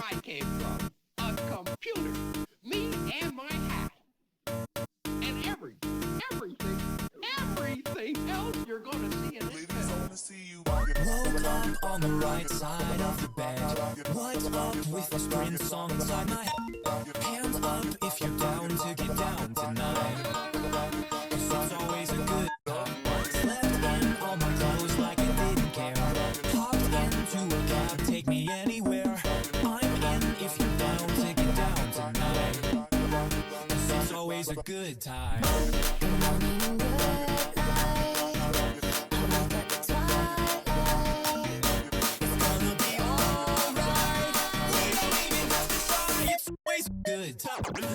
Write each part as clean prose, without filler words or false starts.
where I came from. A computer. Me and my hat. And everything else you're gonna see in this film. Woke up on the right side of the bed. What's up with this Prince song inside my head? Hands up if you're down to get down tonight. 'Cause it's always a good time. Slept in all my clothes like I didn't care. Hopped into a cab, take me anywhere. I'm in if you're down to get down tonight. 'Cause it's always a good time. Good time.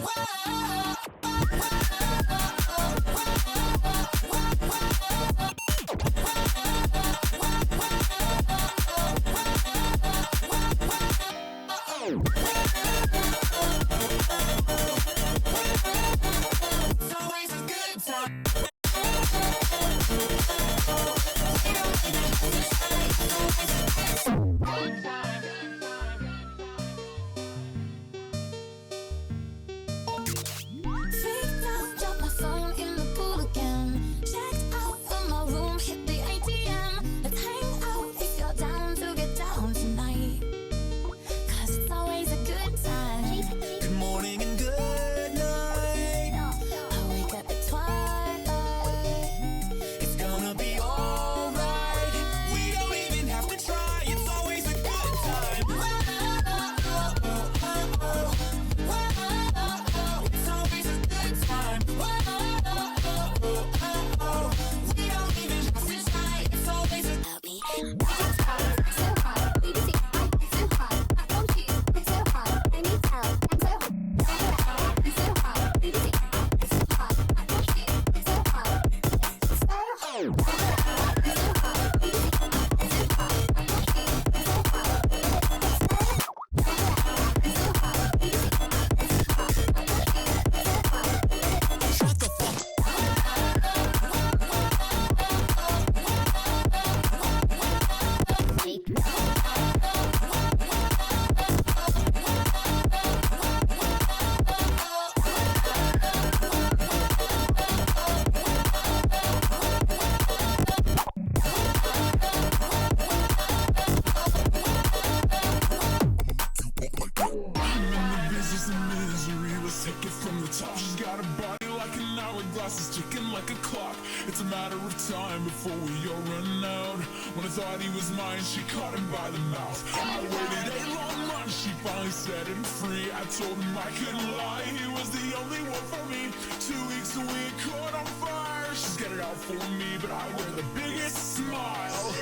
It's a matter of time before we all run out. When I thought he was mine, she caught him by the mouth. I waited 8 long months, she finally set him free. I told him I couldn't lie, he was the only one for me. 2 weeks and we caught on fire. She's got it out for me, but I wear the biggest smile.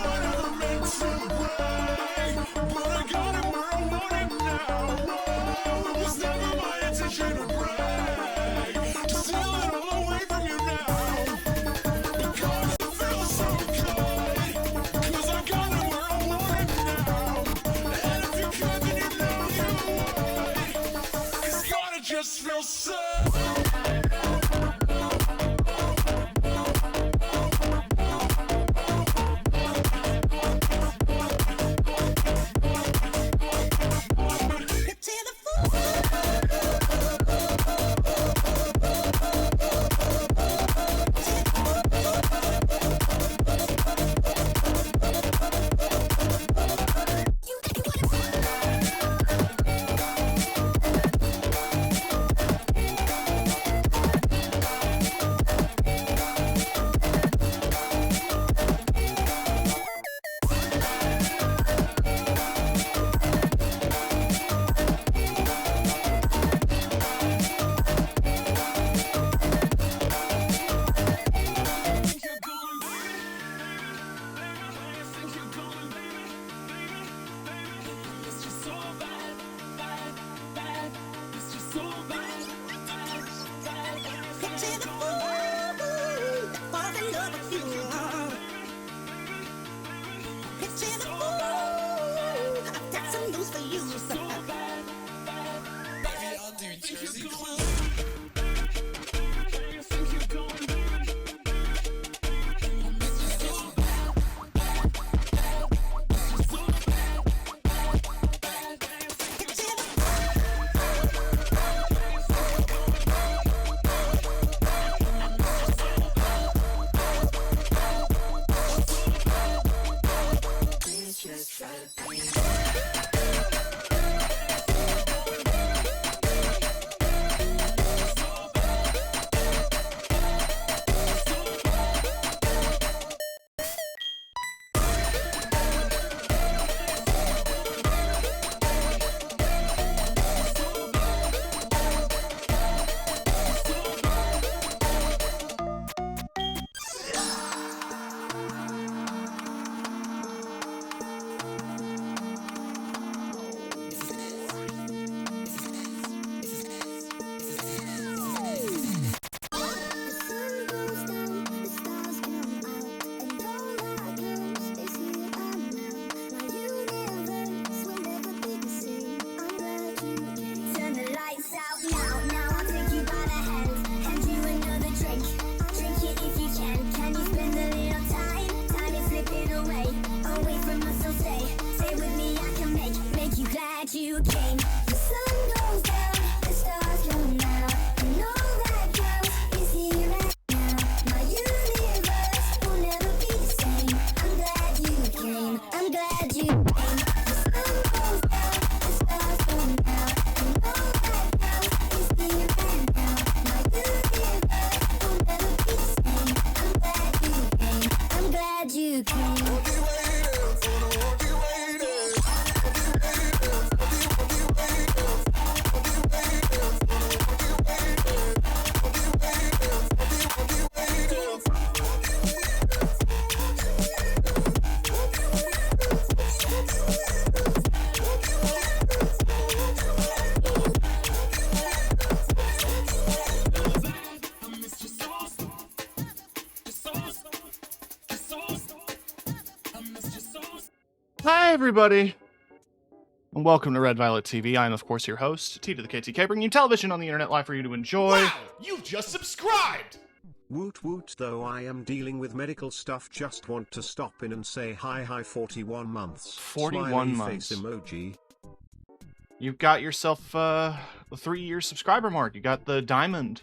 I never meant to brag, but I got it where I want it now. It was never my intention to brag, to steal it all away from you now. Because it feels so good, 'cause I got it where I want it now. And if you could, then you know you would, 'cause God, it just feels so. glad you came. The sun goes down, the stars come out, and all that counts is here and now. My universe will never be the same. I'm glad you came. I'm glad you came. Hi, everybody, and welcome to Red Violet TV. I am, of course, your host, T to the KTK, bringing you television on the internet live for you to enjoy. Wow, you've just subscribed! Woot woot, though I am dealing with medical stuff, just want to stop in and say hi 41 months. 41 Smiley months. face emoji. You've got yourself the 3-year subscriber mark. You got the diamond.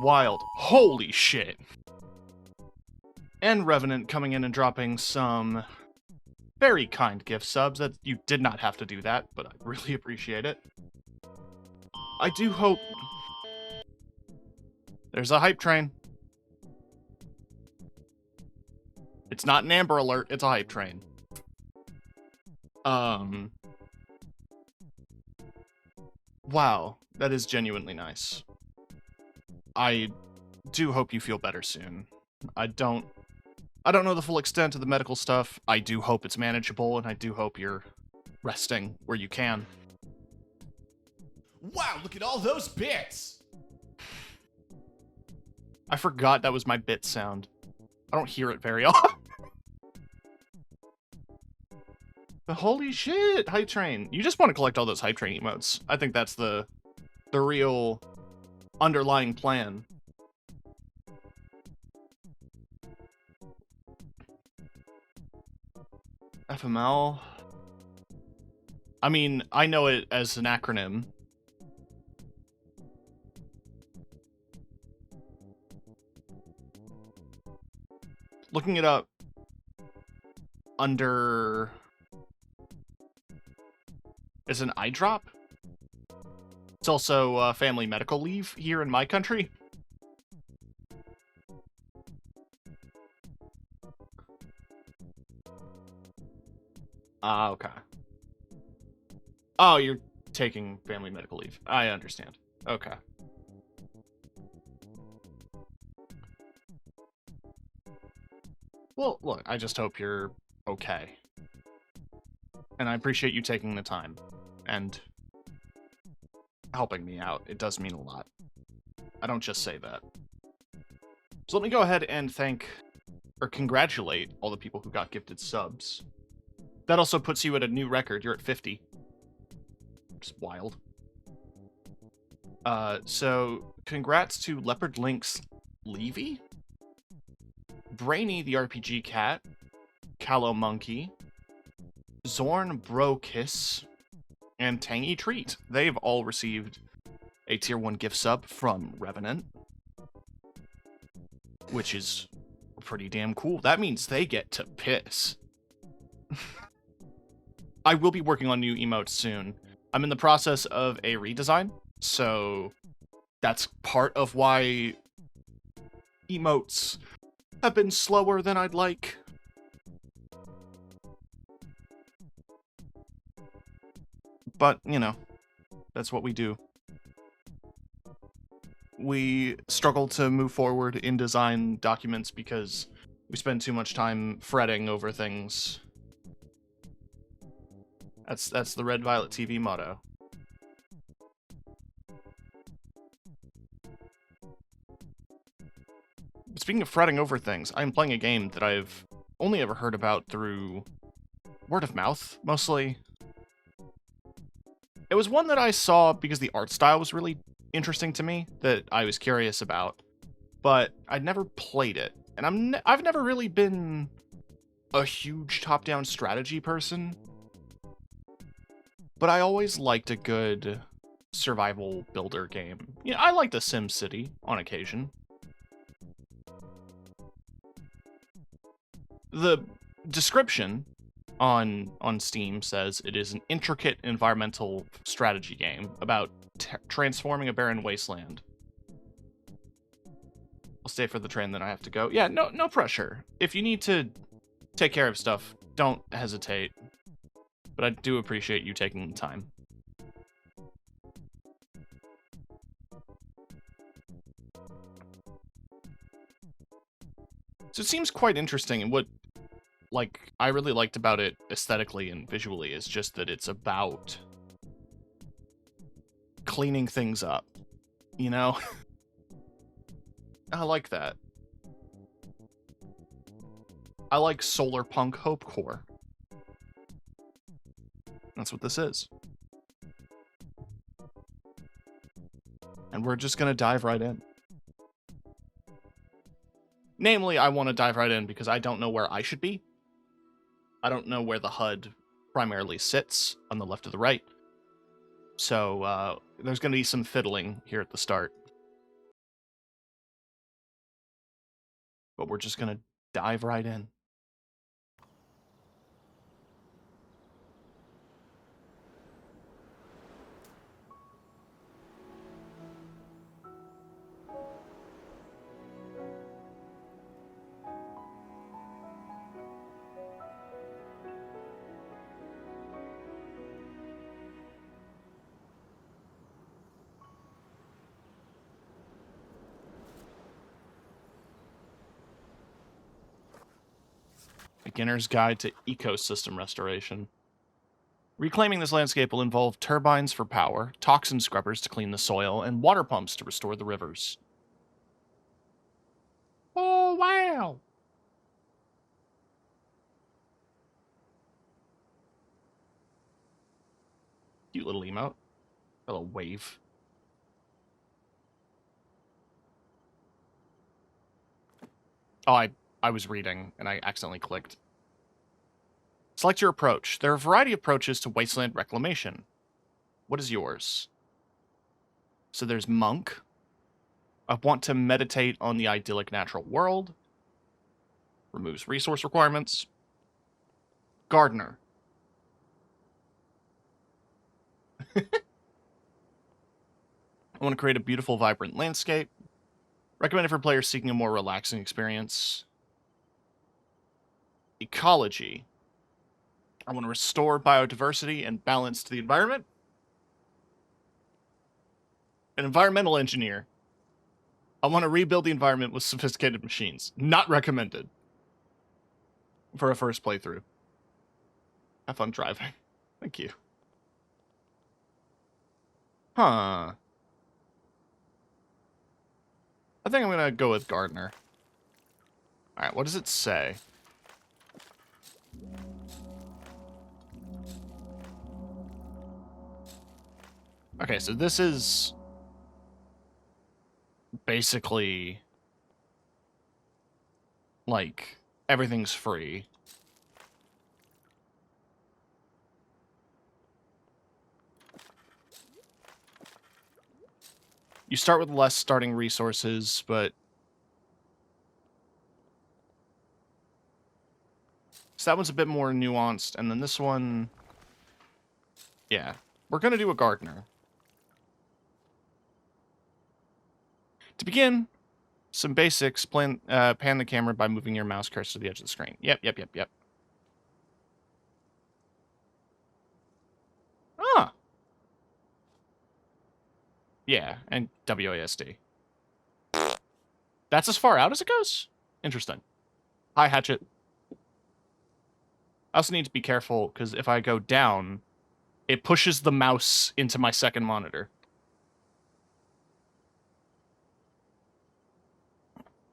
Wild. Holy shit. And Revenant coming in and dropping some very kind gift subs. That you did not have to do that, but I really appreciate it. I do hope... There's a hype train. It's not an Amber Alert, it's a hype train. Wow, that is genuinely nice. I do hope you feel better soon. I don't know the full extent of the medical stuff. I do hope it's manageable, and I do hope you're resting where you can. Wow, look at all those bits! I forgot that was my bit sound. I don't hear it very often. But holy shit, hype train. You just want to collect all those hype train emotes. I think that's the real underlying plan. FML. I mean, I know it as an acronym. Looking it up under... Is an eye drop? It's also family medical leave here in my country. Ah, okay. Oh, you're taking family medical leave. I understand. Okay. Well, look, I just hope you're okay. And I appreciate you taking the time and helping me out. It does mean a lot. I don't just say that. So let me go ahead and thank, or congratulate, all the people who got gifted subs. That also puts you at a new record. You're at 50. Just wild. So, congrats to Leopard Lynx Levy, Brainy the RPG Cat, Callow Monkey, Zorn Brokiss, and Tangy Treat. They've all received a tier 1 gift sub from Revenant, which is pretty damn cool. That means they get to piss. I will be working on new emotes soon. I'm in the process of a redesign, so that's part of why emotes have been slower than I'd like. But, you know, that's what we do. We struggle to move forward in design documents because we spend too much time fretting over things. That's the Red Violet TV motto. Speaking of fretting over things, I'm playing a game that I've only ever heard about through word of mouth, mostly. It was one that I saw because the art style was really interesting to me, that I was curious about, but I'd never played it. And I've never really been a huge top-down strategy person, but I always liked a good survival builder game. Yeah, I liked the Sim City on occasion. The description on Steam says it is an intricate environmental strategy game about transforming a barren wasteland. I'll stay for the train, then I have to go. Yeah, no pressure. If you need to take care of stuff, don't hesitate. But I do appreciate you taking the time. So it seems quite interesting, and what I really liked about it aesthetically and visually is just that it's about cleaning things up, you know? I like that. I like solar punk hopecore. That's what this is. And we're just gonna dive right in. Namely, I want to dive right in because I don't know where I should be. I don't know where the HUD primarily sits, on the left or the right. So, there's going to be some fiddling here at the start. But we're just going to dive right in. Beginner's Guide to Ecosystem Restoration. Reclaiming this landscape will involve turbines for power, toxin scrubbers to clean the soil, and water pumps to restore the rivers. Oh, wow! Cute little emote. A little wave. Oh, I was reading, and I accidentally clicked. Select your approach. There are a variety of approaches to wasteland reclamation. What is yours? So there's Monk. I want to meditate on the idyllic natural world. Removes resource requirements. Gardener. I want to create a beautiful, vibrant landscape. Recommended for players seeking a more relaxing experience. Ecology. I want to restore biodiversity and balance to the environment. An environmental engineer. I want to rebuild the environment with sophisticated machines. Not recommended. For a first playthrough. Have fun driving. Thank you. Huh. I think I'm going to go with Gardener. Alright, what does it say? Okay, so this is basically like everything's free. You start with less starting resources, but so that one's a bit more nuanced, and then this one, yeah, we're gonna do a gardener. To begin, some basics. Pan the camera by moving your mouse cursor to the edge of the screen. Yep. Ah. Yeah, and WASD. That's as far out as it goes? Interesting. Hi, Hatchet. I also need to be careful, because if I go down, it pushes the mouse into my second monitor.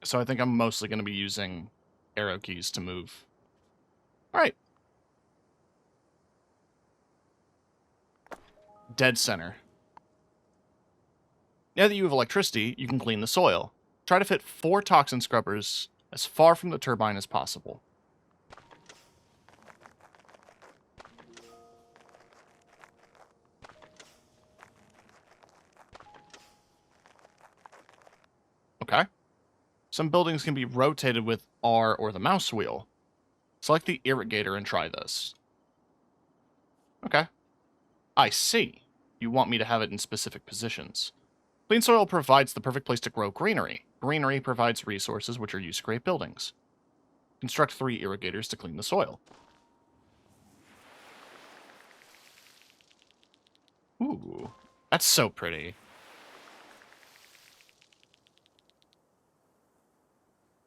So I think I'm mostly going to be using arrow keys to move. Alright. Dead center. Now that you have electricity, you can clean the soil. Try to fit 4 toxin scrubbers as far from the turbine as possible. Okay. Some buildings can be rotated with R or the mouse wheel. Select the irrigator and try this. Okay. I see. You want me to have it in specific positions. Clean soil provides the perfect place to grow greenery. Greenery provides resources which are used to create buildings. Construct 3 irrigators to clean the soil. Ooh, that's so pretty.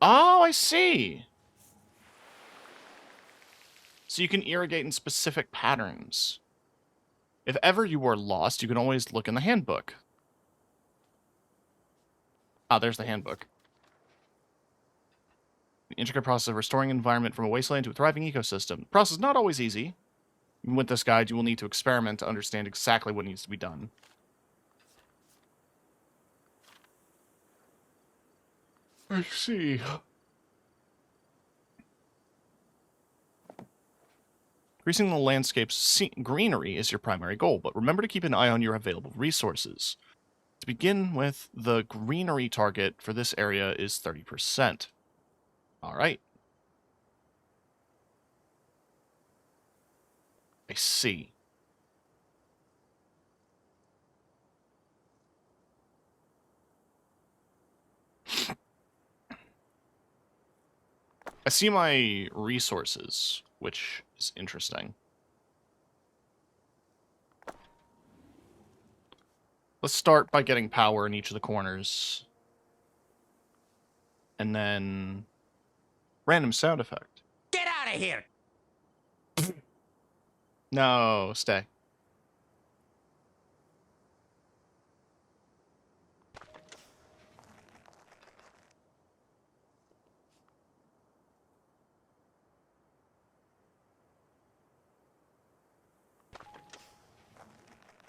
Oh, I see. So you can irrigate in specific patterns. If ever you are lost, you can always look in the handbook. Ah, there's the handbook. The intricate process of restoring an environment from a wasteland to a thriving ecosystem. The process is not always easy. Even with this guide, you will need to experiment to understand exactly what needs to be done. I see. Increasing the landscape's greenery is your primary goal, but remember to keep an eye on your available resources. To begin with, the greenery target for this area is 30%. Alright. I see. I see my resources, which is interesting. Let's start by getting power in each of the corners. And then... random sound effect. Get out of here! No, stay.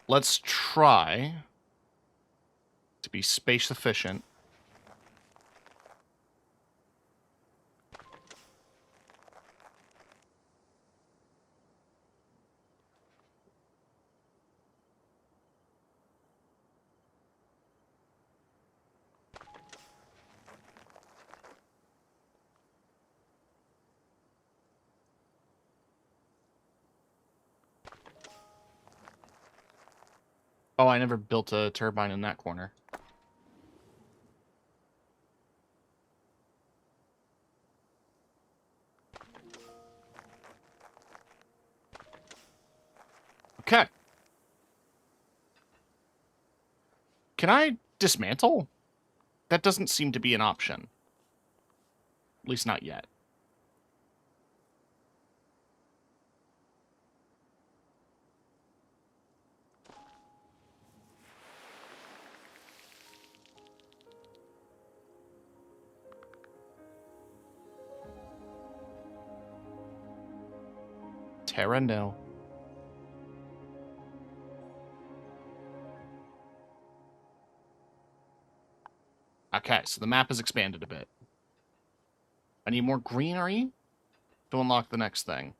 Let's try to be space efficient. Oh, I never built a turbine in that corner. Okay. Can I dismantle? That doesn't seem to be an option. At least not yet. Terra, no. Okay, so the map has expanded a bit. I need more greenery to unlock the next thing.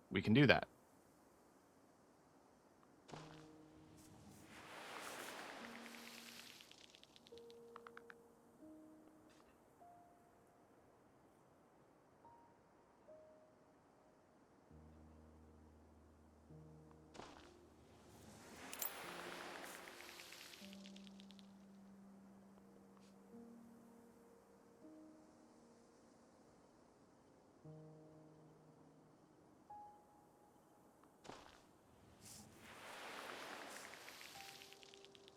We can do that.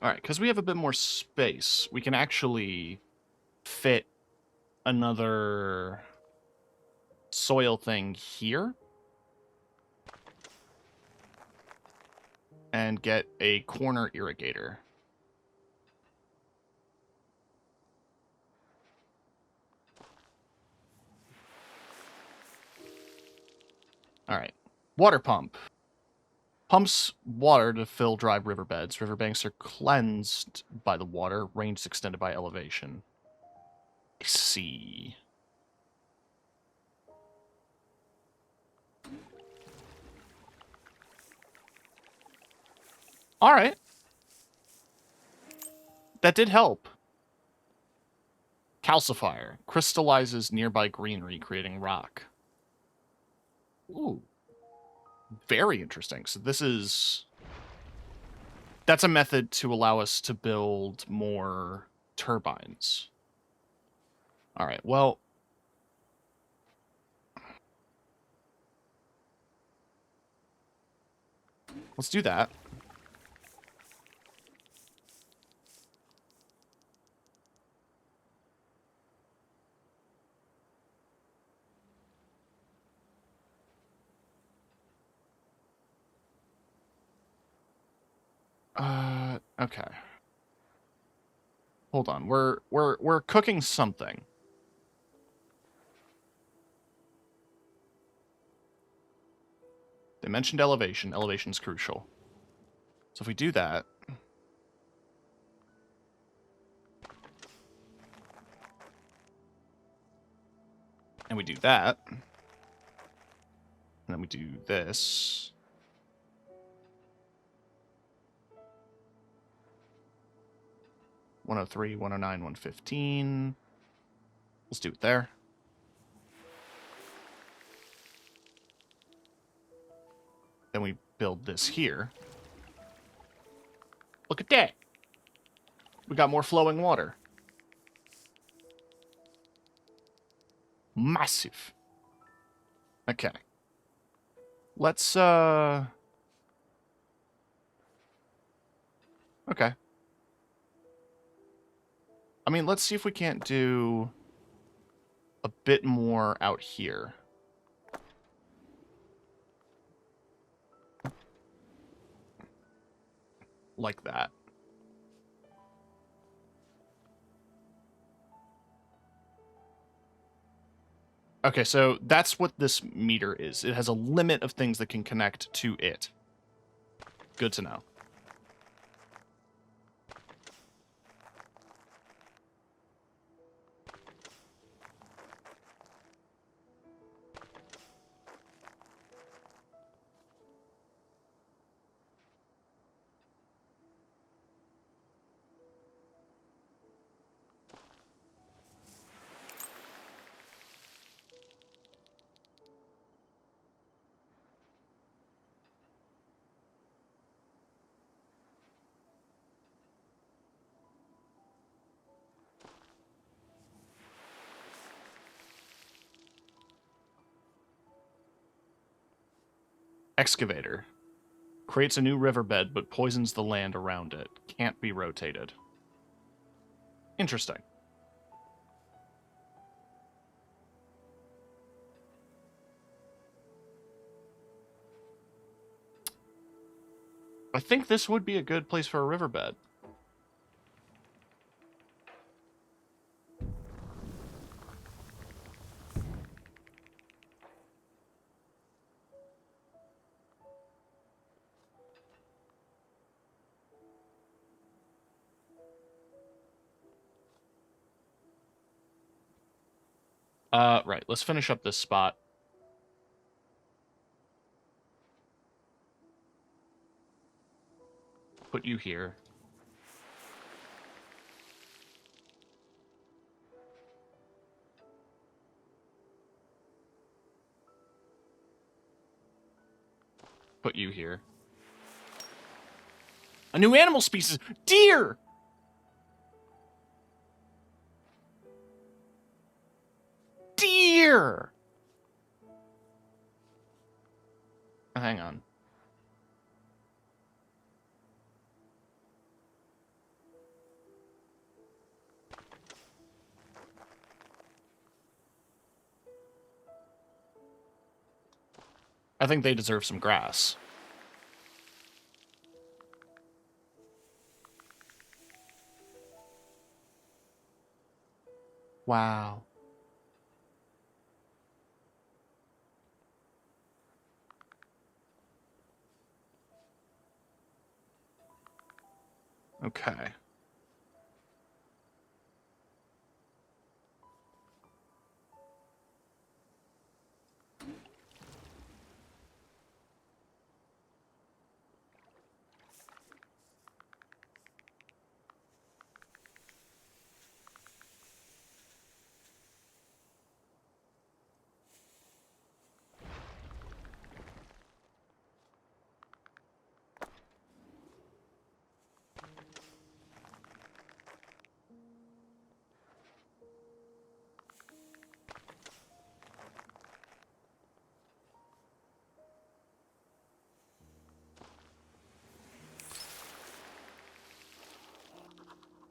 Alright, because we have a bit more space, we can actually fit another soil thing here. And get a corner irrigator. Alright. Water pump. Pumps water to fill dry riverbeds. Riverbanks are cleansed by the water, range extended by elevation. I see. Alright. That did help. Calcifier. Crystallizes nearby greenery, creating rock. Ooh. Very interesting. So this is... That's a method to allow us to build more turbines. All right, well... Let's do that. Okay. Hold on. We're cooking something. They mentioned elevation. Elevation's crucial. So if we do that... And we do that. And then we do this. (103, 109, 115). Let's do it there. Then we build this here. Look at that. We got more flowing water. Massive. Okay. Let's, Okay. I mean, let's see if we can't do a bit more out here. Like that. Okay, so that's what this meter is. It has a limit of things that can connect to it. Good to know. Excavator. Creates a new riverbed, but poisons the land around it. Can't be rotated. Interesting. I think this would be a good place for a riverbed. Right, let's finish up this spot. Put you here. Put you here. A new animal species! Deer! Deer! Hang on. I think they deserve some grass. Wow. Okay.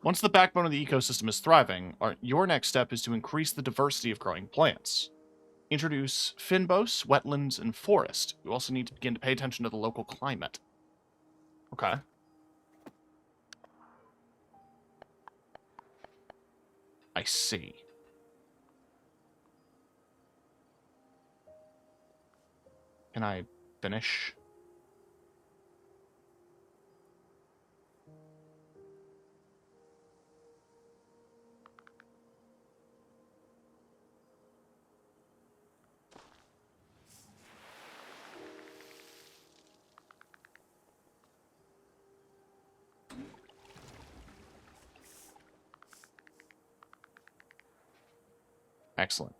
Once the backbone of the ecosystem is thriving, your next step is to increase the diversity of growing plants. Introduce fynbos, wetlands, and forest. You also need to begin to pay attention to the local climate. Okay. I see. Can I finish? Excellent.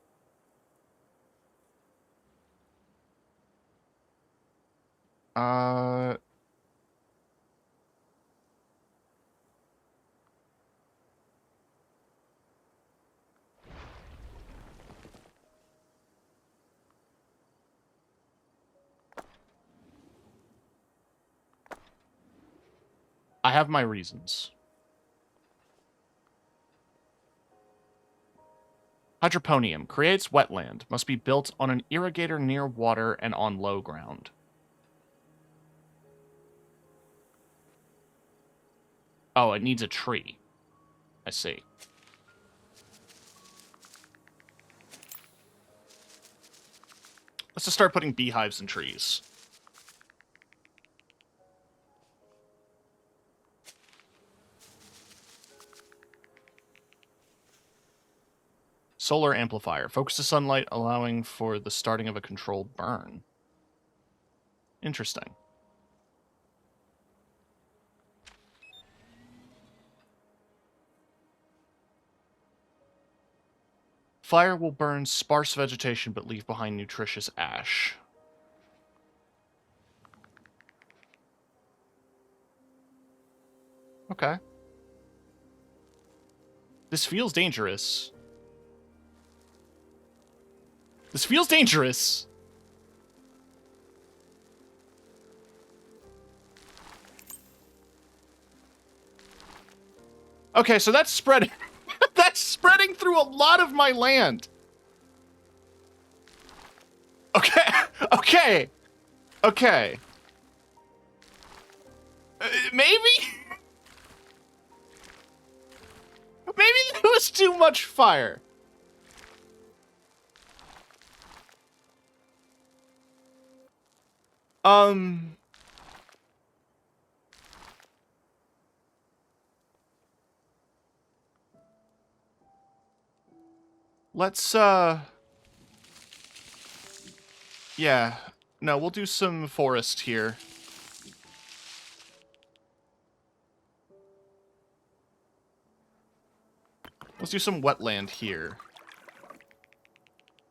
I have my reasons. Hydroponium creates wetland, must be built on an irrigator near water and on low ground. Oh, it needs a tree. I see. Let's just start putting beehives in trees. Solar amplifier. Focus the sunlight, allowing for the starting of a controlled burn. Interesting. Fire will burn sparse vegetation but leave behind nutritious ash. Okay. This feels dangerous. This feels dangerous. Okay, so that's spreading. That's spreading through a lot of my land. Okay, okay, okay. Maybe? Maybe there was too much fire. Let's, yeah. No, we'll do some forest here. Let's do some wetland here.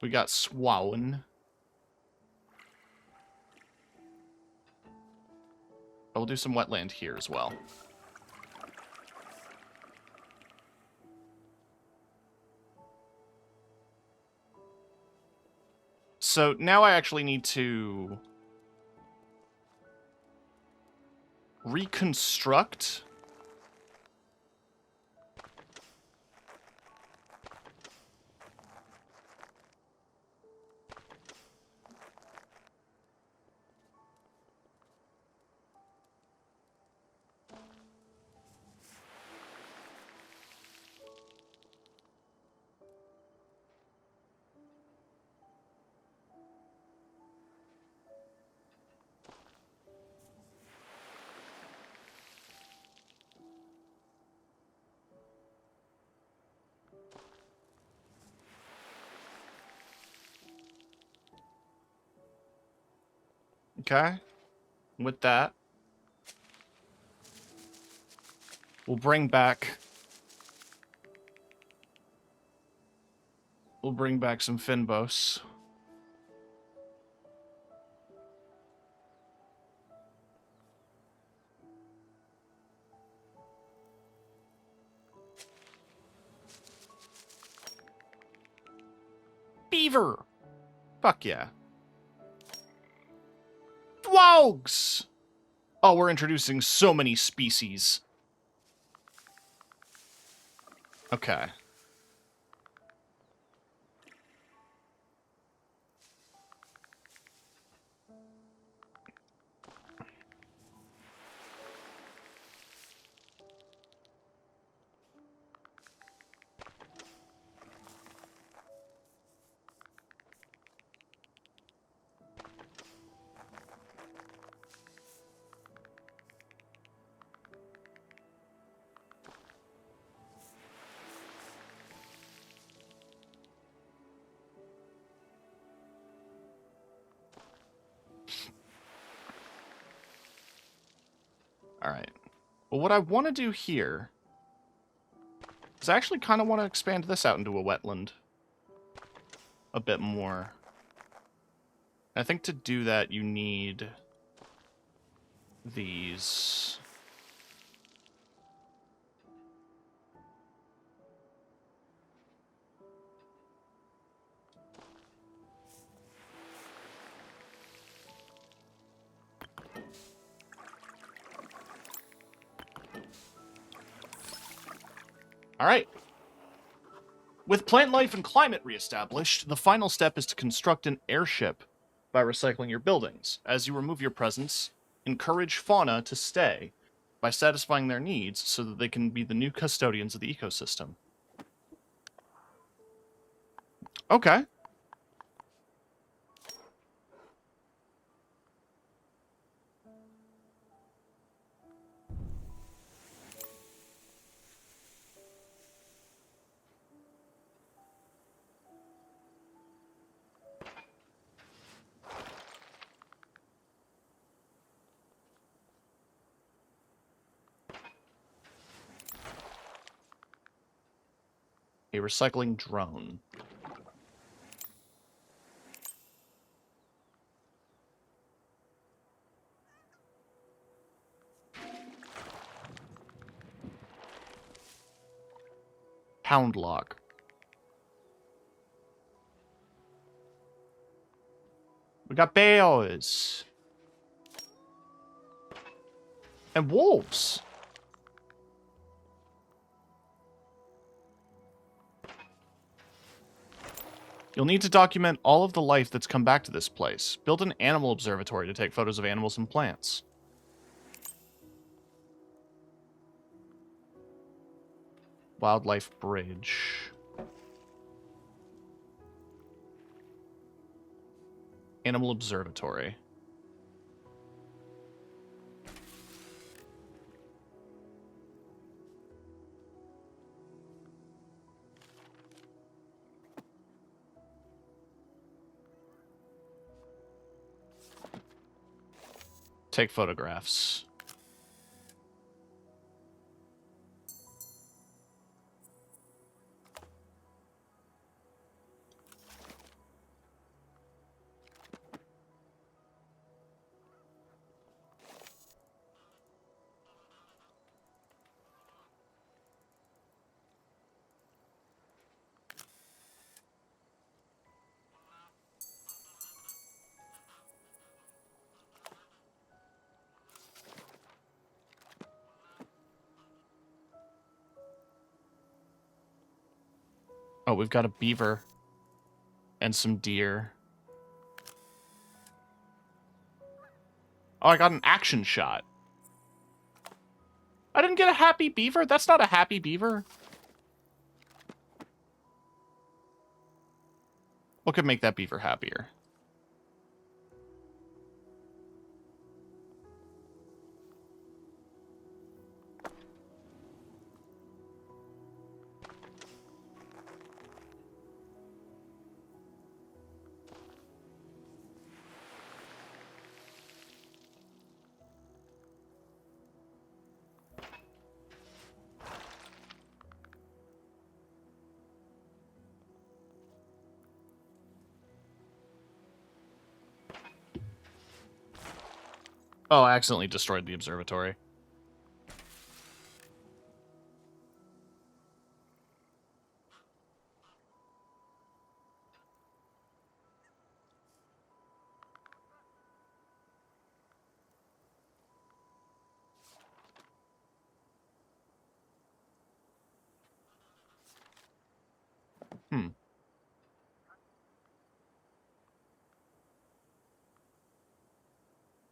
We got Swaun. But we'll do some wetland here as well. So now I actually need to reconstruct. Okay. With that, we'll bring back some fynbos. Beaver! Fuck yeah. Dwogs! Oh, we're introducing so many species. Okay. All right. Well, what I want to do here is I actually kind of want to expand this out into a wetland a bit more. I think to do that, you need these. All right. With plant life and climate reestablished, the final step is to construct an airship by recycling your buildings. As you remove your presence, encourage fauna to stay by satisfying their needs so that they can be the new custodians of the ecosystem. Okay. A recycling drone. Pound log. We got bears. And wolves. You'll need to document all of the life that's come back to this place. Build an animal observatory to take photos of animals and plants. Wildlife bridge. Animal observatory. Take photographs. Oh, we've got a beaver. And some deer. Oh, I got an action shot. I didn't get a happy beaver? That's not a happy beaver. What could make that beaver happier? Oh, I accidentally destroyed the observatory.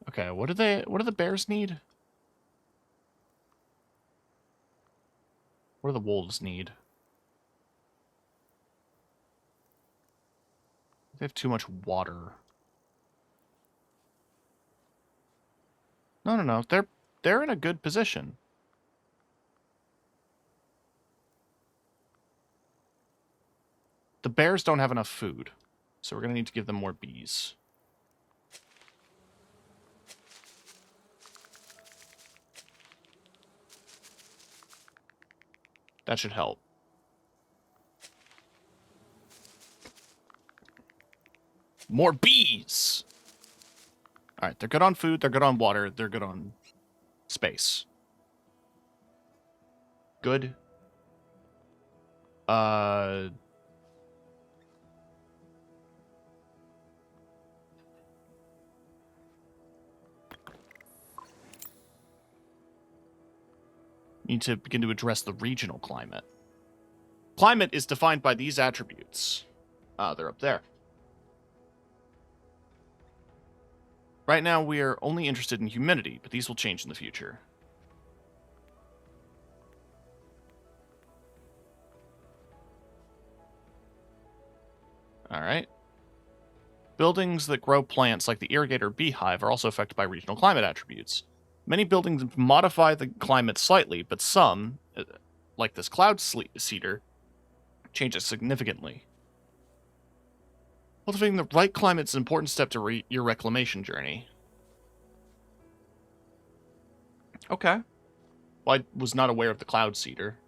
Okay, what do the bears need? What do the wolves need? They have too much water. No. They're in a good position. The bears don't have enough food, so we're going to need to give them more bees. That should help. More bees! Alright, they're good on food, they're good on water, they're good on space. Good. Need to begin to address the regional climate. Climate is defined by these attributes. They're up there. Right now, we are only interested in humidity, but these will change in the future. Alright. Buildings that grow plants like the irrigator beehive are also affected by regional climate attributes. Many buildings modify the climate slightly, but some, like this cloud cedar, change it significantly. Cultivating the right climate is an important step to your reclamation journey. Okay. Well, I was not aware of the cloud cedar.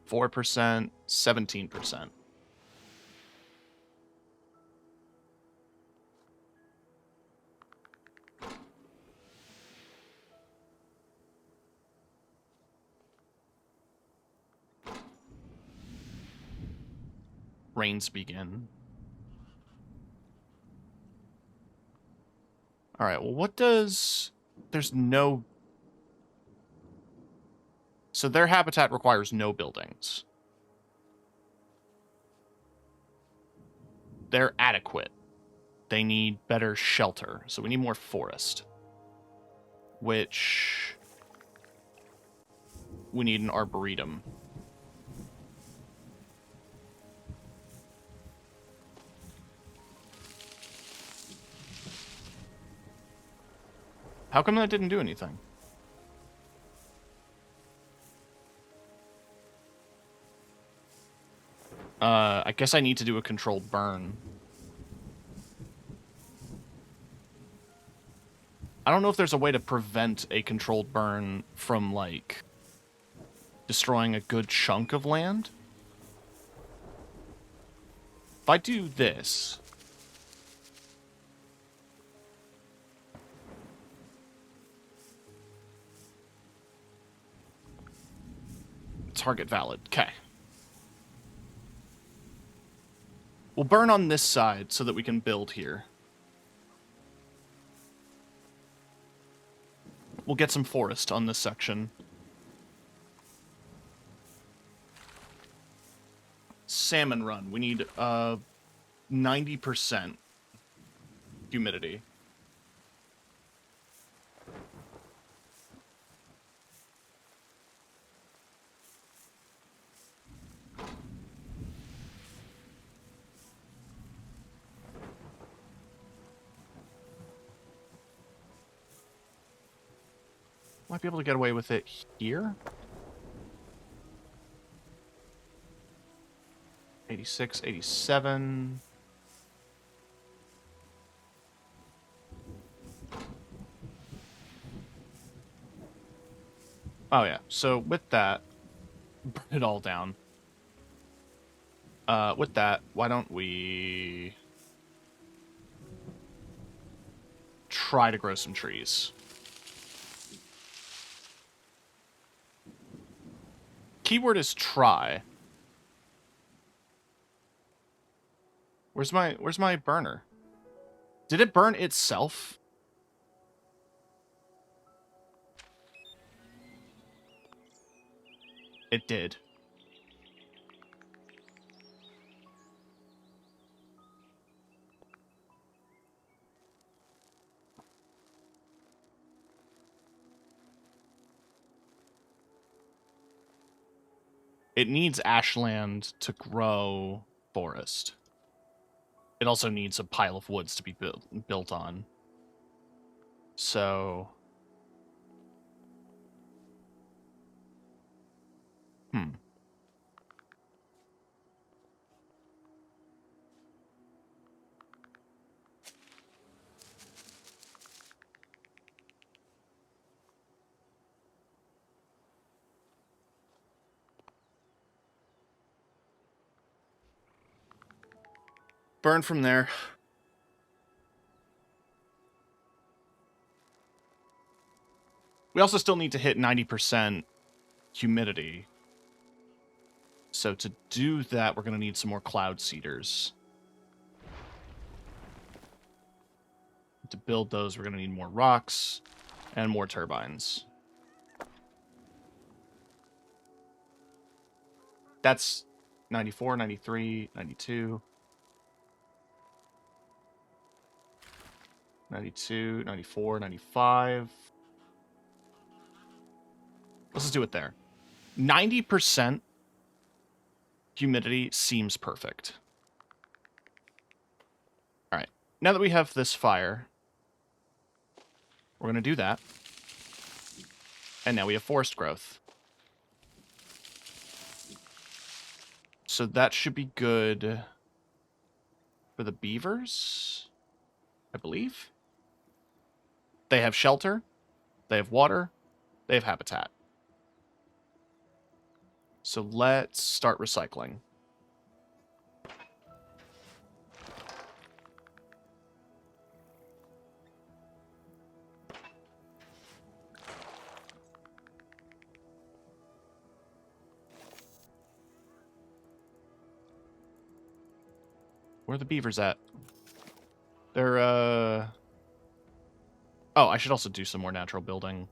4%, 17%. Rains begin. Alright, well, what does... There's no... So their habitat requires no buildings. They're adequate. They need better shelter, so we need more forest. Which... We need an arboretum. How come that didn't do anything? I guess I need to do a controlled burn. I don't know if there's a way to prevent a controlled burn from, like, destroying a good chunk of land. If I do this... Target valid. Okay. We'll burn on this side so that we can build here. We'll get some forest on this section. Salmon run. We need 90% humidity. Might be able to get away with it here. 86, 87. Oh yeah, so with that, burn it all down. With that, why don't we try to grow some trees? Keyword is try. Where's my burner? Did it burn itself? It did. It needs ashland to grow forest. It also needs a pile of woods to be built on. So... Burn from there. We also still need to hit 90% humidity. So to do that, we're going to need some more cloud seeders. To build those, we're going to need more rocks and more turbines. That's 94, 93, 92. 92, 94, 95. Let's just do it there. 90% humidity seems perfect. All right. Now that we have this fire, we're going to do that. And now we have forest growth. So that should be good for the beavers, I believe. They have shelter, they have water, they have habitat. So let's start recycling. Where are the beavers at? They're, Oh, I should also do some more natural building.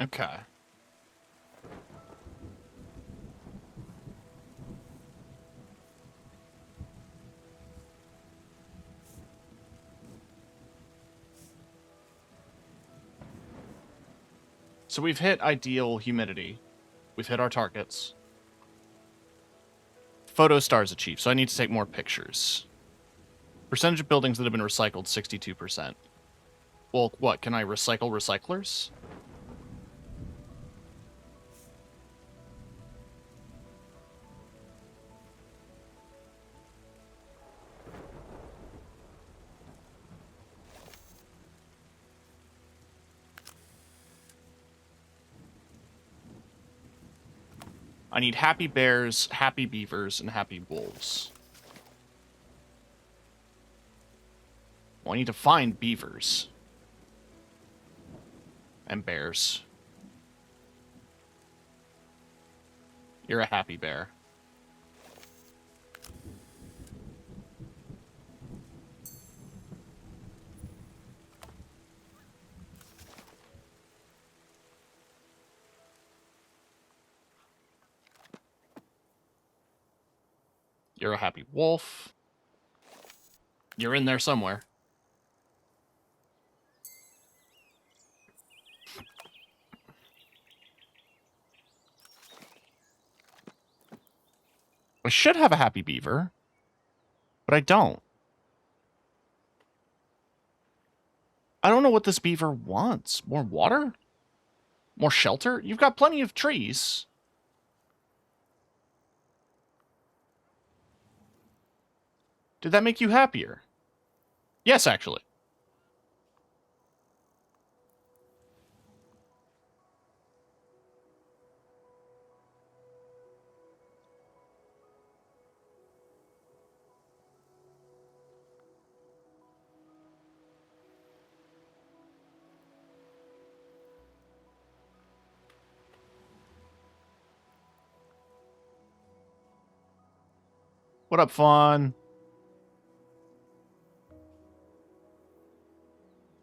Okay. So we've hit ideal humidity. We've hit our targets. Photo stars achieved, so I need to take more pictures. Percentage of buildings that have been recycled, 62%. Well, what, can I recycle recyclers? I need happy bears, happy beavers, and happy wolves. Well, I need to find beavers. And bears. You're a happy bear. You're a happy wolf. You're in there somewhere. I should have a happy beaver, but I don't. I don't know what this beaver wants. More water? More shelter? You've got plenty of trees. Did that make you happier? Yes, actually. What up, Fawn?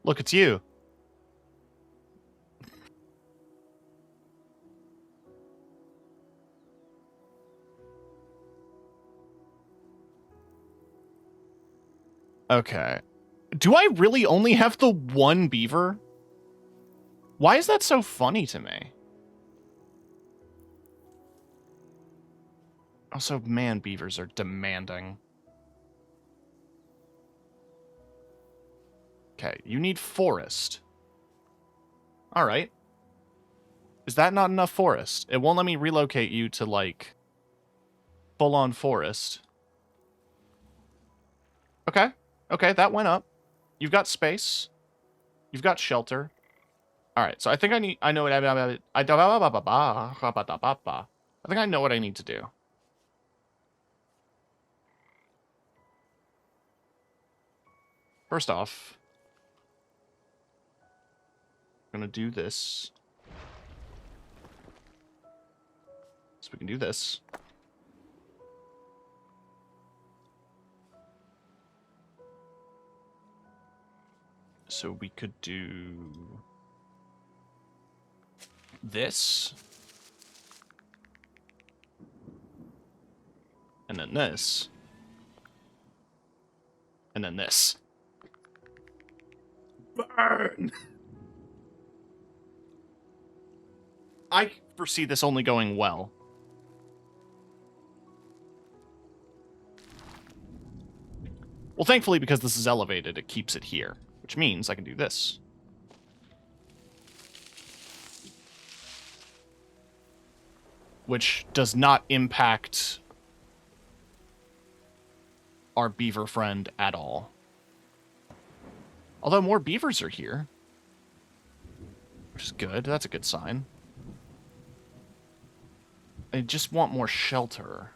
Look, it's you. Okay. Do I really only have the one beaver? Why is that so funny to me? Also, man, beavers are demanding. Okay, you need forest. Alright. Is that not enough forest? It won't let me relocate you to, like, full-on forest. Okay. Okay, that went up. You've got space. You've got shelter. Alright, so I think I know what I think I know what I need to do. First off, I'm gonna do this. So we can do this. So we could do this. And then this. And then this. Burn! I foresee this only going well. Well, thankfully, because this is elevated, it keeps it here. Which means I can do this. Which does not impact our beaver friend at all. Although more beavers are here. Which is good. That's a good sign. I just want more shelter.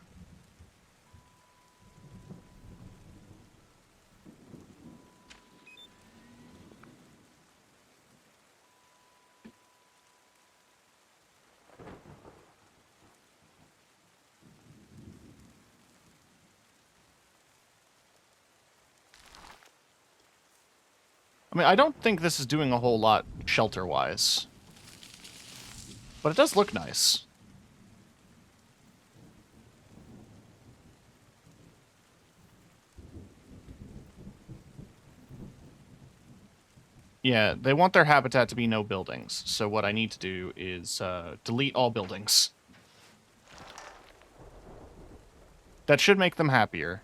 I mean, I don't think this is doing a whole lot shelter-wise. But it does look nice. Yeah, they want their habitat to be no buildings. So what I need to do is delete all buildings. That should make them happier.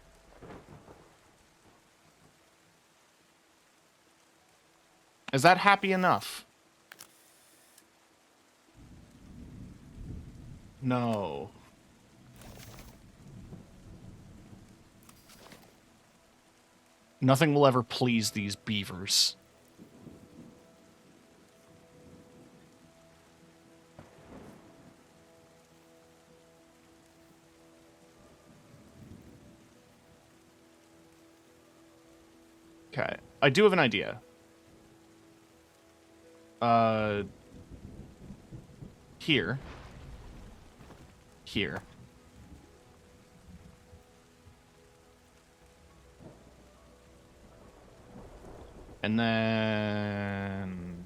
Is that happy enough? No. Nothing will ever please these beavers. Okay, I do have an idea. Here. Here. And then...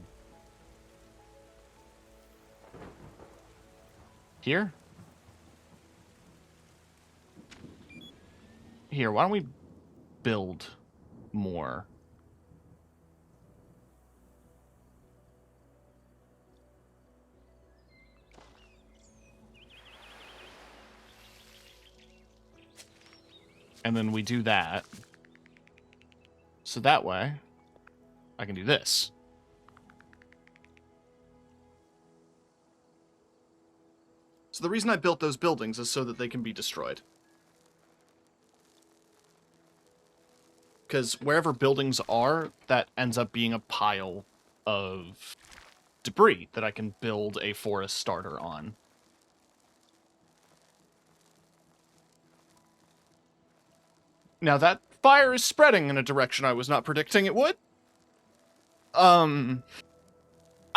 Here? Here, why don't we build more? And then we do that. So that way, I can do this. So the reason I built those buildings is so that they can be destroyed. Because wherever buildings are, that ends up being a pile of debris that I can build a forest starter on. Now that fire is spreading in a direction I was not predicting it would. I'm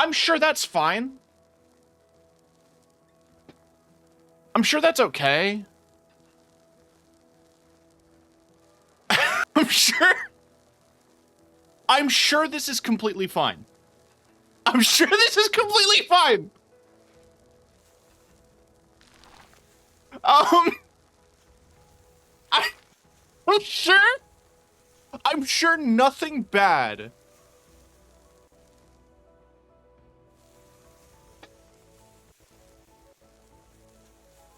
sure that's fine. I'm sure that's okay. I'm sure this is completely fine. I'm sure this is completely fine. I'm sure. I'm sure nothing bad.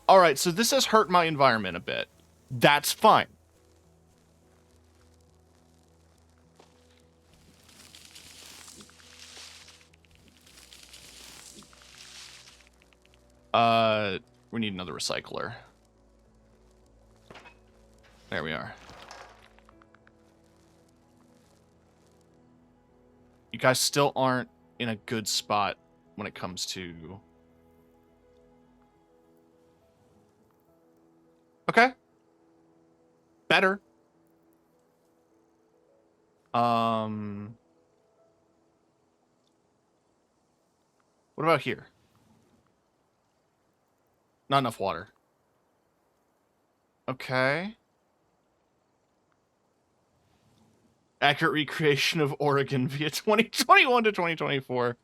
Alright, so this has hurt my environment a bit. That's fine. We need another recycler. There we are. You guys still aren't in a good spot when it comes to... Okay. Better. What about here? Not enough water. Okay. Accurate recreation of Oregon via 2021 to 2024.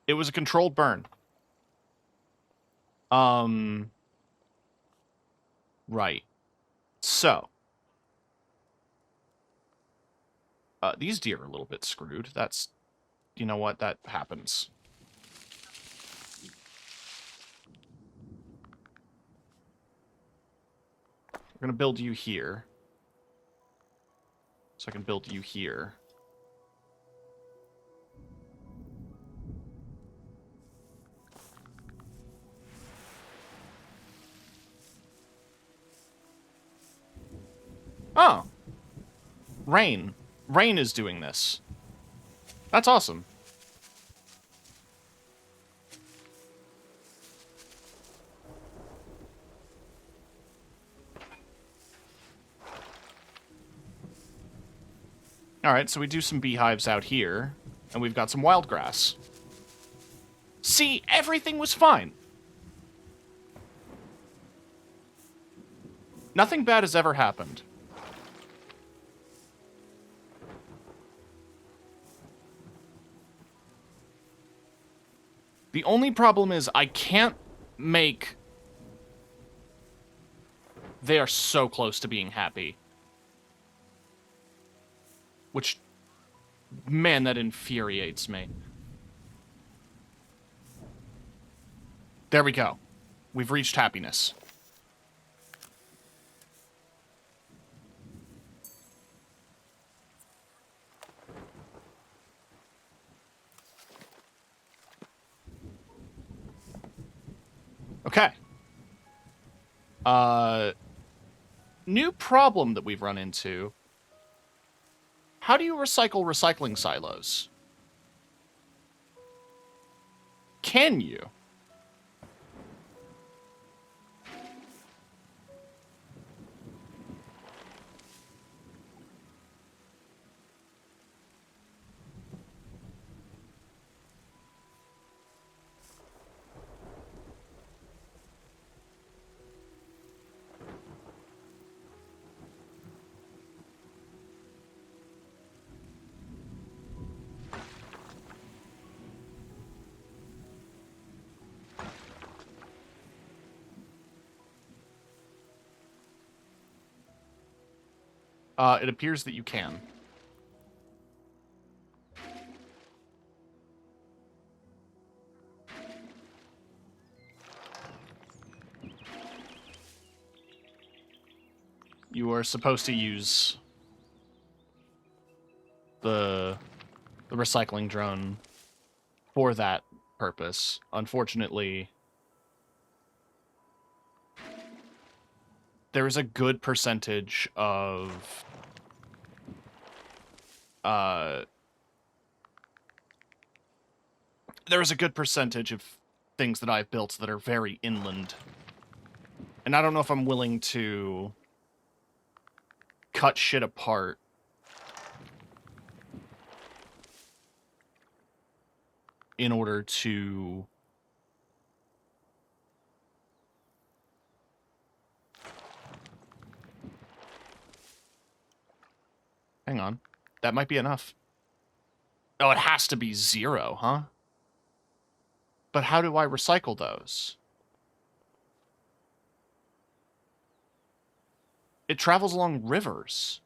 It was a controlled burn. Right. So. These deer are a little bit screwed. That's, you know what? That happens. We're gonna build you here. So I can build you here. Oh. Rain. Rain is doing this. That's awesome. Alright, so we do some beehives out here, and we've got some wild grass. See, everything was fine. Nothing bad has ever happened. The only problem is I can't make... They are so close to being happy. Which, man, that infuriates me. There we go. We've reached happiness. Okay. New problem that we've run into. How do you recycle recycling silos? Can you? It appears that you can. You are supposed to use the recycling drone for that purpose. Unfortunately, there is a good percentage of things that I've built that are very inland. And I don't know if I'm willing to cut shit apart in order to hang on. That might be enough. Oh, it has to be 0, huh? But how do I recycle those? It travels along rivers.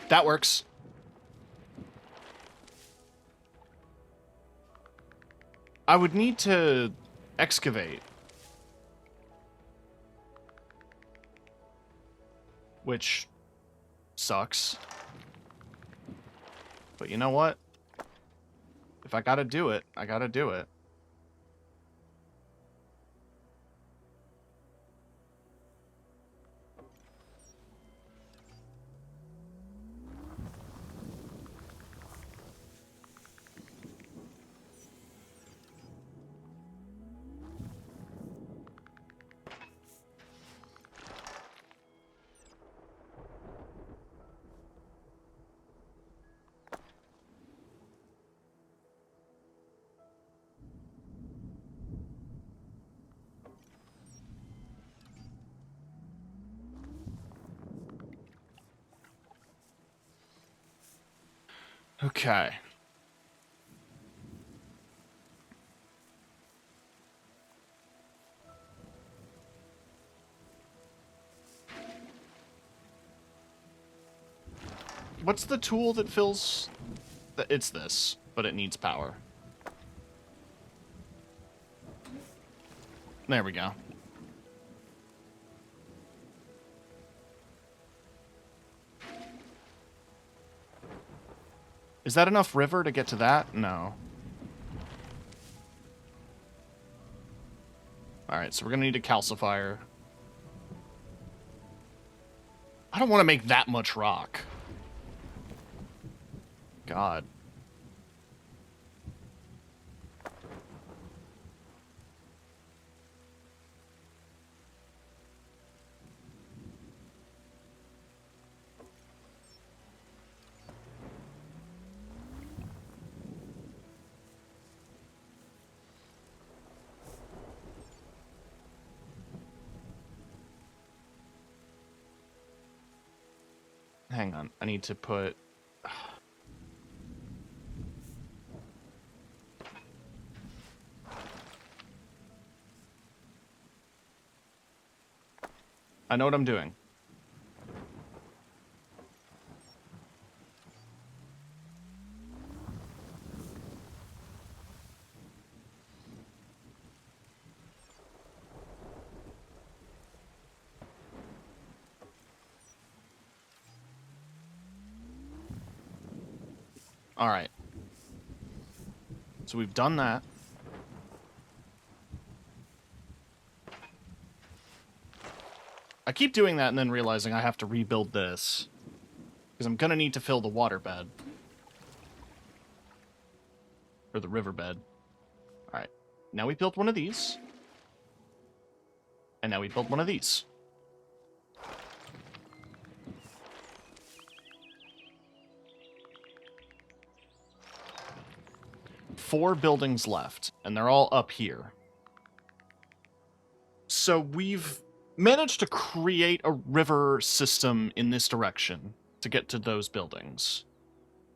That works. I would need to excavate. Which sucks. But you know what? If I gotta do it, I gotta do it. Okay. What's the tool that fills... It's this, but it needs power. There we go. Is that enough river to get to that? No. Alright, so we're gonna need a calcifier. I don't want to make that much rock. God. Hang on, I need to put... I know what I'm doing. Alright. So we've done that. I keep doing that and then realizing I have to rebuild this. Because I'm gonna need to fill the waterbed. Or the riverbed. Alright. Now we built one of these. And now we built one of these. Four buildings left, and they're all up here. So we've managed to create a river system in this direction to get to those buildings.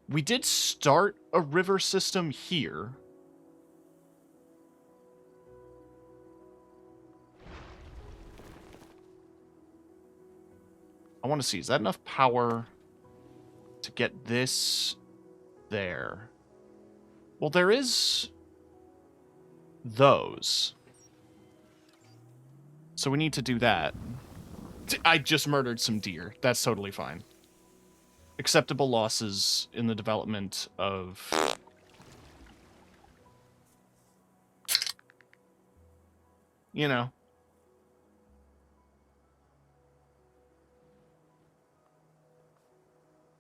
We did start a river system here. I want to see, is that enough power to get this there? Well, there is those. So we need to do that. I just murdered some deer. That's totally fine. Acceptable losses in the development of... You know.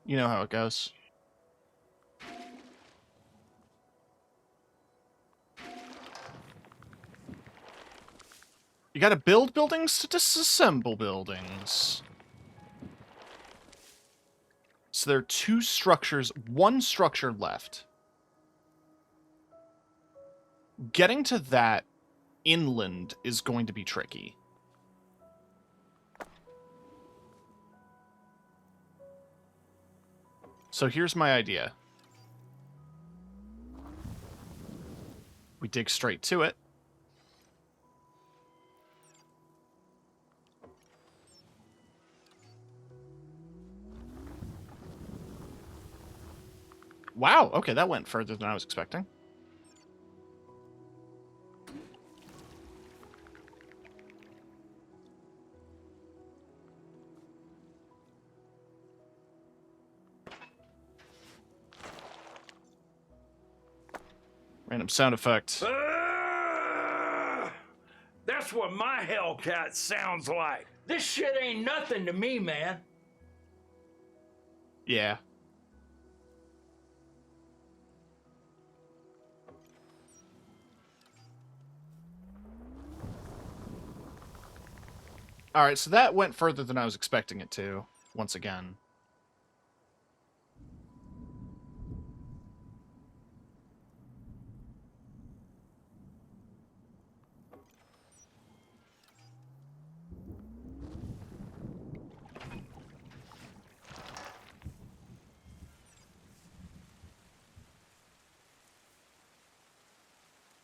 You know how it goes. You gotta build buildings to disassemble buildings. So there are two structures, one structure left. Getting to that inland is going to be tricky. So here's my idea. We dig straight to it. Wow, okay, that went further than I was expecting. Random sound effect. That's what my Hellcat sounds like. This shit ain't nothing to me, man. Yeah. Alright, so that went further than I was expecting it to, once again.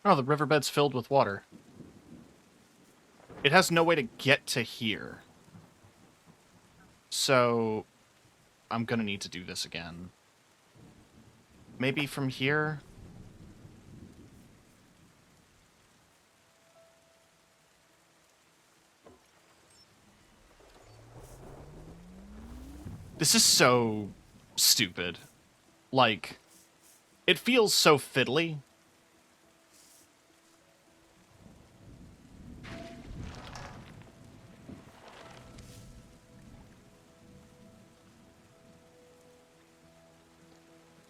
Oh, the riverbed's filled with water. It has no way to get to here. So, I'm gonna need to do this again. Maybe from here? This is so stupid. Like, it feels so fiddly.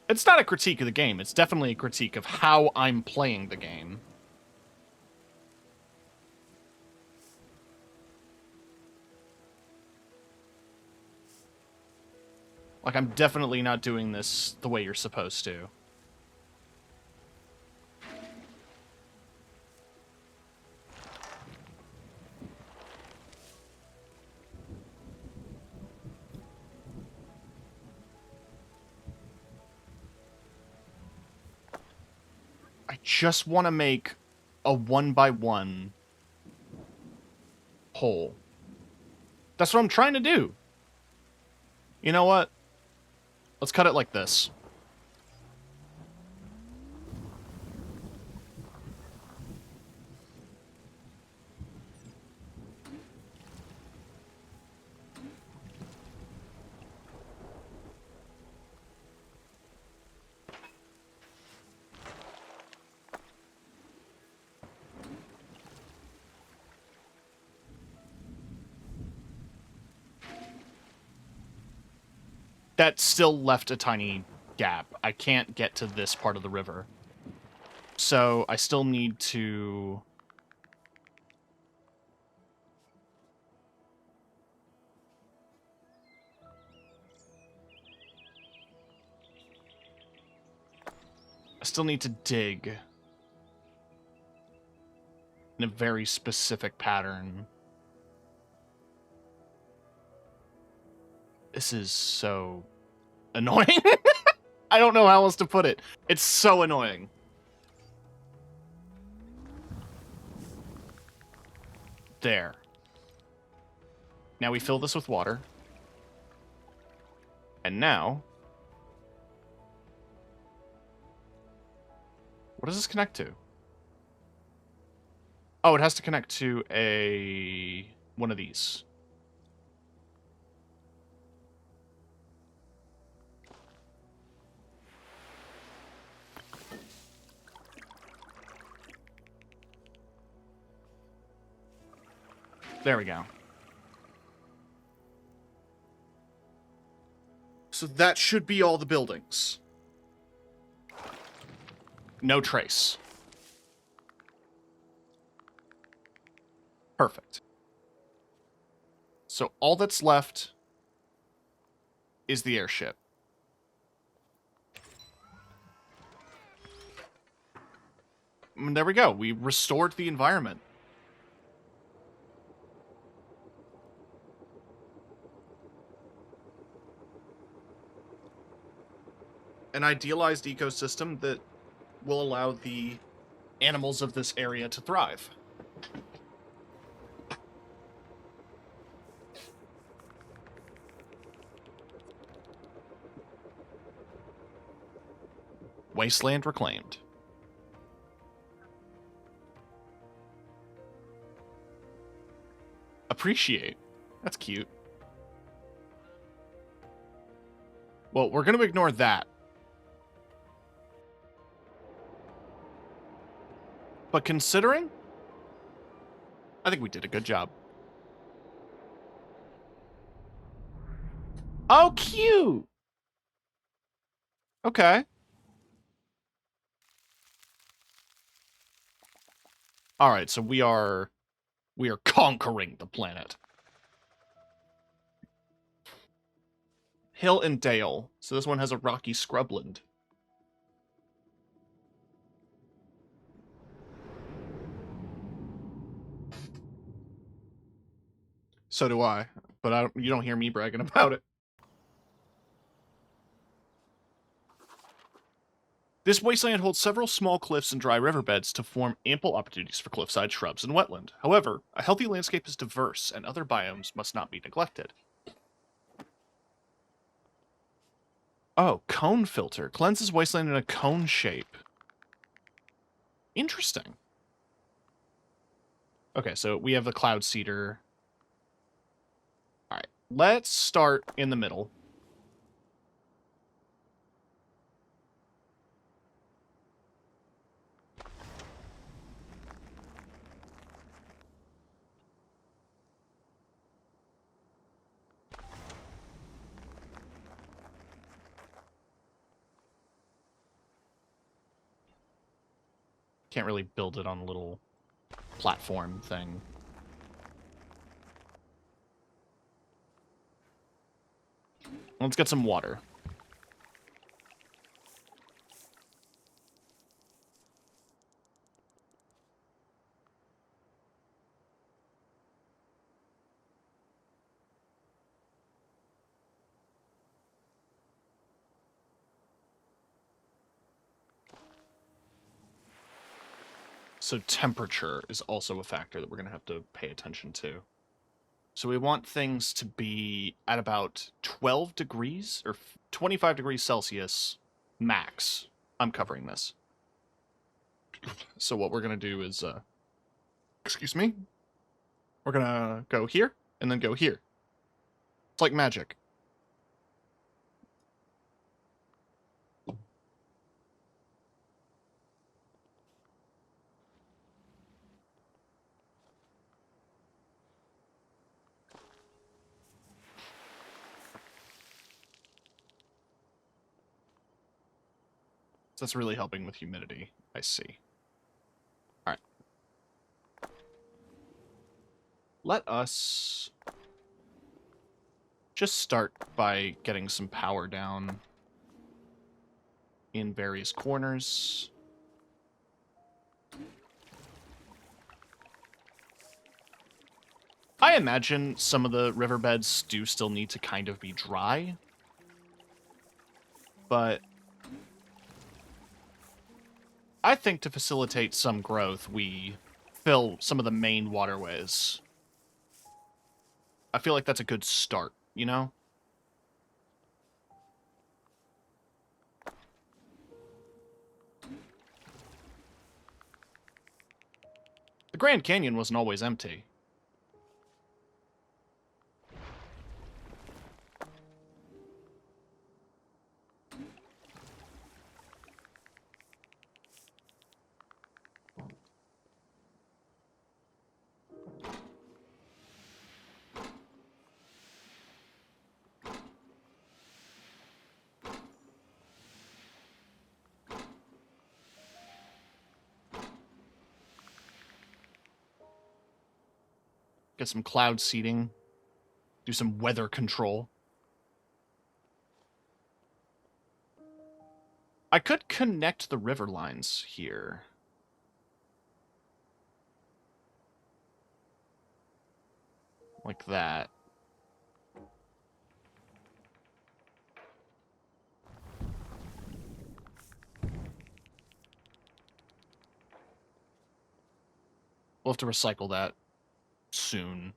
It's not a critique of the game, it's definitely a critique of how I'm playing the game. Like, I'm definitely not doing this the way you're supposed to. I just want to make a 1x1 hole. That's what I'm trying to do. You know what? Let's cut it like this. That still left a tiny gap. I can't get to this part of the river. So I still need to... I still need to dig. in a very specific pattern. This is so annoying. I don't know how else to put it. It's so annoying. There. Now we fill this with water. And now... what does this connect to? Oh, it has to connect to one of these. There we go. So that should be all the buildings. No trace. Perfect. So all that's left is the airship. And there we go. We restored the environment. An idealized ecosystem that will allow the animals of this area to thrive. Wasteland reclaimed. Appreciate. That's cute. Well, we're going to ignore that. But considering, I think we did a good job. Oh, cute! Okay. Alright, so we are conquering the planet. Hill and Dale. So this one has a rocky scrubland. So do I, but you don't hear me bragging about it. This wasteland holds several small cliffs and dry riverbeds to form ample opportunities for cliffside shrubs and wetland. However, a healthy landscape is diverse, and other biomes must not be neglected. Oh, cone filter. Cleanses wasteland in a cone shape. Interesting. Okay, so we have the cloud cedar. Alright, let's start in the middle. Can't really build it on a little platform thing. Let's get some water. So temperature is also a factor that we're going to have to pay attention to. So we want things to be at about 12 degrees or 25 degrees Celsius max. I'm covering this. So what we're going to do is, excuse me, we're going to go here and then go here. It's like magic. So that's really helping with humidity, I see. Alright. Let us just start by getting some power down in various corners. I imagine some of the riverbeds do still need to kind of be dry, but I think to facilitate some growth, we fill some of the main waterways. I feel like that's a good start, you know? The Grand Canyon wasn't always empty. Get some cloud seeding. Do some weather control. I could connect the river lines here. Like that. We'll have to recycle that soon.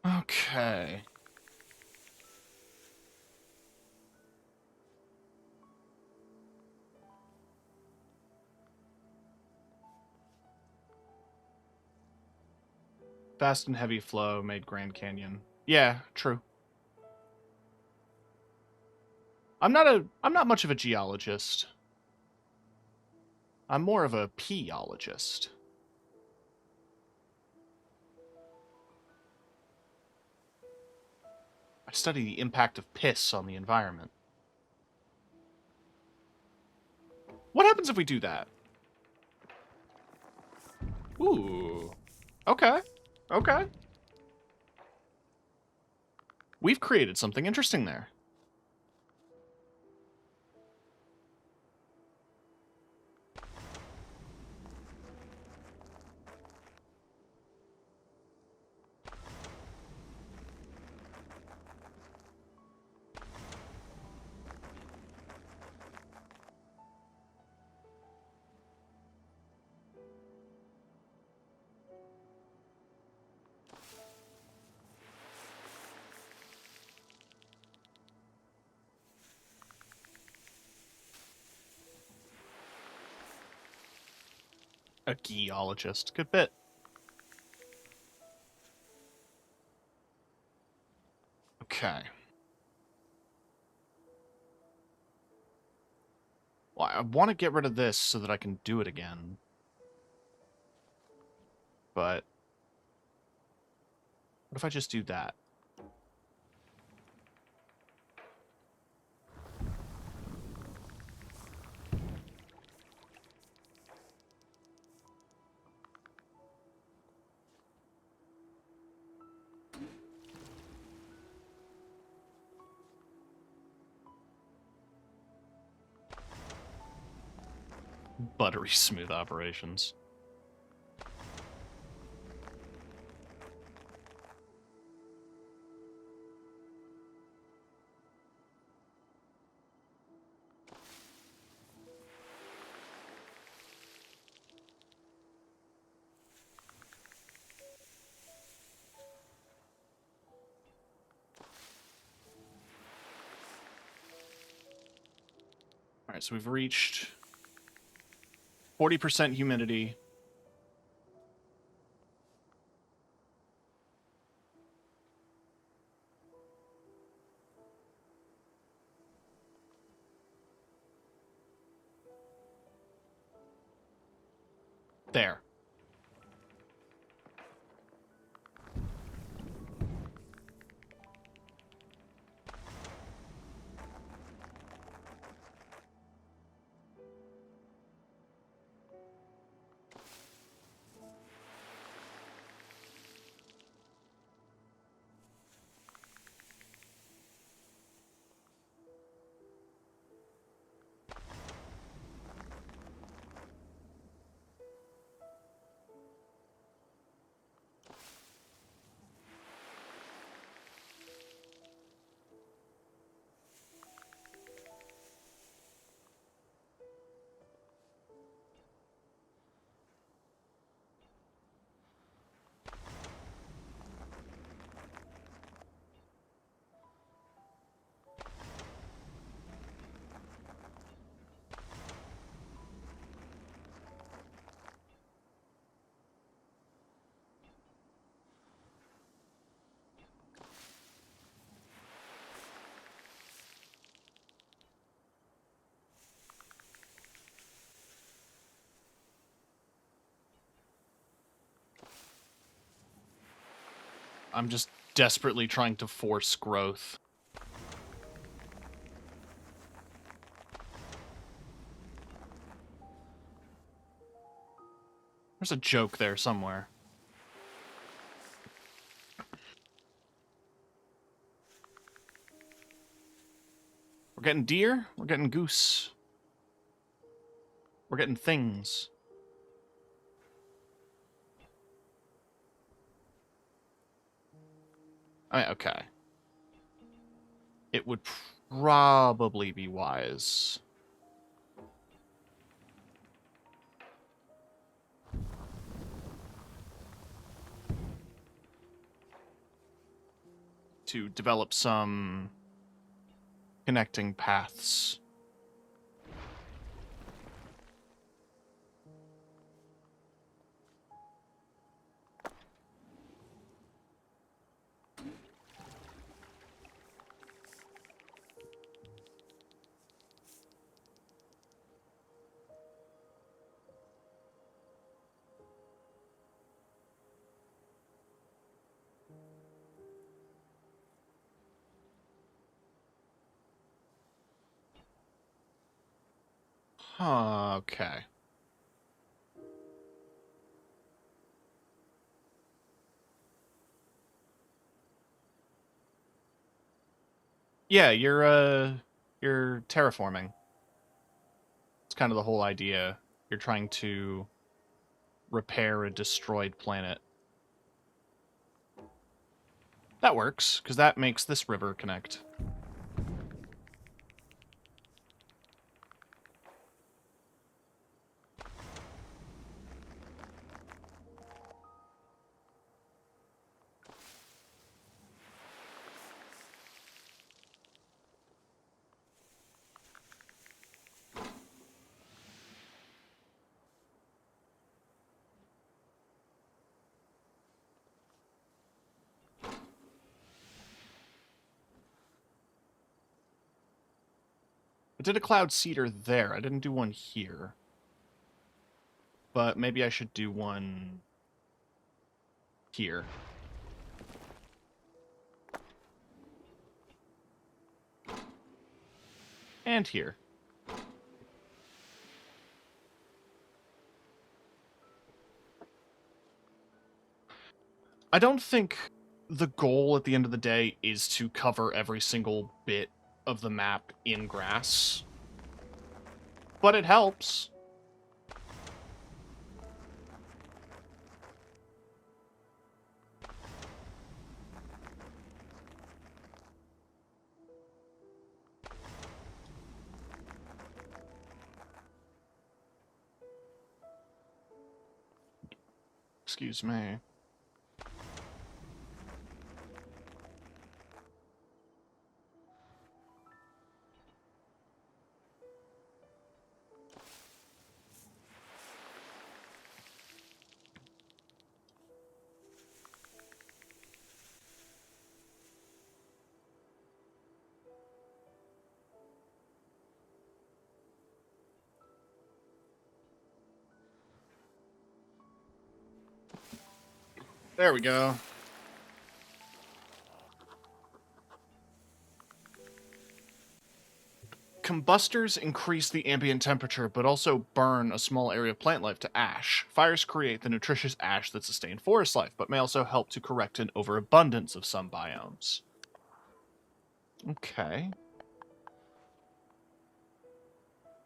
Okay. Fast and heavy flow made Grand Canyon. Yeah, true. I'm not much of a geologist. I'm more of a peologist. I study the impact of piss on the environment. What happens if we do that? Ooh. Okay. Okay. We've created something interesting there. A geologist. Good bit. Okay. Well, I want to get rid of this so that I can do it again. But what if I just do that? Buttery smooth operations. All right, so we've reached 40% humidity. There. I'm just desperately trying to force growth. There's a joke there somewhere. We're getting deer, we're getting goose. We're getting things. Okay. It would probably be wise to develop some connecting paths. Huh, okay. Yeah, you're terraforming. It's kind of the whole idea. You're trying to repair a destroyed planet. That works, because that makes this river connect. I did a cloud cedar there. I didn't do one here. But maybe I should do one here. And here. I don't think the goal at the end of the day is to cover every single bit of the map in grass. But it helps. Excuse me. There we go. Combustors increase the ambient temperature, but also burn a small area of plant life to ash. Fires create the nutritious ash that sustain forest life, but may also help to correct an overabundance of some biomes. Okay.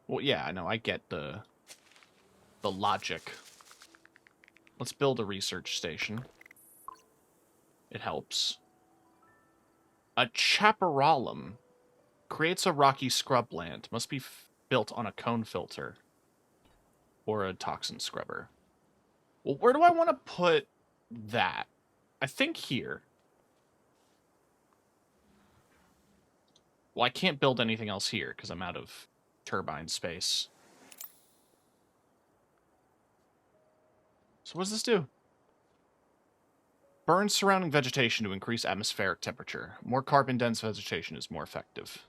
Well, yeah, I know, I get the logic. Let's build a research station. It helps. A chaparralum creates a rocky scrubland. Must be built on a cone filter. Or a toxin scrubber. Well, where do I want to put that? I think here. Well, I can't build anything else here because I'm out of turbine space. So what does this do? Burns surrounding vegetation to increase atmospheric temperature. More carbon-dense vegetation is more effective.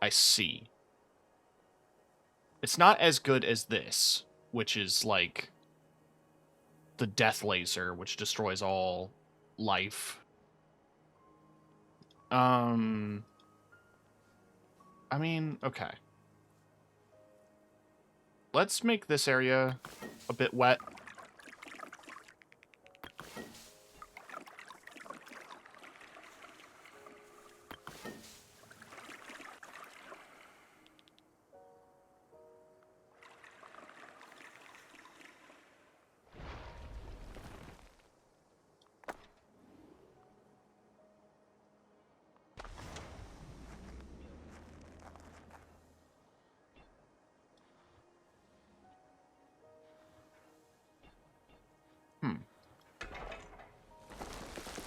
I see. It's not as good as this, which is like the death laser, which destroys all life. I mean, okay. Let's make this area a bit wet.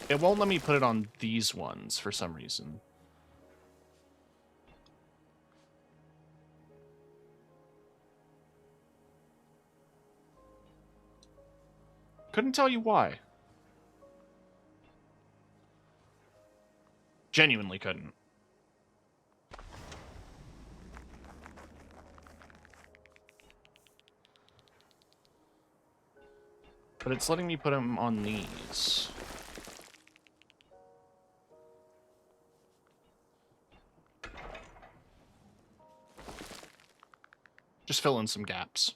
It won't let me put it on these ones for some reason. Couldn't tell you why. Genuinely couldn't. But it's letting me put them on these. Just fill in some gaps.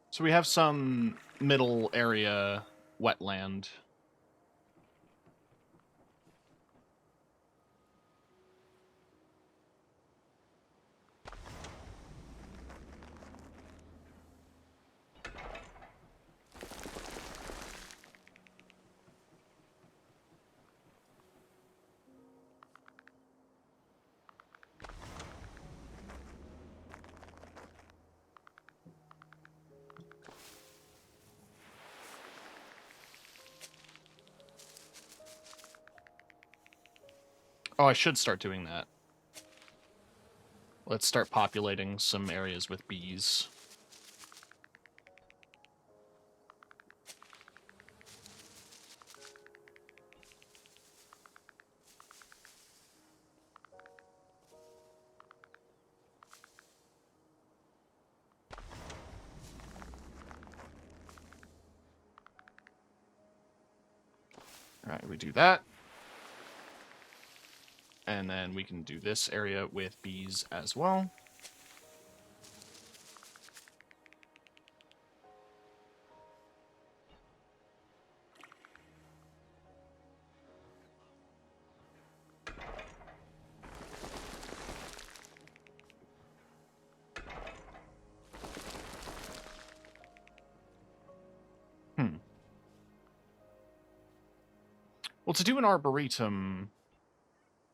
So we have some middle area wetland. Oh, I should start doing that. Let's start populating some areas with bees. Alright, we do that. And then we can do this area with bees as well. Well, to do an arboretum,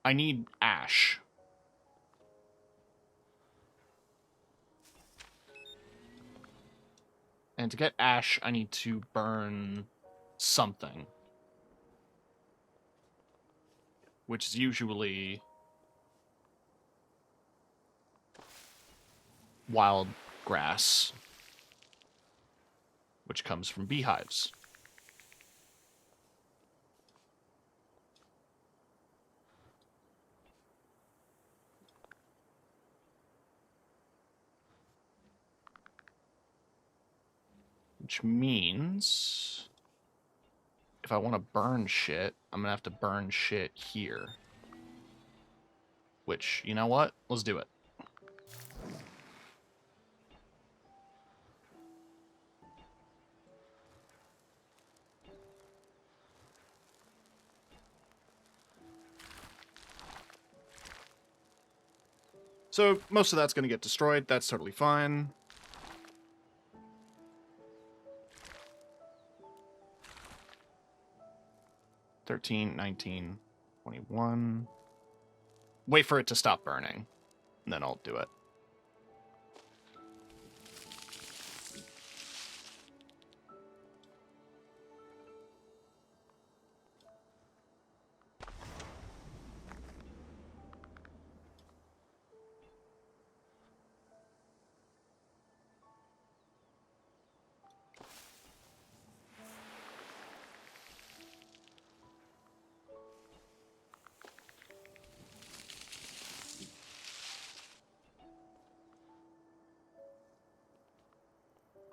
I need ash. And to get ash, I need to burn something. Which is usually wild grass, which comes from beehives. Which means if I want to burn shit, I'm going to have to burn shit here. Which, you know what? Let's do it. So most of that's going to get destroyed. That's totally fine. $13, $19, $21. Wait for it to stop burning, and then I'll do it.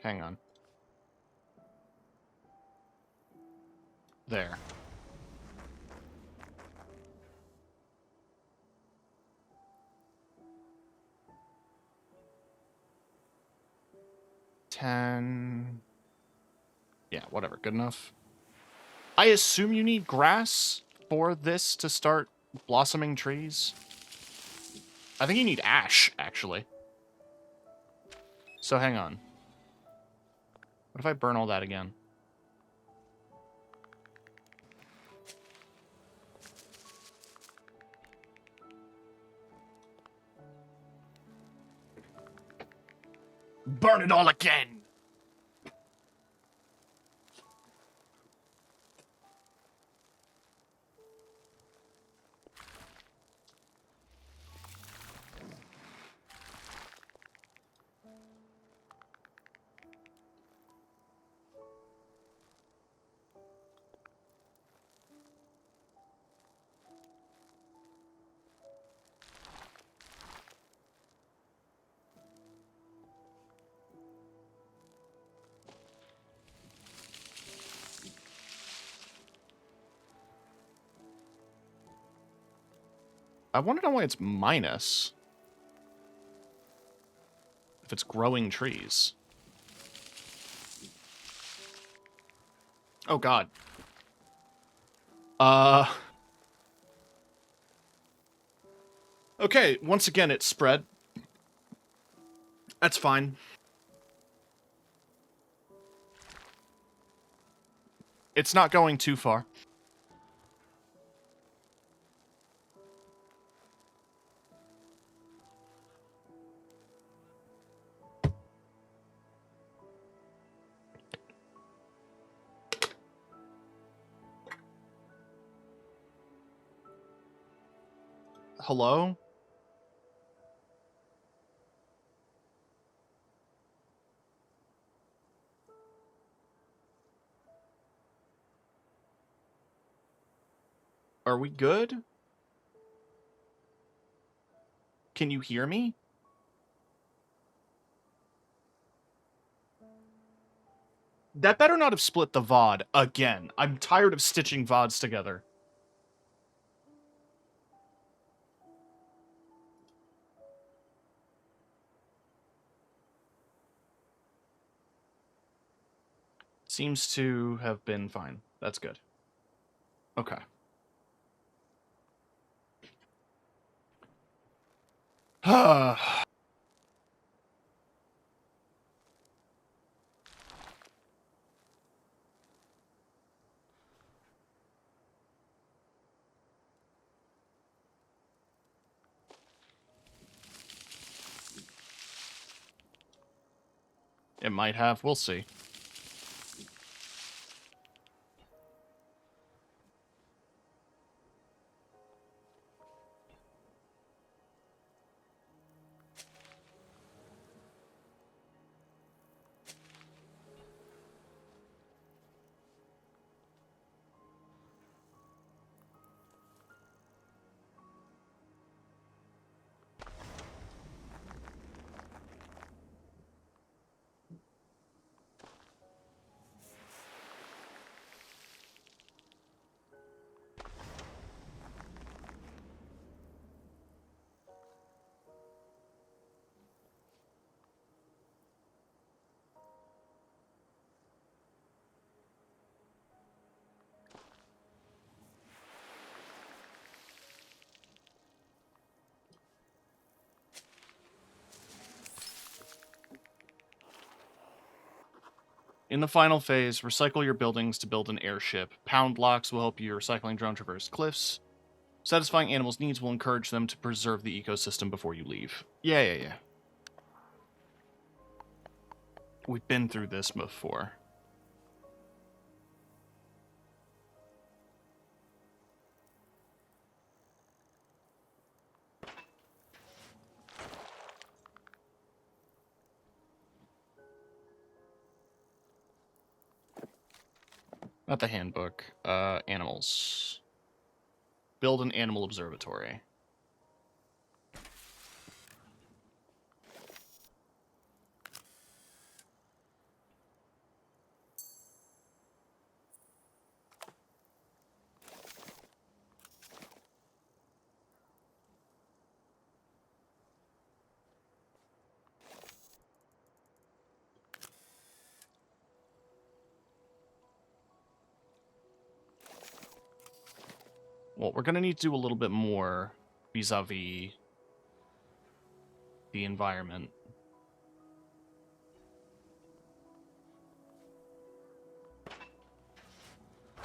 Hang on. There. $10. Yeah, whatever. Good enough. I assume you need grass for this to start blossoming trees. I think you need ash, actually. So hang on. What if I burn all that again? Burn it all again! I want to know why it's minus. If it's growing trees. Oh, God. Okay, once again, it's spread. That's fine. It's not going too far. Hello? Are we good? Can you hear me? That better not have split the VOD again. I'm tired of stitching VODs together. Seems to have been fine. That's good. Okay. It might have. We'll see. In the final phase, recycle your buildings to build an airship. Pound locks will help your recycling drone traverse cliffs. Satisfying animals' needs will encourage them to preserve the ecosystem before you leave. Yeah. We've been through this before. Not the handbook. Animals. Build an animal observatory. Well, we're going to need to do a little bit more vis-a-vis the environment.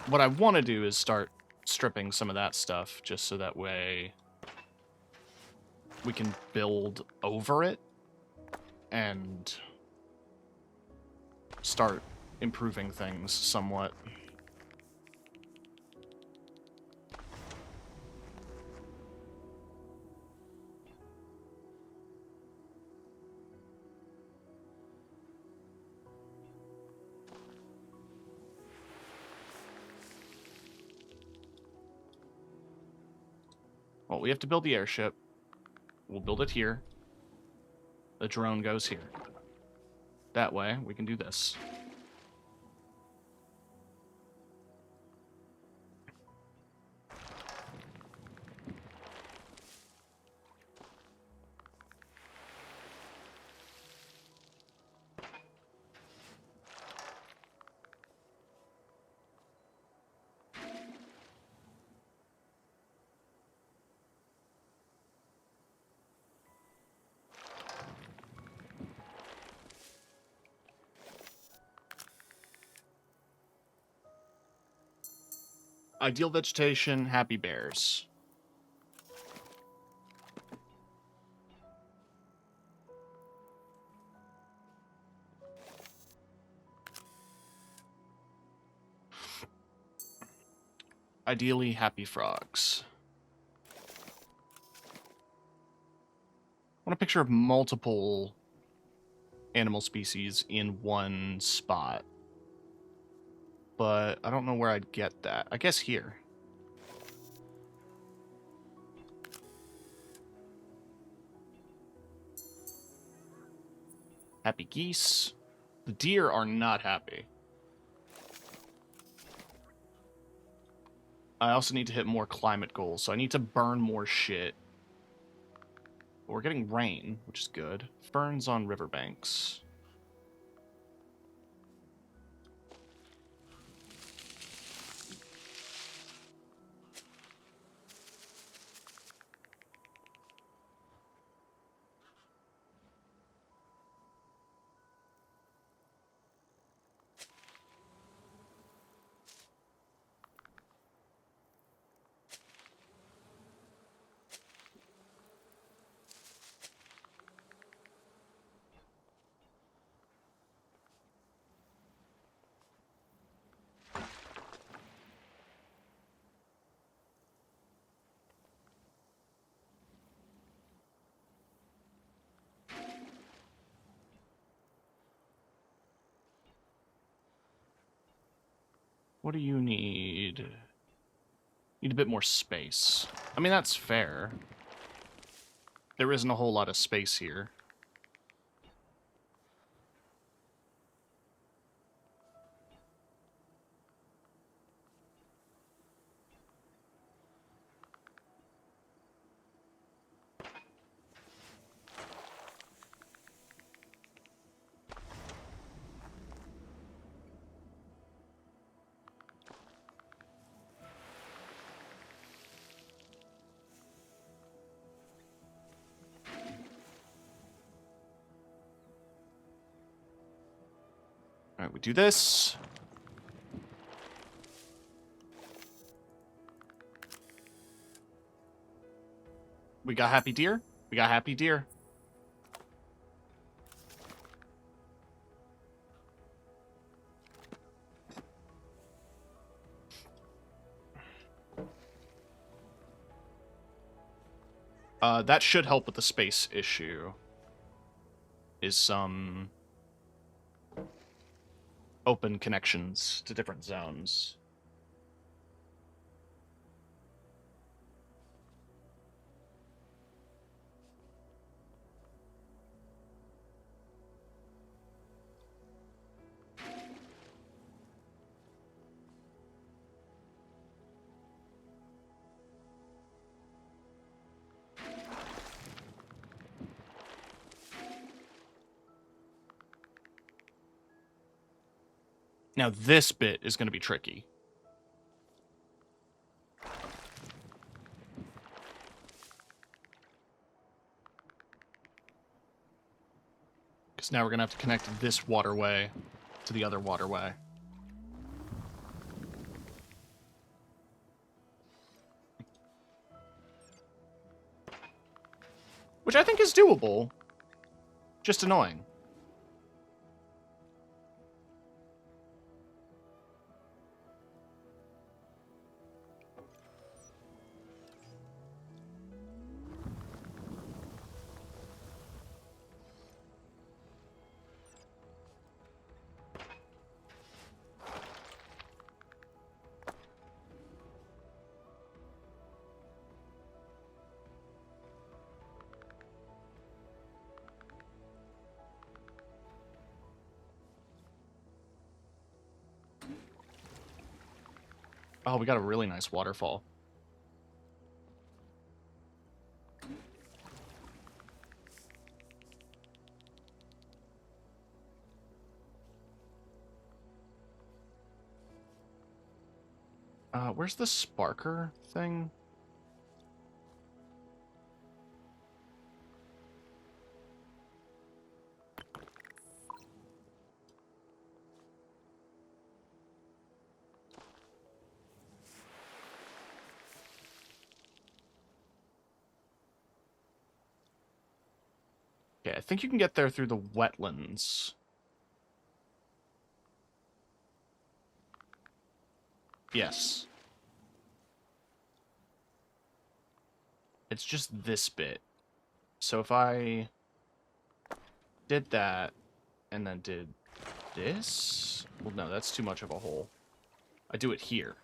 What I want to do is start stripping some of that stuff, just so that way we can build over it and start improving things somewhat. Well, we have to build the airship. We'll build it here. The drone goes here. That way, we can do this. Ideal vegetation, happy bears. Ideally, happy frogs. I want a picture of multiple animal species in one spot. But I don't know where I'd get that. I guess here. Happy geese. The deer are not happy. I also need to hit more climate goals, so I need to burn more shit. But we're getting rain, which is good. Ferns on riverbanks. What do you need? Need a bit more space. I mean, that's fair. There isn't a whole lot of space here. Alright, we do this. We got happy deer. We got happy deer. That should help with the space issue. Is some open connections to different zones. Now this bit is going to be tricky. So now we're gonna have to connect this waterway to the other waterway. Which I think is doable. Just annoying. Oh, we got a really nice waterfall. Where's the sparker thing? Okay, I think you can get there through the wetlands. Yes. It's just this bit. So if I did that and then did this? Well, no, that's too much of a hole. I do it here.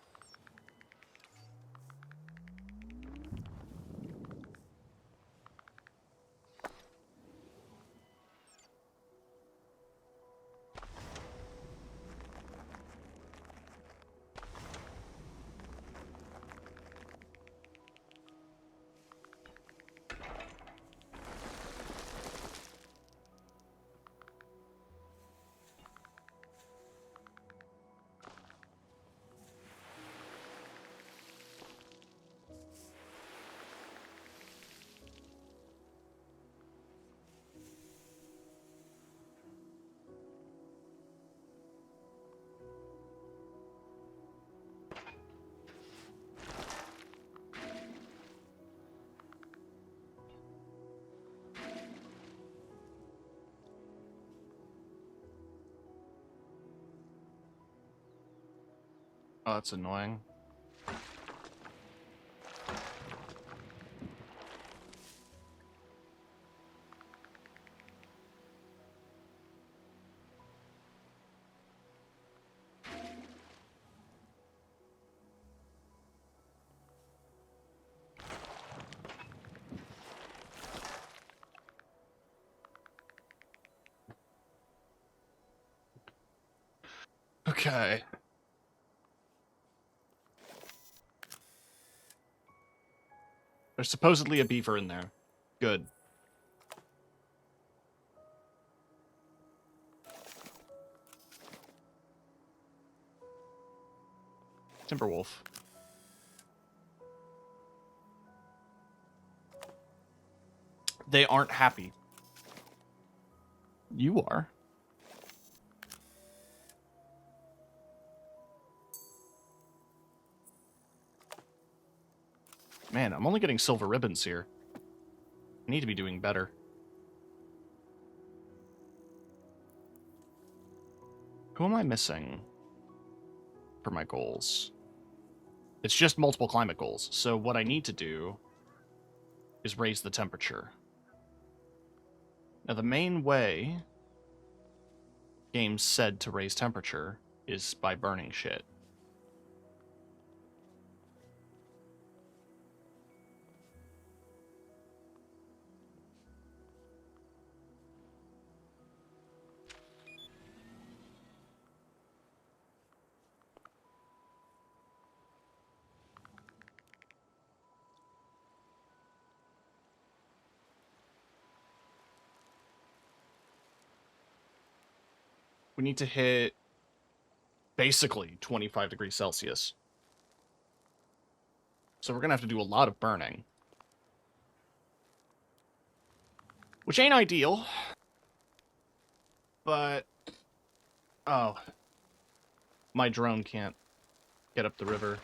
Oh, that's annoying. Okay. There's supposedly a beaver in there. Good. Timberwolf. They aren't happy. You are. Man, I'm only getting silver ribbons here. I need to be doing better. Who am I missing for my goals? It's just multiple climate goals. So what I need to do is raise the temperature. Now, the main way games said to raise temperature is by burning shit. We need to hit basically 25 degrees Celsius. So we're going to have to do a lot of burning. Which ain't ideal. but... Oh. My drone can't get up the river.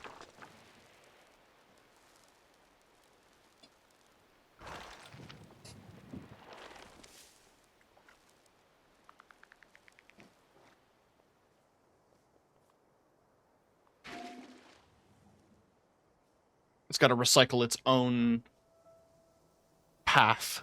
It's got to recycle its own path.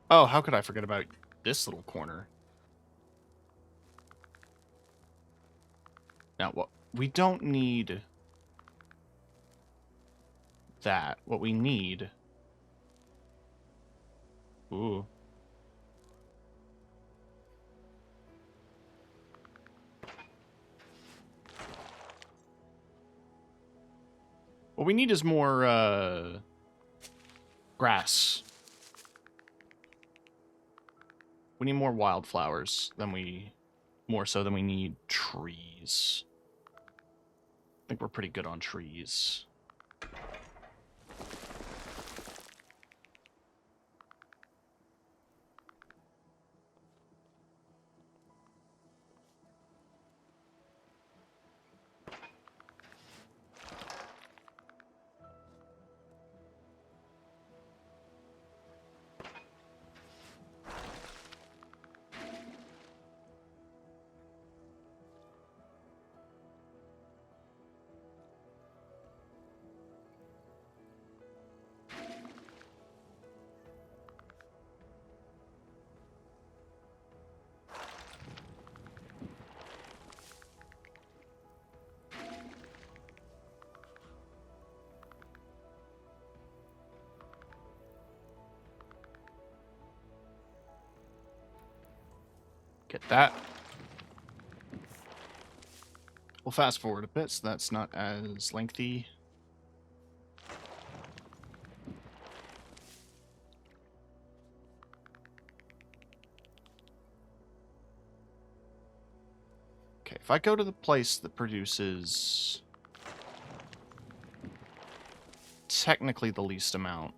Oh, how could I forget about this little corner? Now, what we don't need that. What we need... Ooh. What we need is more, grass. We need more wildflowers than we... More so than we need trees. I think we're pretty good on trees. Get that. We'll fast forward a bit so that's not as lengthy. Okay, if I go to the place that produces technically the least amount.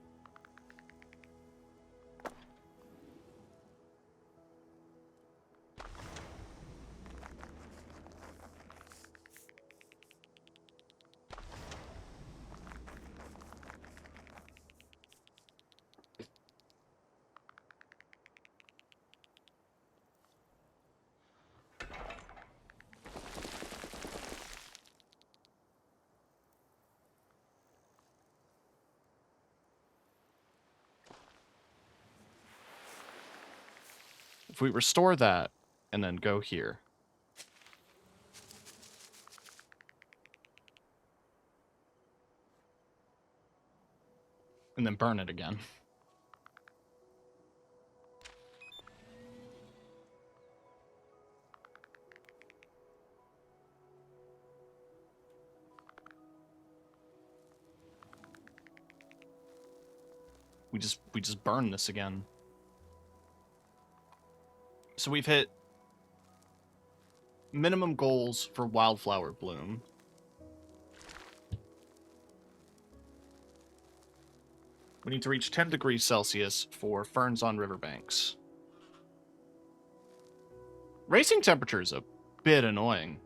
If we restore that and then go here. And then burn it again. We just burn this again. So we've hit minimum goals for wildflower bloom. We need to reach 10 degrees Celsius for ferns on riverbanks. Racing temperature is a bit annoying.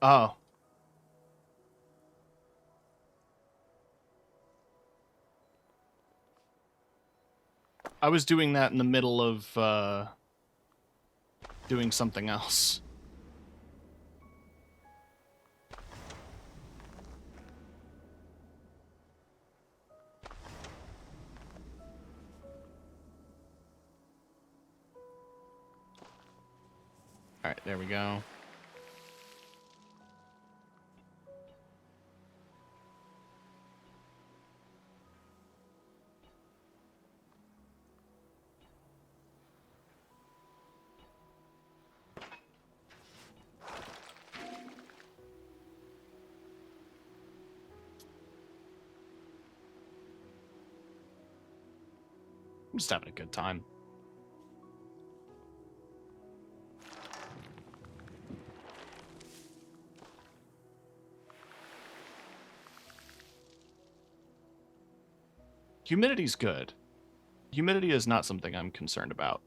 Oh. I was doing that in the middle of, doing something else. Alright, there we go. I'm just having a good time. Humidity's good. Humidity is not something I'm concerned about.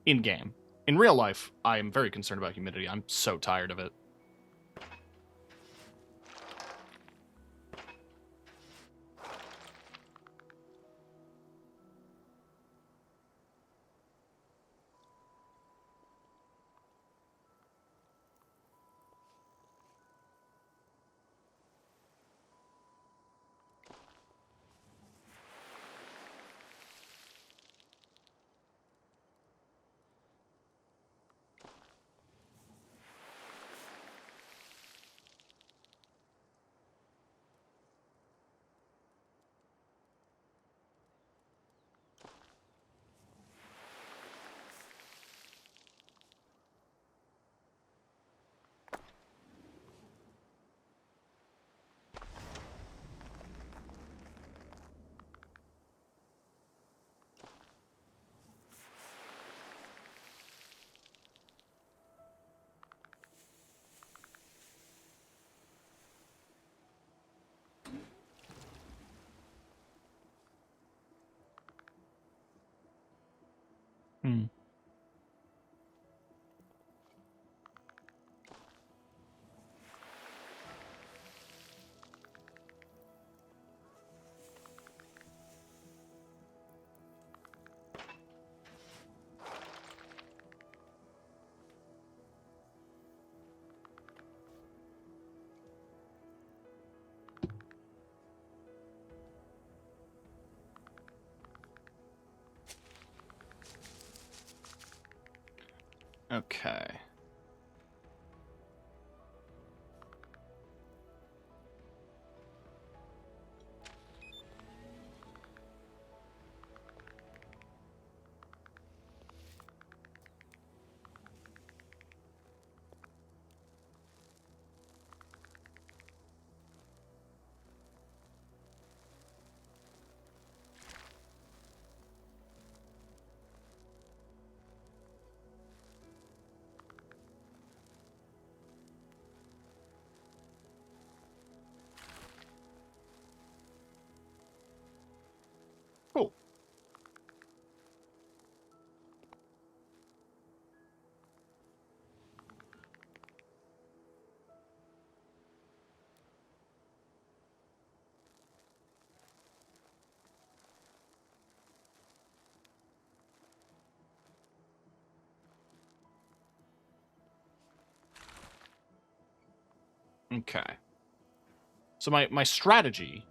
In-game. In real life, I am very concerned about humidity. I'm so tired of it. Hmm. Okay. Cool. Okay. So my strategy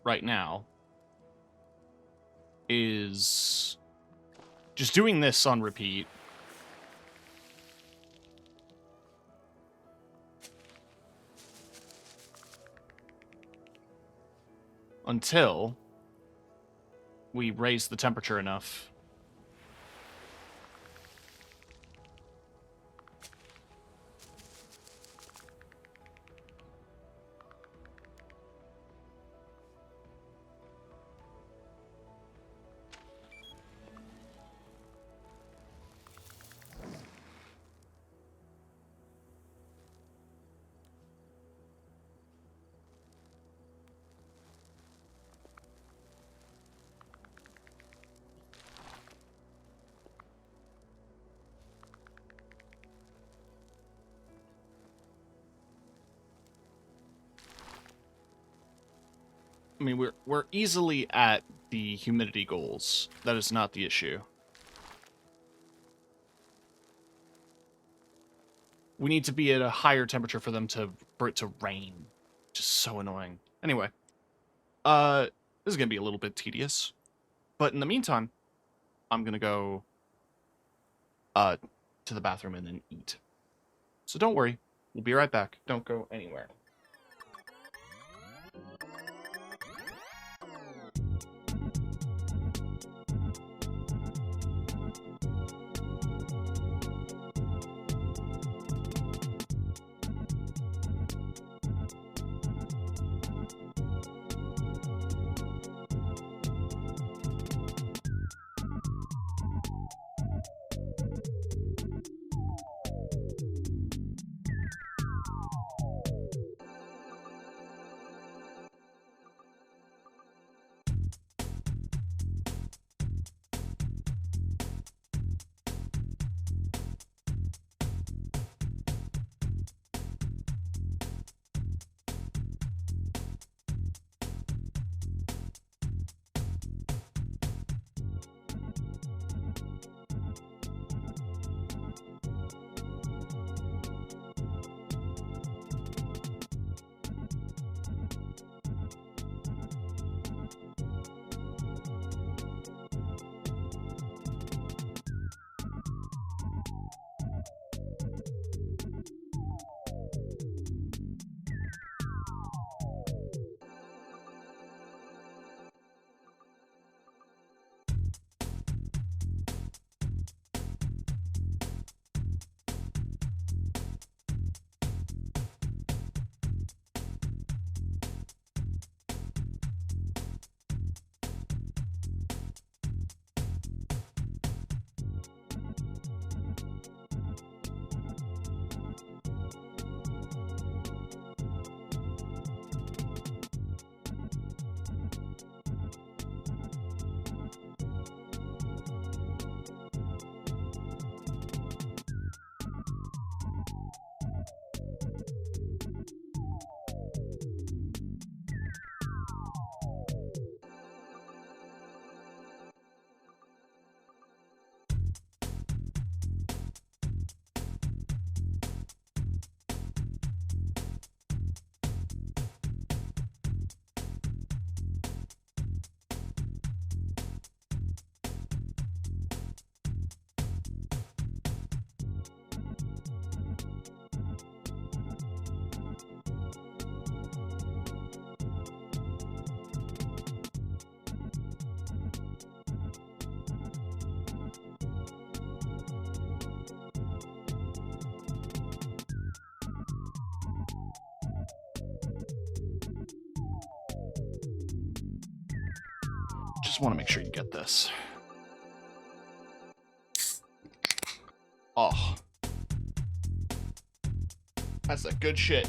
right now is just doing this on repeat. Until we raise the temperature enough. I mean, we're easily at the humidity goals. That is not the issue. We need to be at a higher temperature for it to rain. Just so annoying. Anyway, this is gonna be a little bit tedious, but in the meantime, I'm gonna go to the bathroom and then eat. So don't worry, we'll be right back. Don't go anywhere. Just want to make sure you get this. Oh. That's a good shit.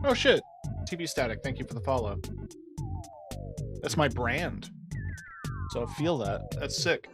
Oh shit. TV Static, thank you for the follow. That's my brand. So feel that. That's sick.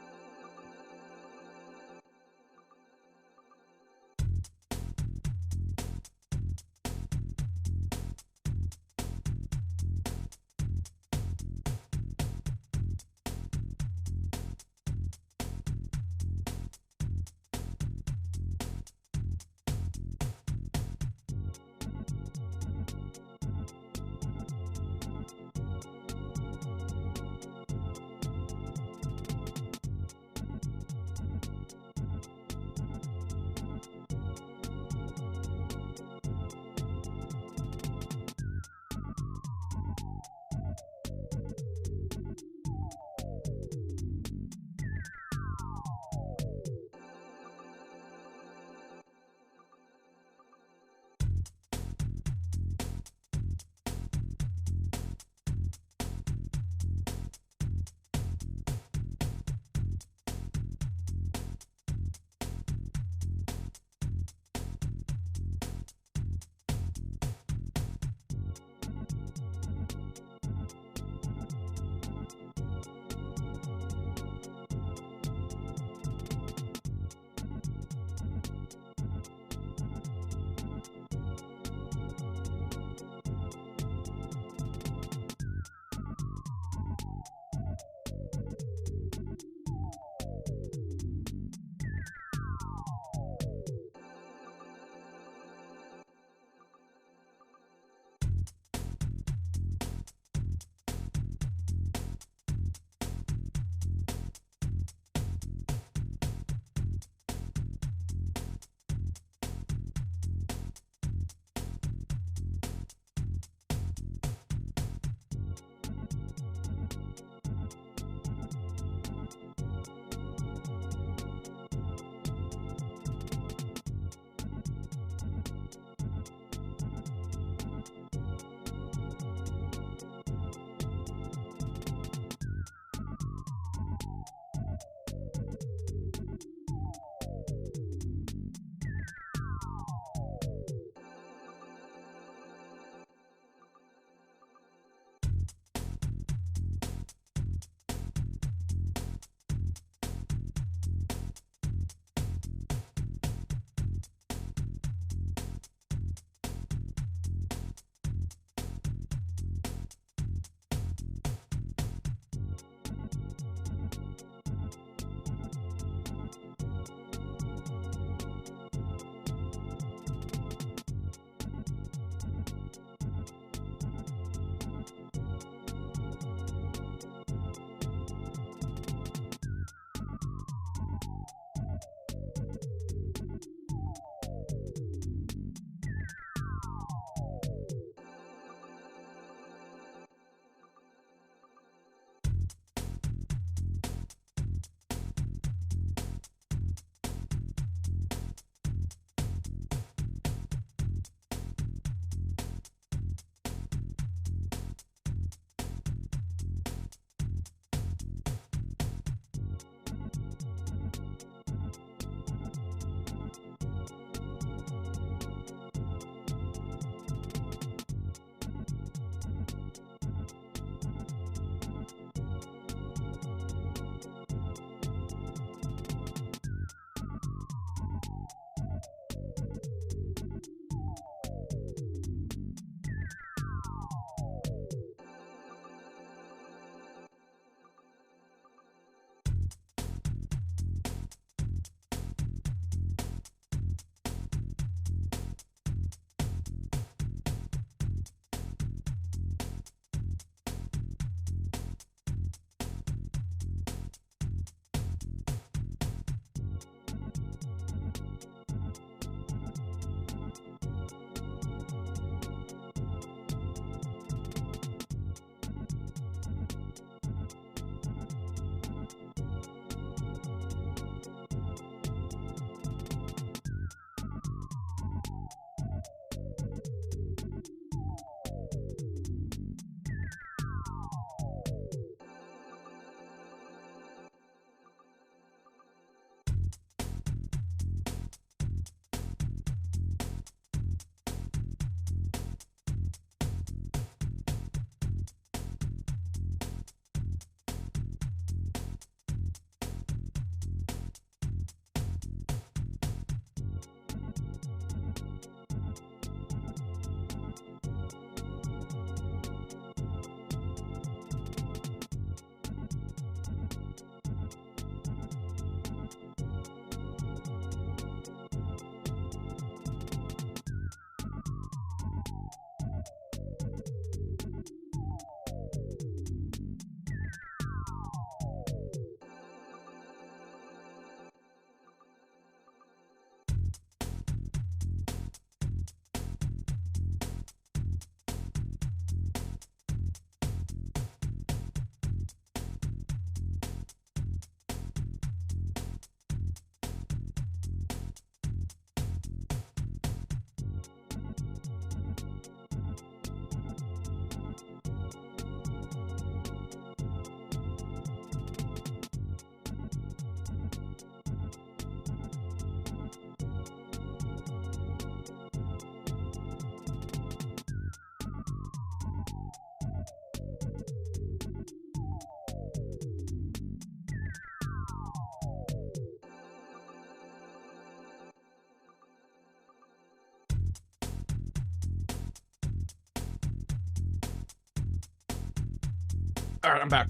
Alright, I'm back.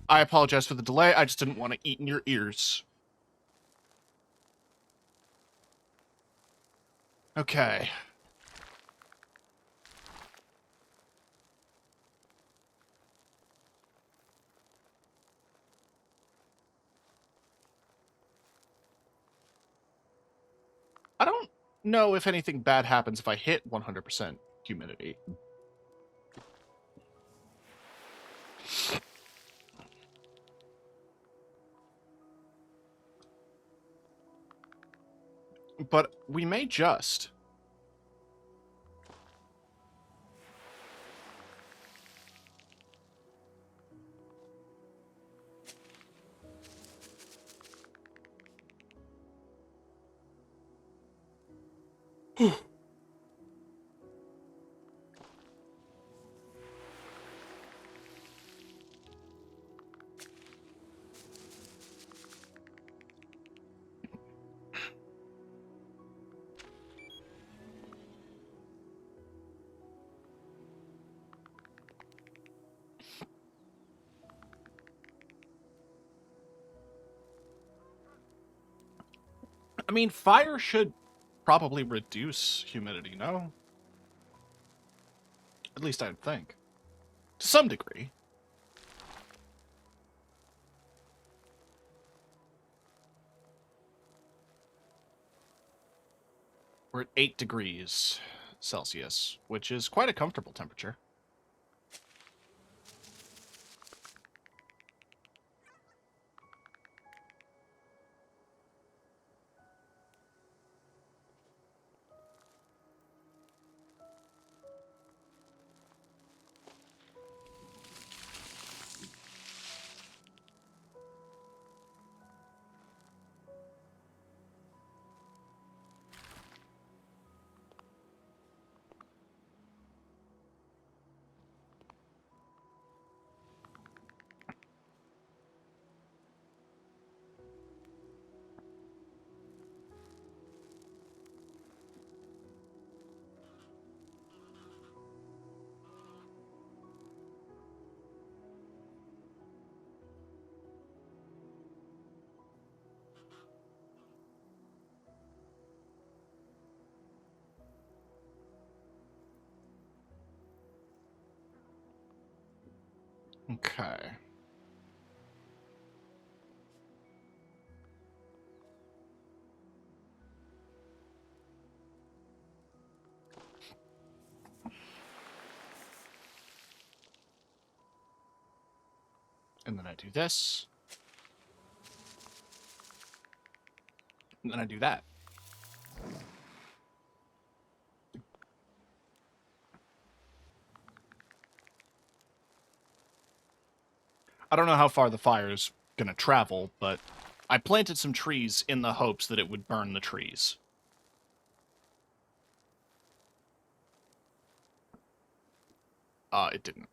I apologize for the delay. I just didn't want to eat in your ears. Okay. I don't know if anything bad happens if I hit 100% humidity. But we may just. I mean, fire should probably reduce humidity, no? At least I'd think. To some degree. We're at 8 degrees Celsius, which is quite a comfortable temperature. Okay. And then I do this. And then I do that. I don't know how far the fire's gonna travel, but I planted some trees in the hopes that it would burn the trees. It didn't.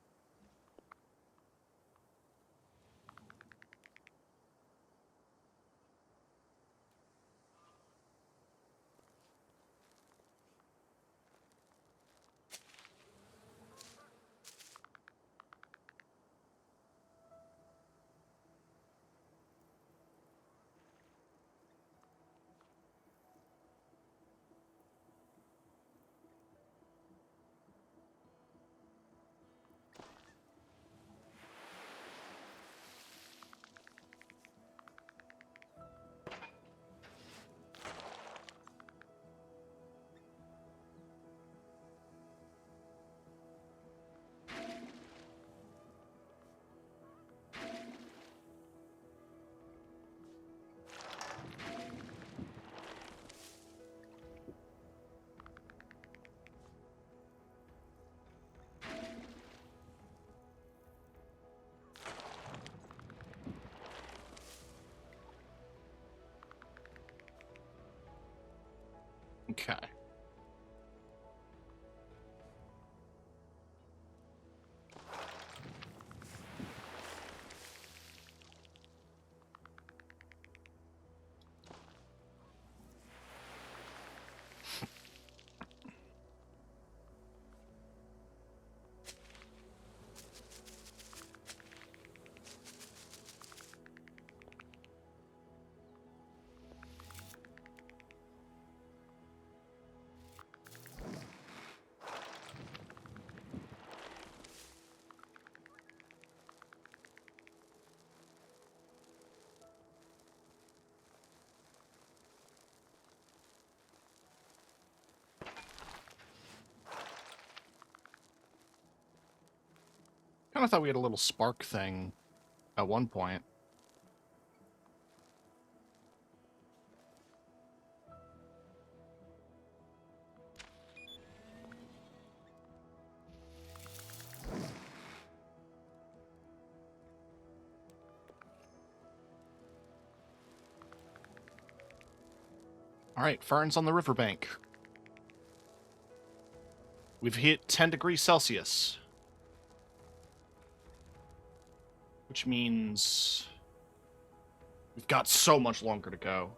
Okay. Kind of thought we had a little spark thing at one point. All right, ferns on the riverbank. We've hit 10 degrees Celsius. Which means we've got so much longer to go.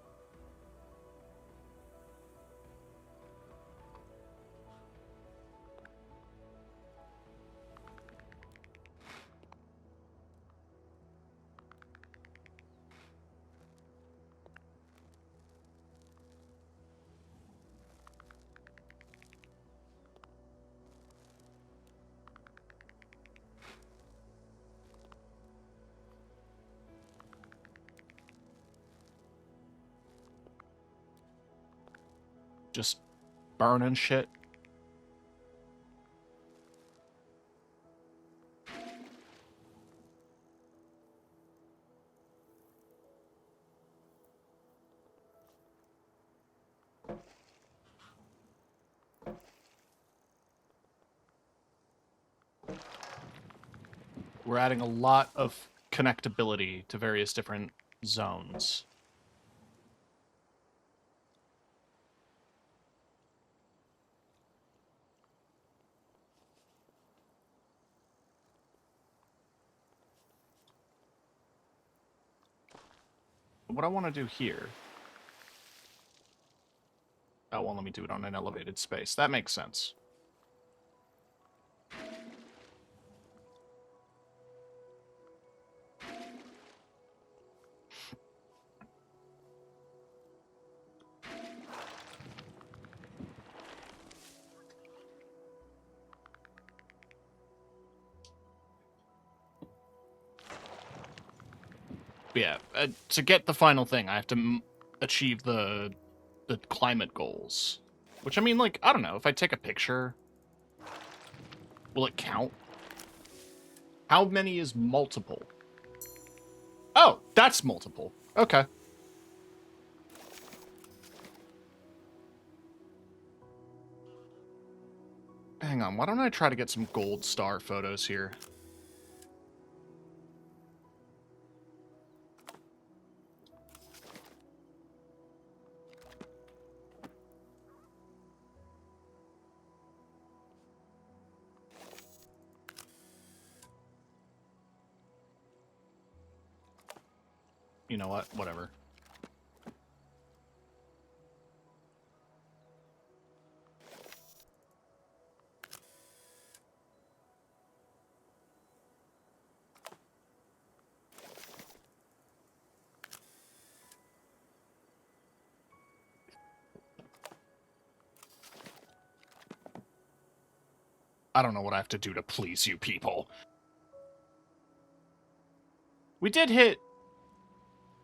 Just burning shit. We're adding a lot of connectability to various different zones. What I want to do here... Oh, well, let me do it on an elevated space. That makes sense. But yeah, to get the final thing, I have to achieve the climate goals. Which, I mean, like, I don't know. If I take a picture, will it count? How many is multiple? Oh, that's multiple. Okay. Hang on, why don't I try to get some gold star photos here? You know what? Whatever. I don't know what I have to do to please you people. We did hit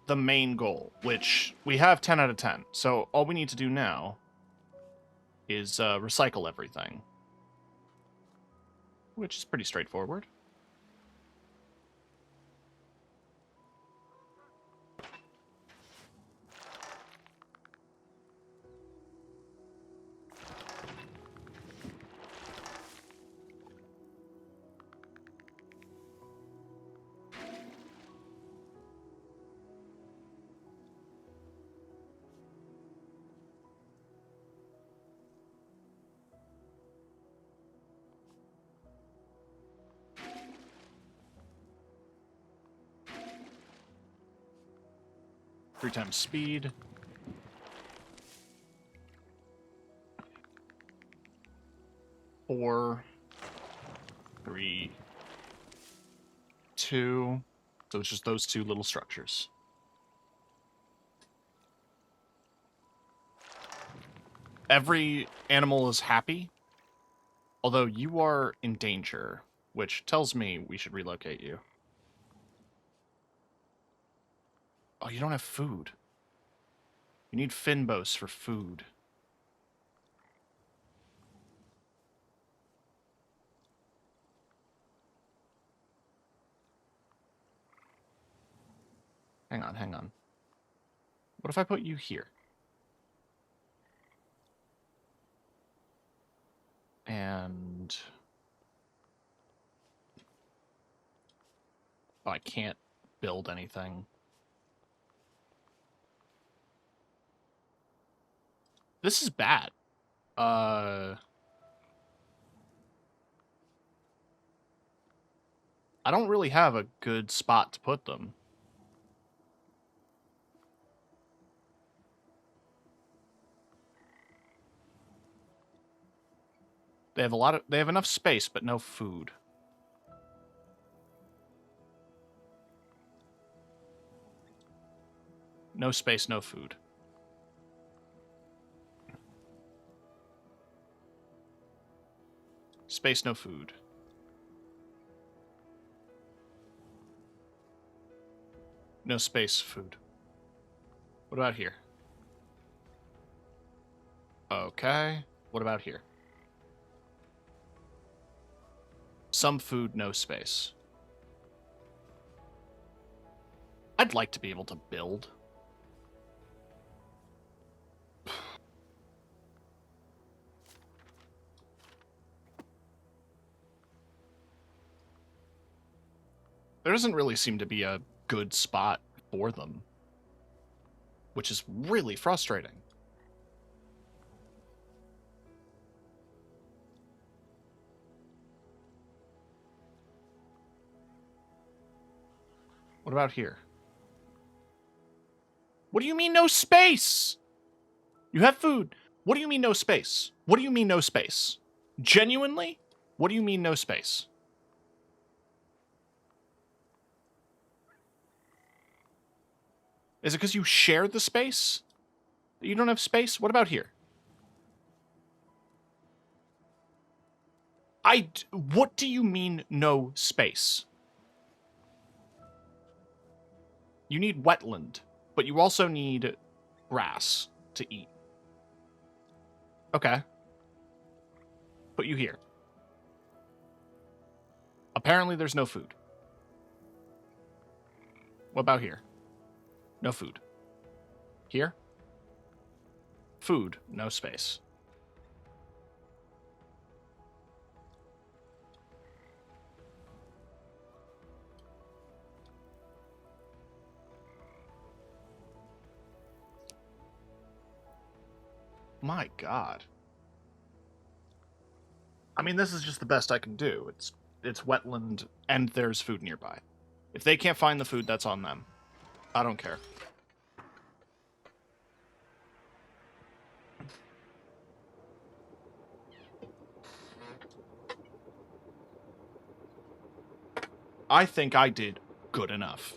the main goal, which we have 10 out of 10. So all we need to do now is recycle everything. Which is pretty straightforward. Three times speed. Four. 3. 2. So it's just those two little structures. Every animal is happy, although you are in danger, which tells me we should relocate you. Oh, you don't have food. You need Finbos for food. Hang on, hang on. What if I put you here? And... oh, I can't build anything. This is bad. I don't really have a good spot to put them. They have enough space, but no food. No space, no food. Space, no food. No space, food. What about here? Okay. What about here? Some food, no space. I'd like to be able to build. There doesn't really seem to be a good spot for them, which is really frustrating. What about here? What do you mean no space? You have food. What do you mean no space? What do you mean no space? Genuinely? What do you mean no space? Is it because you share the space? You don't have space? What about here? What do you mean no space? You need wetland, but you also need grass to eat. Okay. Put you here. Apparently there's no food. What about here? No food. Here? Food, no space. My God. I mean, this is just the best I can do. It's wetland, and there's food nearby. If they can't find the food, that's on them. I don't care. I think I did good enough.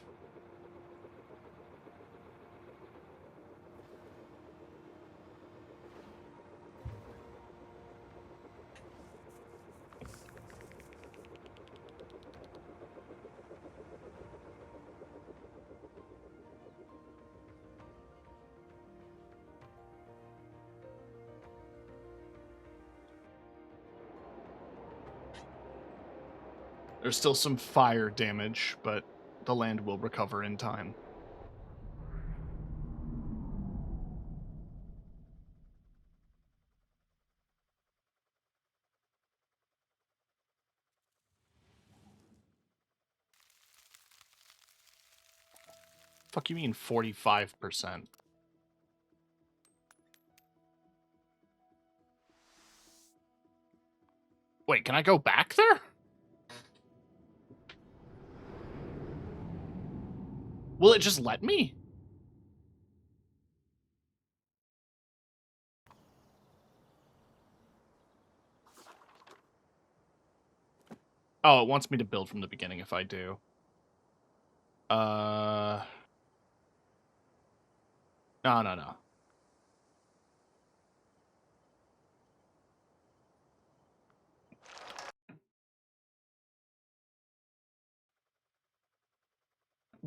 There's still some fire damage, but the land will recover in time. Fuck you mean 45%? Wait, can I go back there? Will it just let me? Oh, it wants me to build from the beginning if I do. No.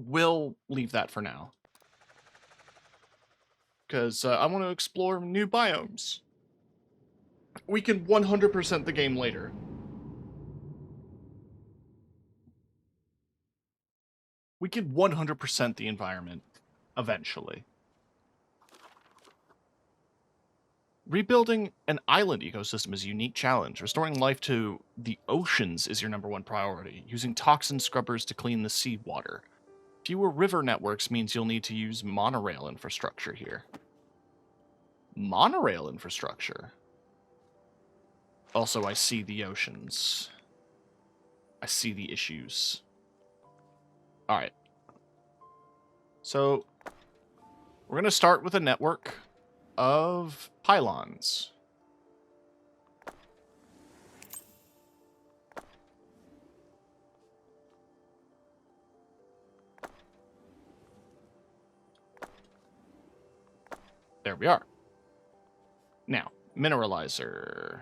We'll leave that for now. Because I want to explore new biomes. We can 100% the game later. We can 100% the environment eventually. Rebuilding an island ecosystem is a unique challenge. Restoring life to the oceans is your #1 priority. Using toxin scrubbers to clean the seawater. Fewer river networks means you'll need to use monorail infrastructure here. Monorail infrastructure? Also, I see the oceans. I see the issues. Alright. So, we're going to start with a network of pylons. There we are. Now, mineralizer.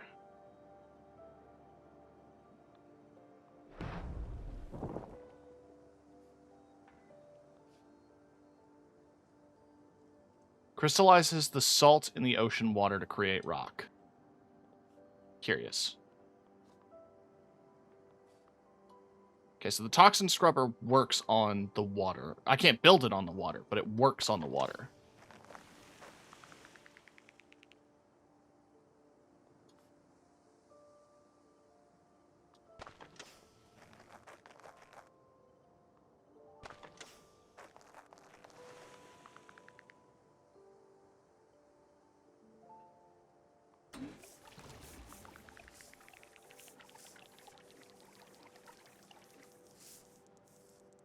Crystallizes the salt in the ocean water to create rock. Curious. Okay, so the toxin scrubber works on the water. I can't build it on the water, but it works on the water.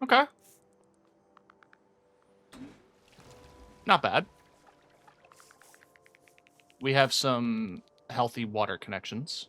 Okay. Not bad. We have some healthy water connections.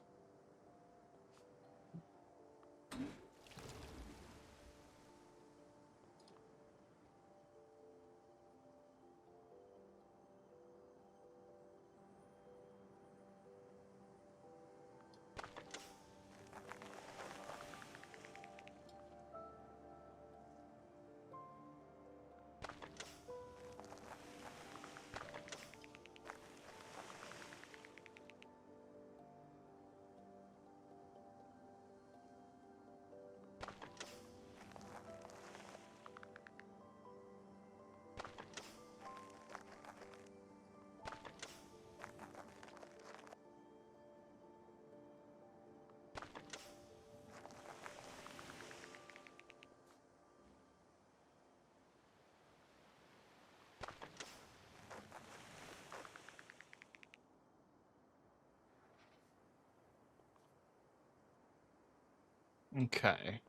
Okay.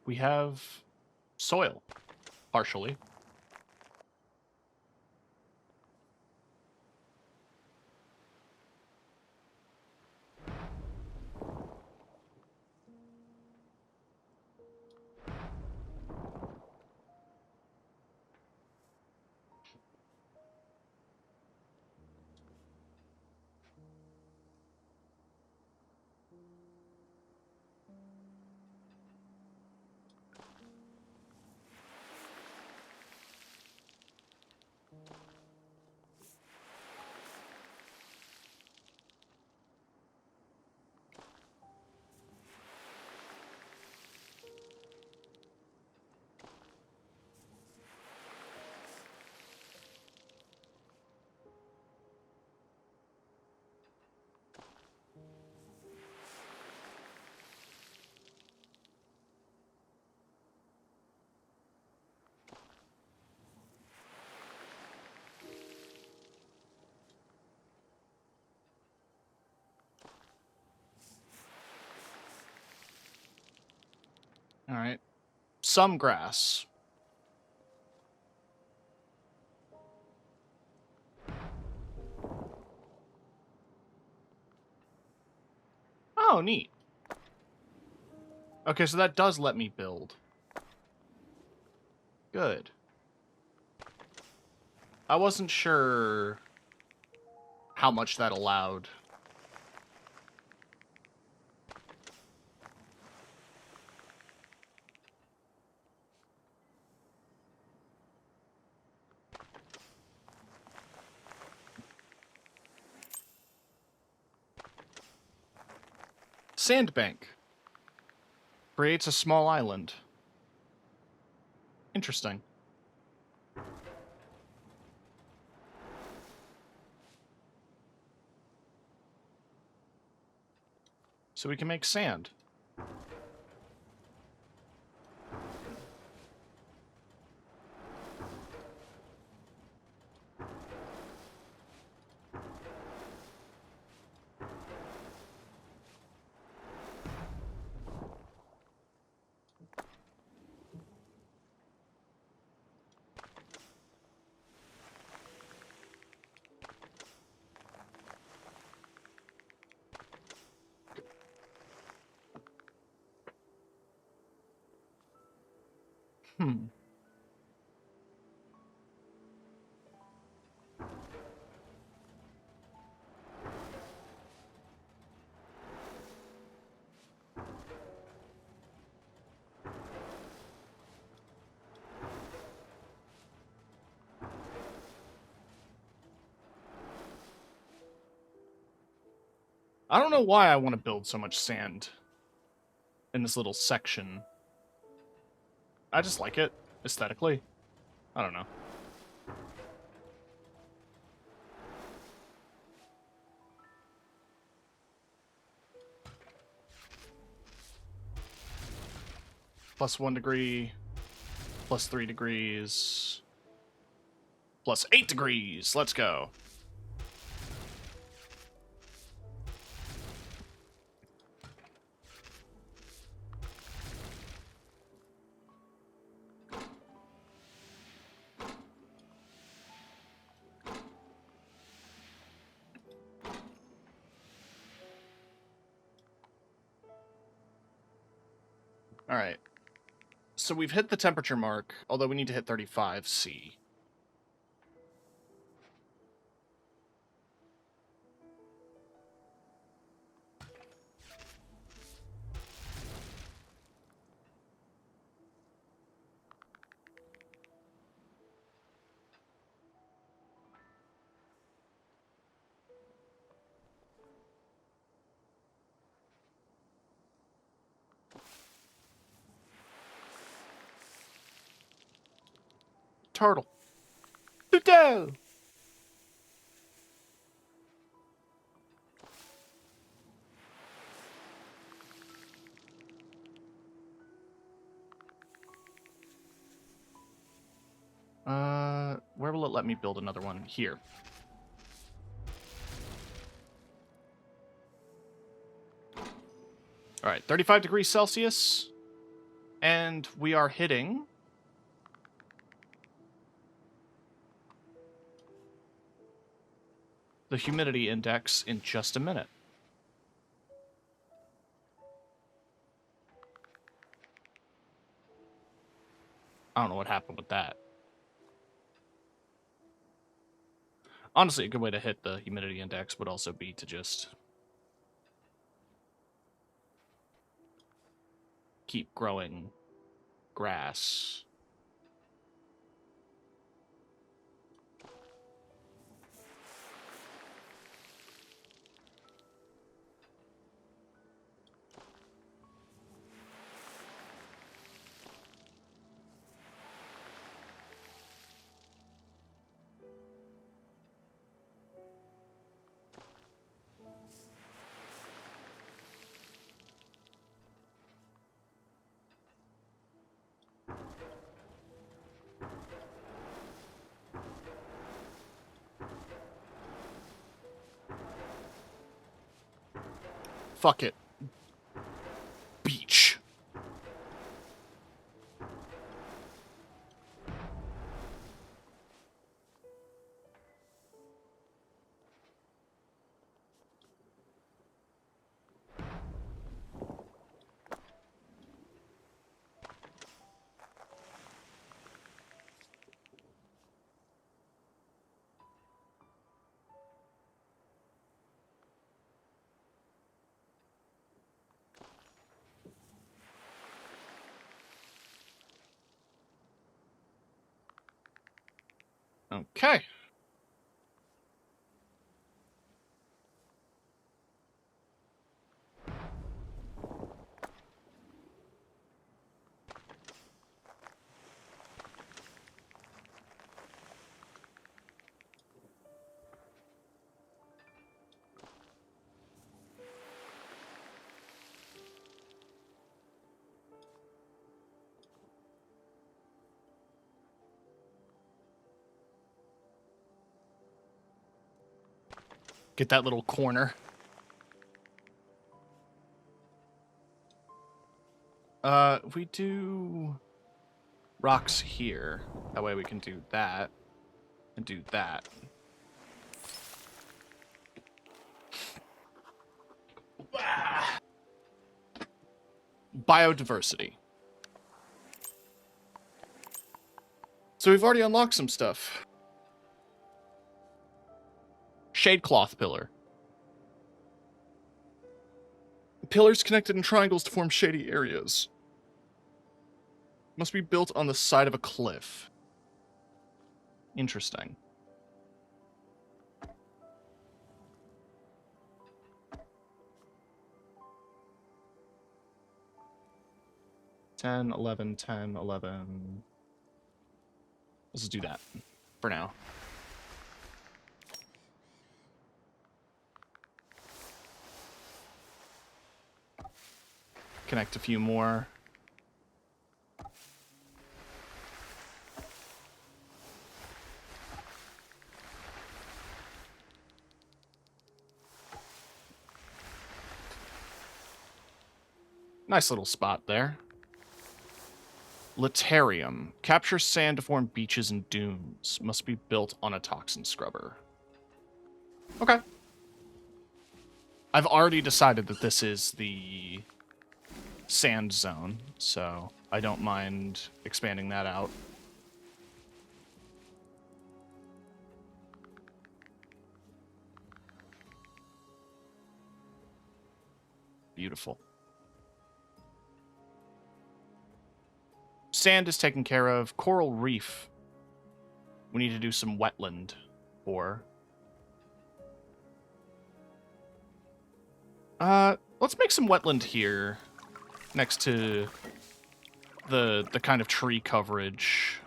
We have soil, partially. All right. Some grass. Oh, neat. Okay, so that does let me build. Good. I wasn't sure how much that allowed. Sandbank. Creates a small island. Interesting. So we can make sand. Hmm. I don't know why I want to build so much sand in this little section. I just like it aesthetically. I don't know. +1 degree, +3 degrees, +8 degrees. Let's go. All right. So we've hit the temperature mark, although we need to hit 35°C. Turtle. Turtle! Where will it let me build another one? Here. All right, 35 degrees Celsius. And we are hitting the humidity index in just a minute. I don't know what happened with that. Honestly, a good way to hit the humidity index would also be to just keep growing grass. Fuck it. Beach. Okay. Get that little corner. If we do rocks here, that way we can do that and do that. Biodiversity. So we've already unlocked some stuff. Shade cloth pillar. Pillars connected in triangles to form shady areas. Must be built on the side of a cliff. Interesting. $10, $11, $10, $11. Let's just do that for now. Connect a few more. Nice little spot there. Litarium. Captures sand to form beaches and dunes. Must be built on a toxin scrubber. Okay. I've already decided that this is the sand zone, so I don't mind expanding that out. Beautiful. Sand is taken care of. Coral reef. We need to do some wetland for. Let's make some wetland here next to the kind of tree coverage.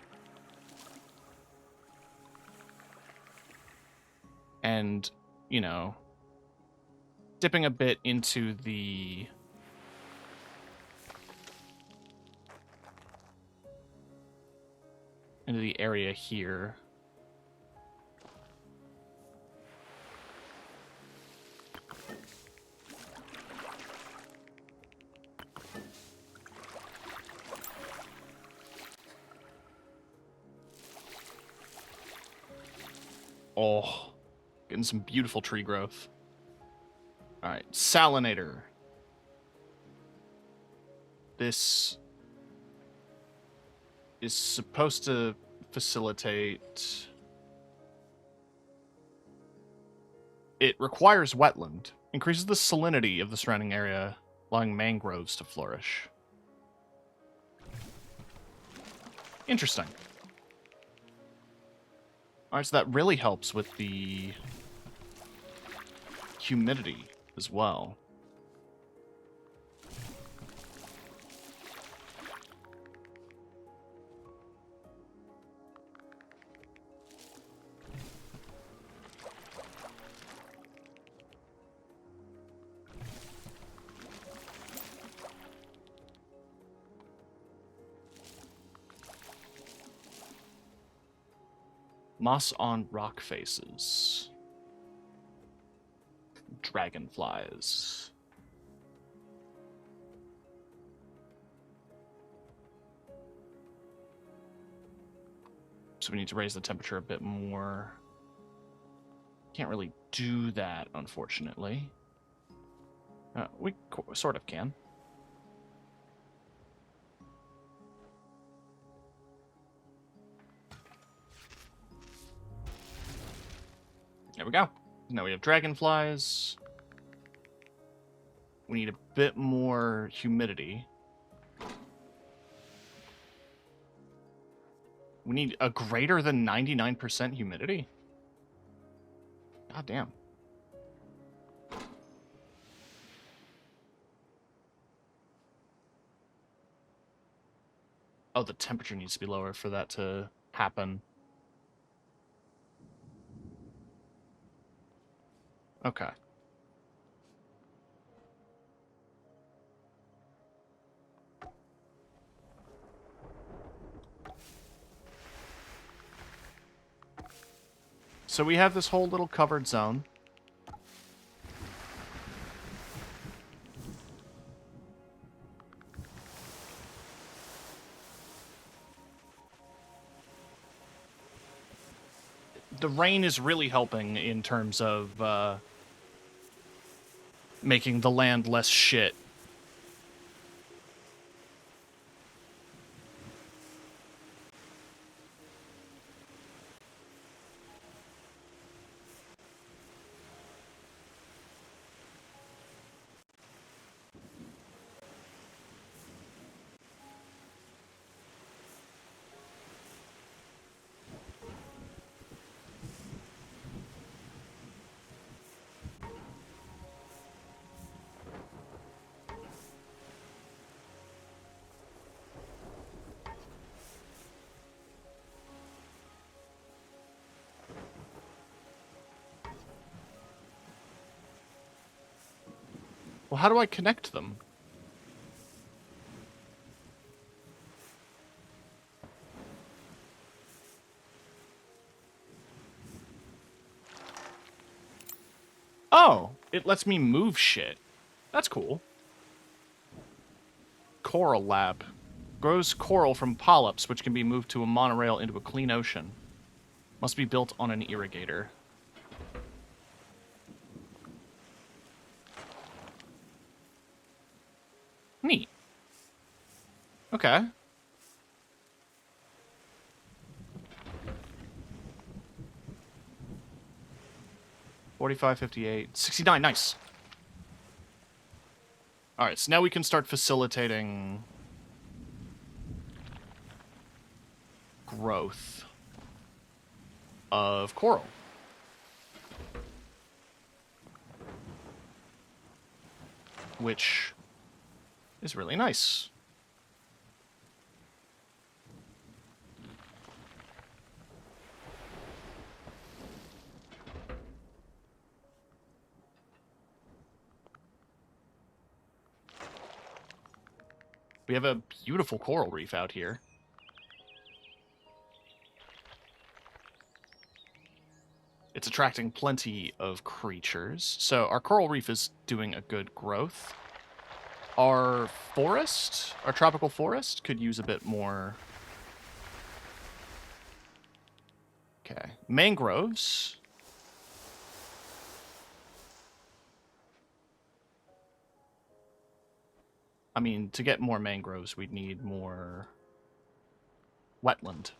And, you know, dipping a bit into the area here. Oh, getting some beautiful tree growth. All right, salinator. This is supposed to facilitate. It requires wetland. Increases the salinity of the surrounding area, allowing mangroves to flourish. Interesting. Alright, so that really helps with the humidity as well. Moss on rock faces. Dragonflies. So we need to raise the temperature a bit more. Can't really do that, unfortunately. We sort of can. There we go. Now we have dragonflies. We need a bit more humidity. We need a greater than 99% humidity? God damn. Oh, the temperature needs to be lower for that to happen. Okay. So we have this whole little covered zone. the rain is really helping in terms of making the land less shit. Well, how do I connect them? Oh, it lets me move shit. That's cool. Coral lab. Grows coral from polyps, which can be moved to a monorail into a clean ocean. Must be built on an irrigator. Neat. Okay. $45, $58, $69, nice. Alright, so now we can start facilitating growth of coral. Which is really nice. We have a beautiful coral reef out here. It's attracting plenty of creatures. So our coral reef is doing a good growth. Our forest, our tropical forest, could use a bit more. Okay. Mangroves. I mean, to get more mangroves, we'd need more wetland.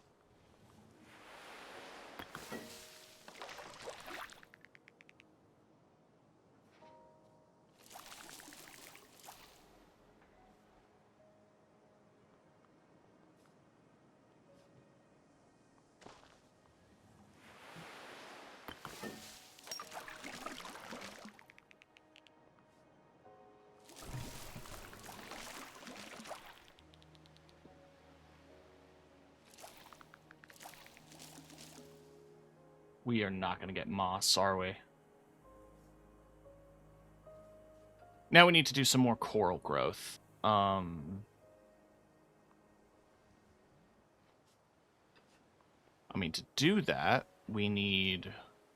We are not going to get moss, are we? Now we need to do some more coral growth. I mean, to do that, we need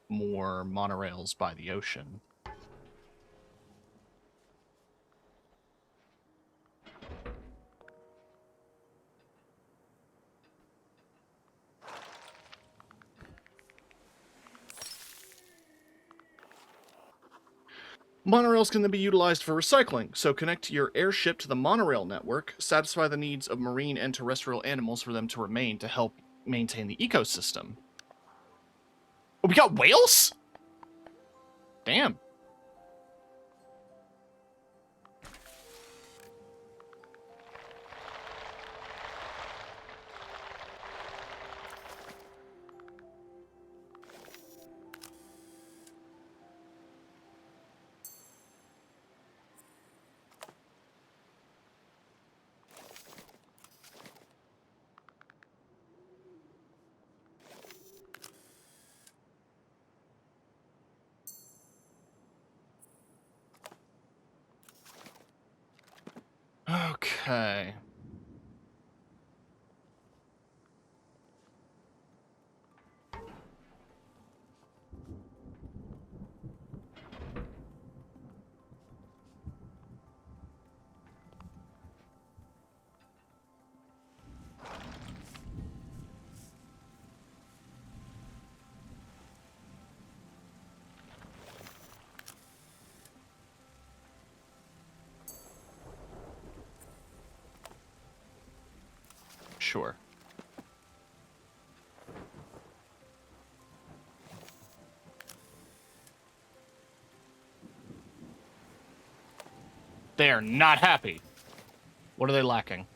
more monorails by the ocean. Monorails can then be utilized for recycling, so connect your airship to the monorail network, satisfy the needs of marine and terrestrial animals for them to remain to help maintain the ecosystem. Oh, we got whales? Damn. Okay. sure. They are not happy. What are they lacking?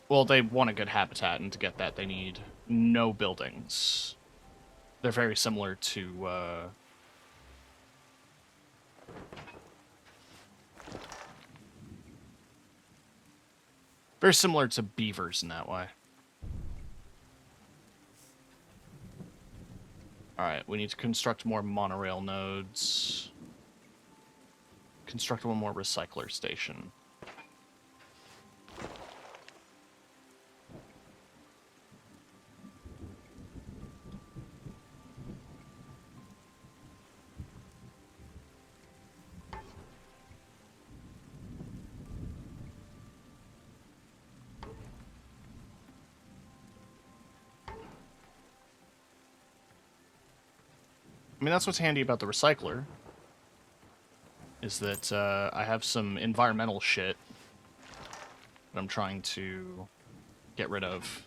Well, they want a good habitat, and to get that, they need no buildings. They're very similar to, very similar to beavers in that way. Alright, we need to construct more monorail nodes. Construct one more recycler station. I mean, that's what's handy about the recycler, is that I have some environmental shit that I'm trying to get rid of.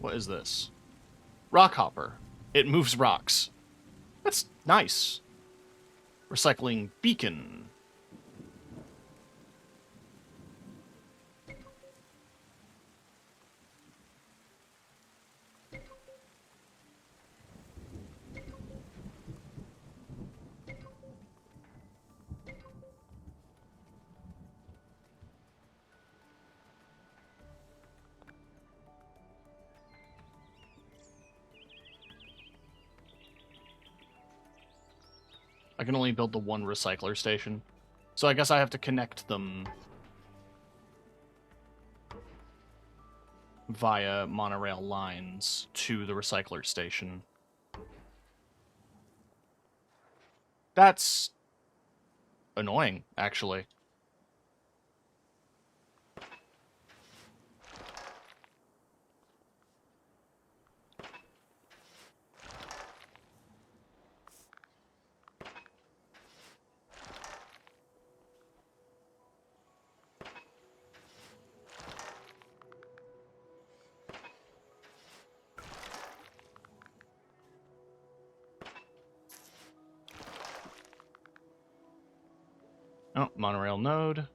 What is this? Rock hopper. It moves rocks. That's nice. Recycling beacon. I can only build the one recycler station. So I guess I have to connect them via monorail lines to the recycler station. That's annoying, actually. Oh, monorail node.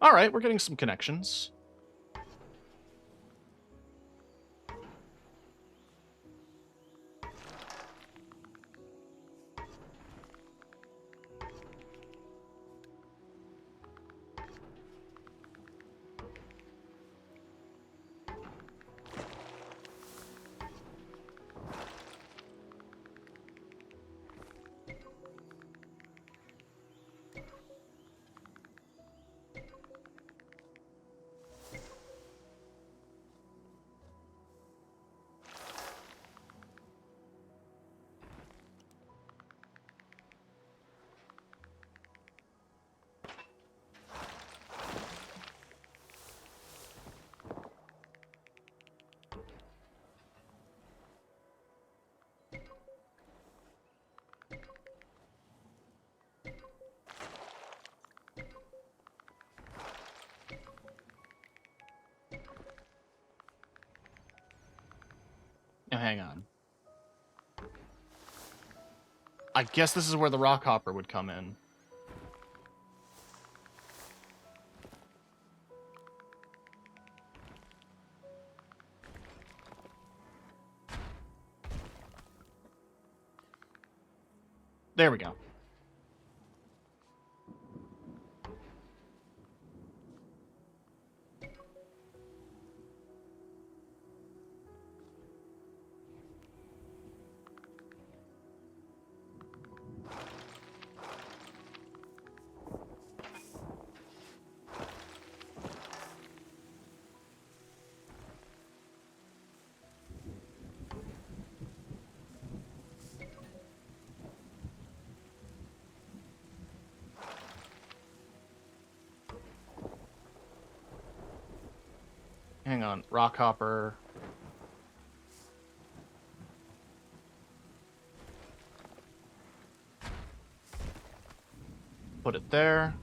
All right, we're getting some connections. Now, hang on. I guess this is where the rock hopper would come in. There we go. hang on. Rockhopper. Put it there.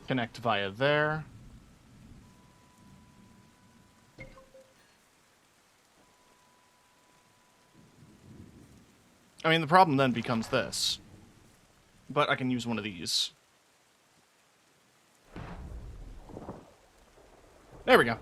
Connect via there. I mean, the problem then becomes this. But I can use one of these. There we go.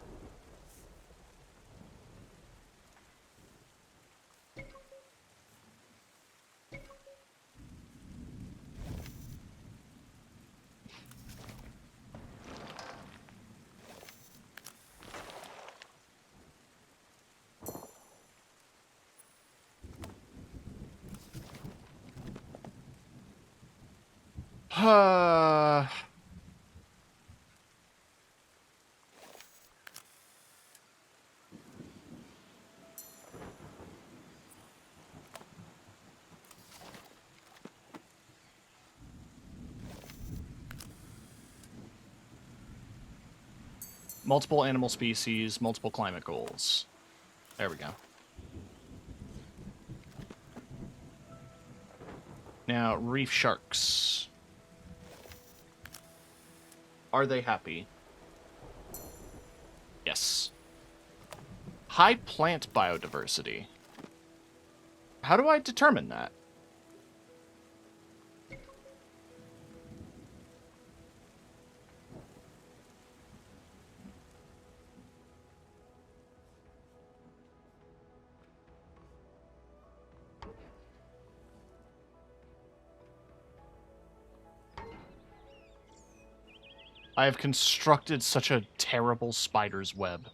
Multiple animal species, multiple climate goals. There we go. Now, reef sharks. Are they happy? Yes. High plant biodiversity. How do I determine that? I have constructed such a terrible spider's web.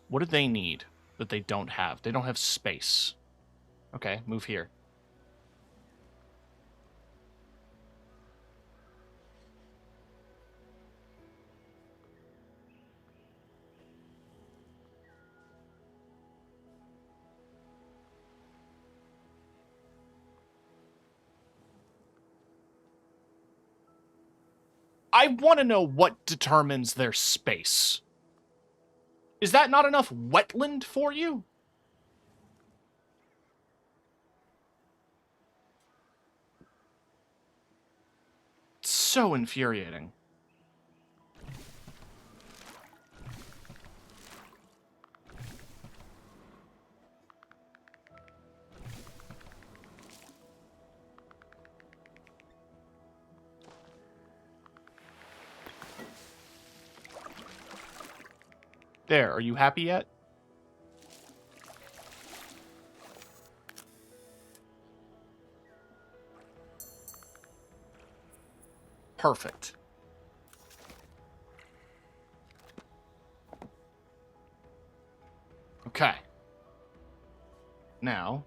What do they need that they don't have? They don't have space. Okay, move here. I want to know what determines their space. Is that not enough wetland for you? It's so infuriating. There, are you happy yet? Perfect. Okay. Now,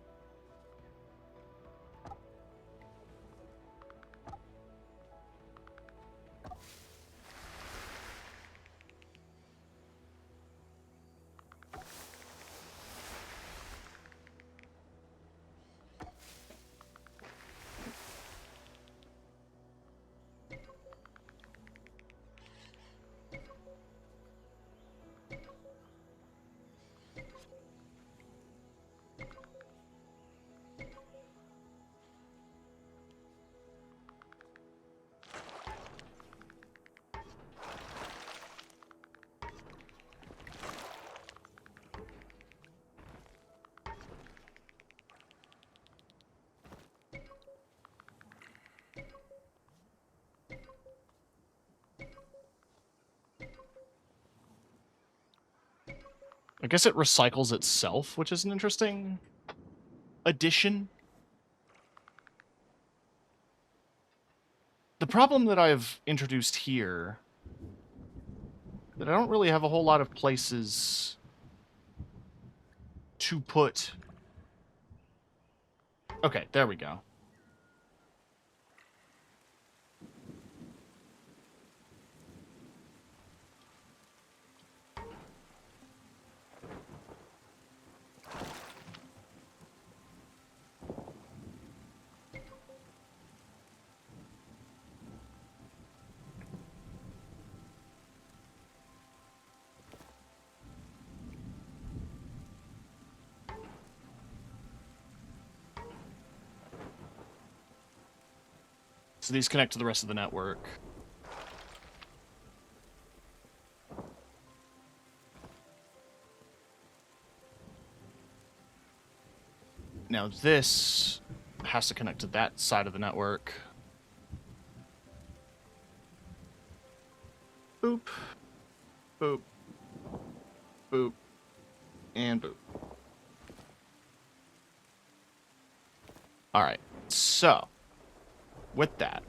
I guess it recycles itself, which is an interesting addition. The problem that I've introduced here, that I don't really have a whole lot of places to put. Okay, there we go. So these connect to the rest of the network. Now this has to connect to that side of the network. Boop. Boop. Boop. And boop. Alright, so, with that,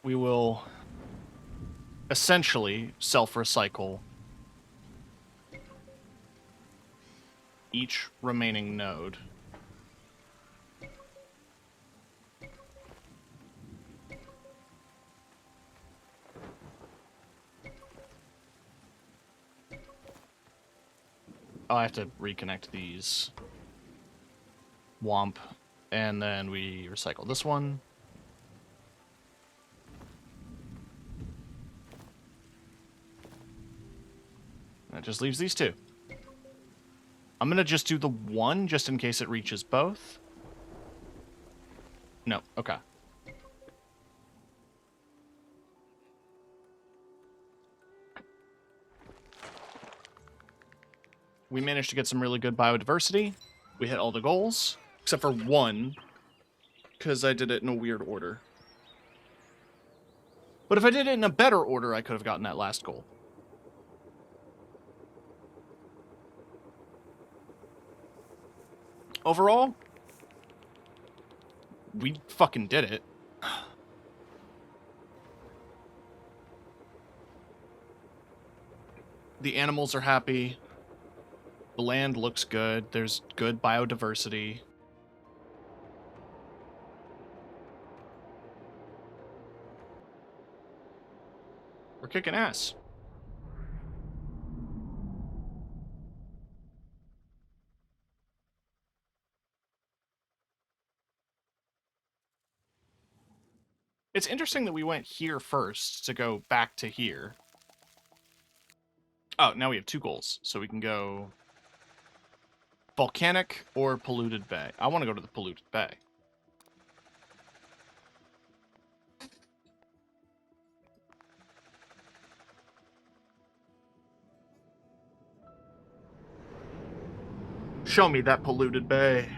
we will essentially self-recycle each remaining node. Oh, I have to reconnect these. Womp. And then we recycle this one. That just leaves these two. I'm gonna just do the one, just in case it reaches both. No, okay. We managed to get some really good biodiversity. We hit all the goals, except for one, because I did it in a weird order. But if I did it in a better order, I could have gotten that last goal. Overall, we fucking did it. The animals are happy. The land looks good. There's good biodiversity. We're kicking ass. It's interesting that we went here first to go back to here. Oh, now we have two goals. So we can go volcanic or polluted bay. I want to go to the polluted bay. Show me that polluted bay.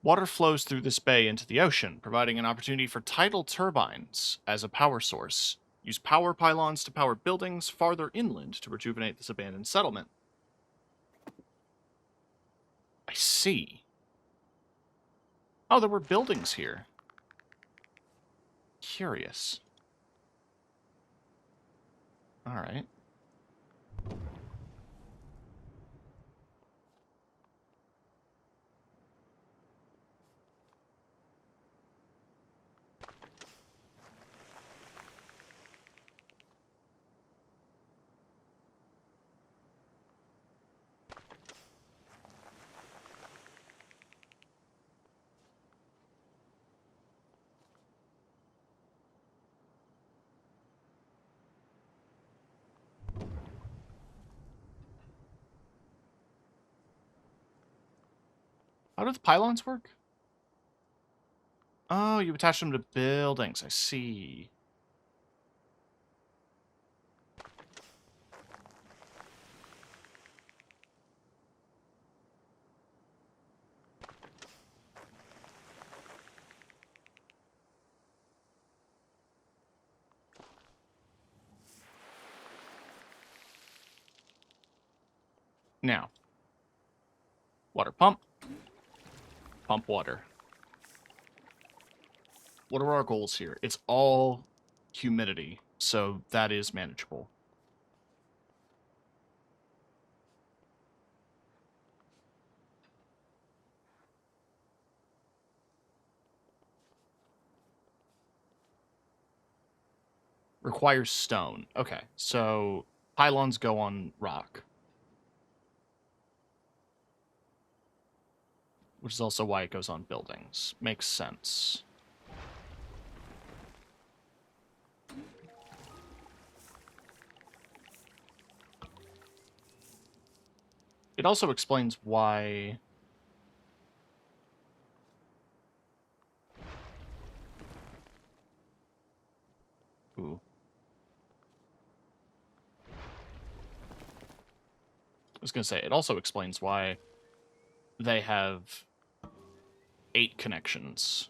Water flows through this bay into the ocean, providing an opportunity for tidal turbines as a power source. Use power pylons to power buildings farther inland to rejuvenate this abandoned settlement. I see. Oh, there were buildings here. Curious. Alright. How do the pylons work? Oh, you attach them to buildings. I see. Now, water pump. Pump water. What are our goals here? It's all humidity, so that is manageable. Requires stone. Okay, so pylons go on rock. Which is also why it goes on buildings. Makes sense. It also explains why... Ooh. I was going to say, it also explains why they have 8 connections.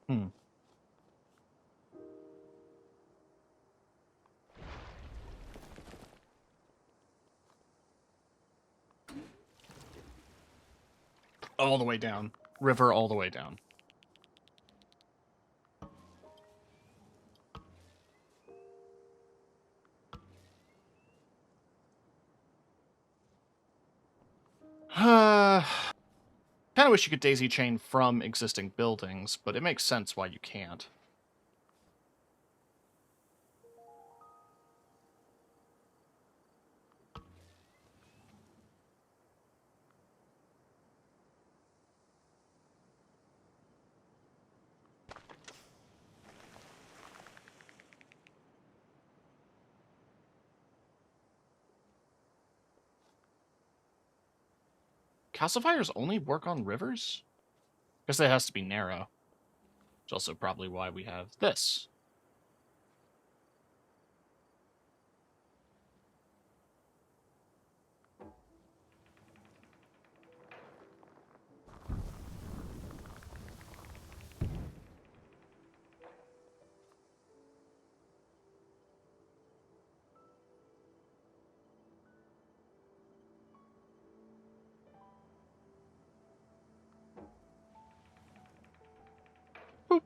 Hmm. All the way down. River all the way down. Kind of wish you could daisy chain from existing buildings, but it makes sense why you can't. Calcifiers only work on rivers? Guess that has to be narrow. Which is also probably why we have this. Boop.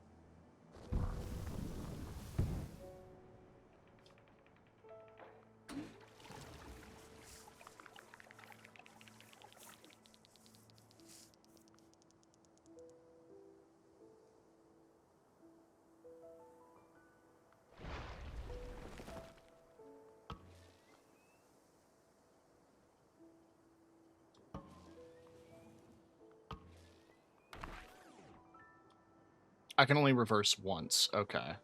I can only reverse once. Okay.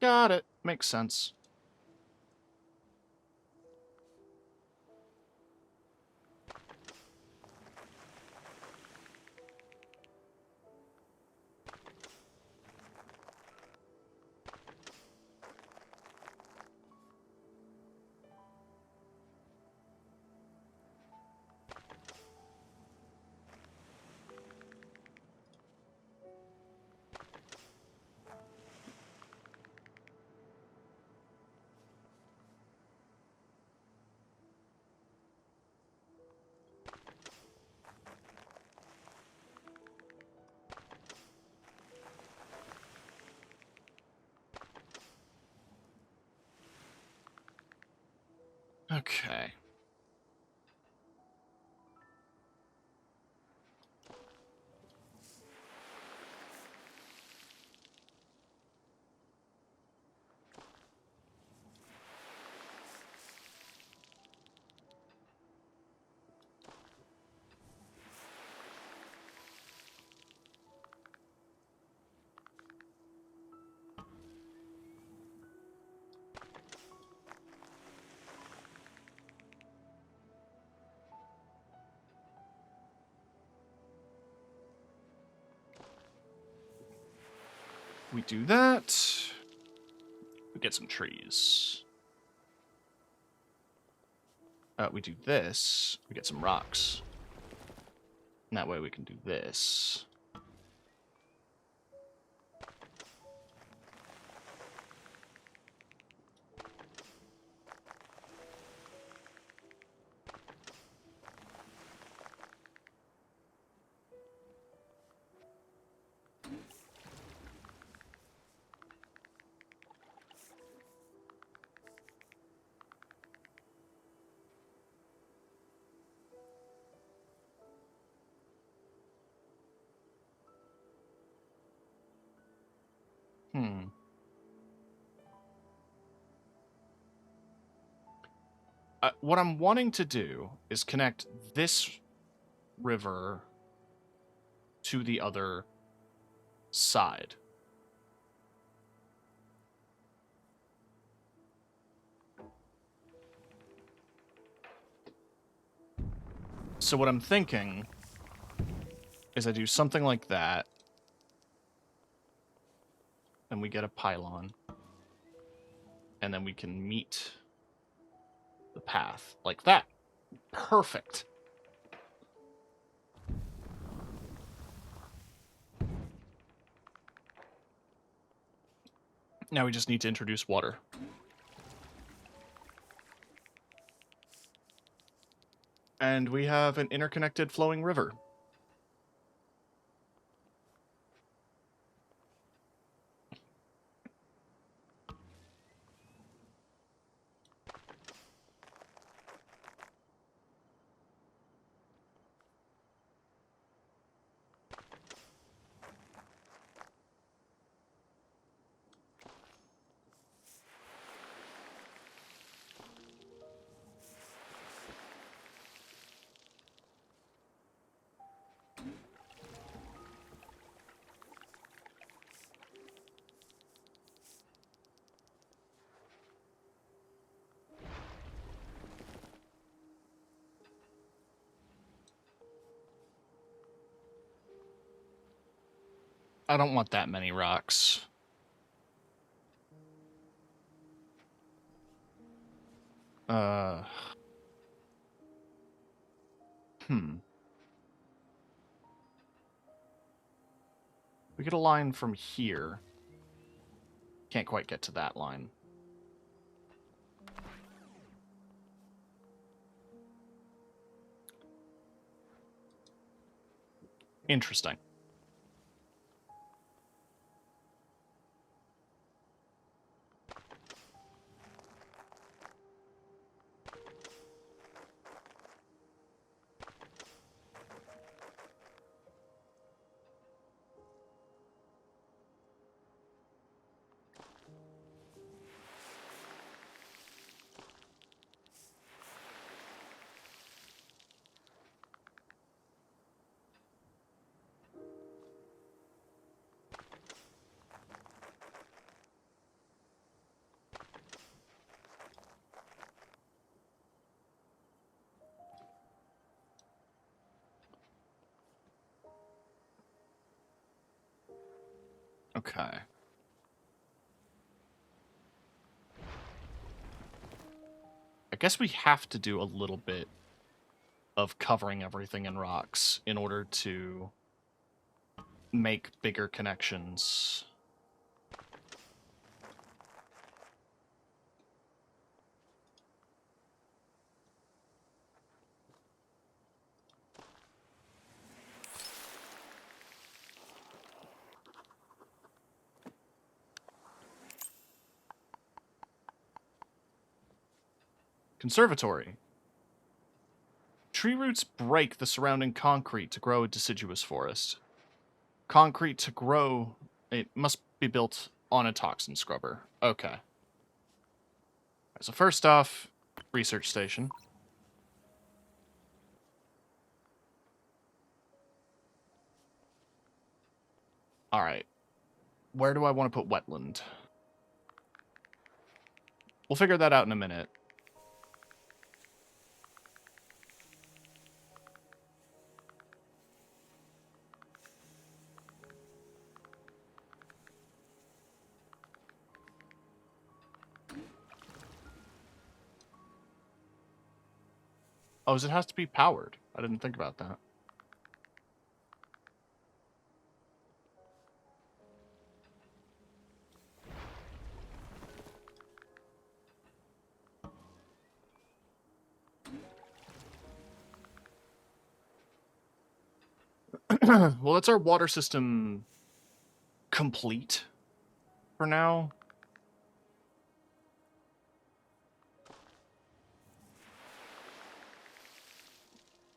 Got it. Makes sense. Okay. We do that. We get some trees. We do this. We get some rocks. And that way we can do this. What I'm wanting to do is connect this river to the other side. So what I'm thinking is I do something like that, and we get a pylon, and then we can meet the path like that. Perfect. Now we just need to introduce water. And we have an interconnected flowing river. I don't want that many rocks. We get a line from here. Can't quite get to that line. Interesting. Okay. I guess we have to do a little bit of covering everything in rocks in order to make bigger connections. Conservatory. Tree roots break the surrounding concrete to grow a deciduous forest. Concrete to grow, it must be built on a toxin scrubber. Okay. So first off, research station. Alright. Where do I want to put wetland? We'll figure that out in a minute. Oh, it has to be powered. I didn't think about that. Well, that's our water system complete for now.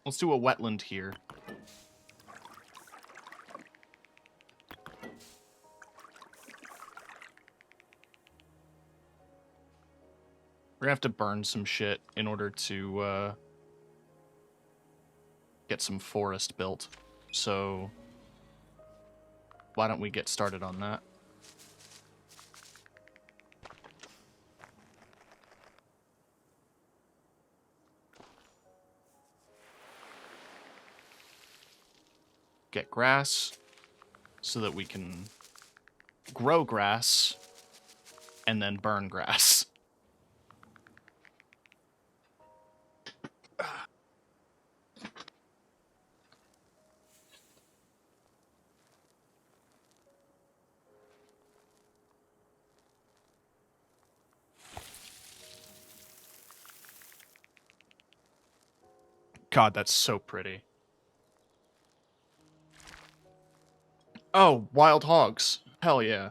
Let's do a wetland here. We're gonna have to burn some shit in order to get some forest built. So why don't we get started on that? Get grass so that we can grow grass and then burn grass. God, that's so pretty. Oh, wild hogs. Hell yeah.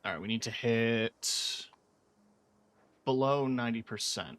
All right, we need to hit below 90%.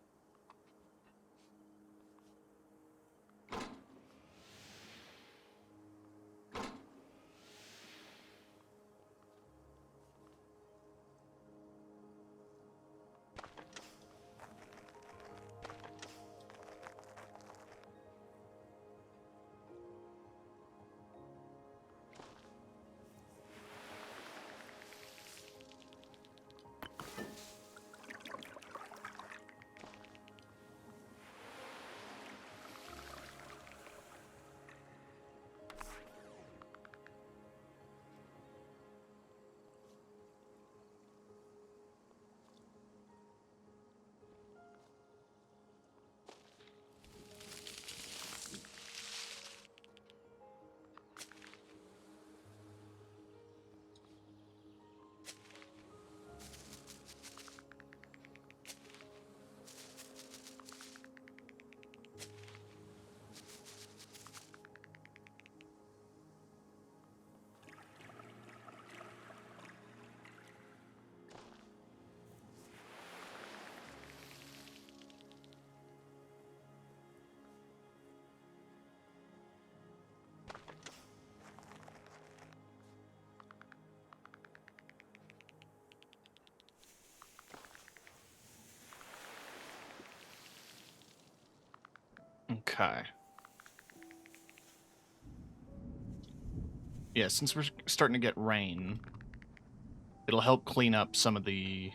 Okay. Yeah, since we're starting to get rain, it'll help clean up some of the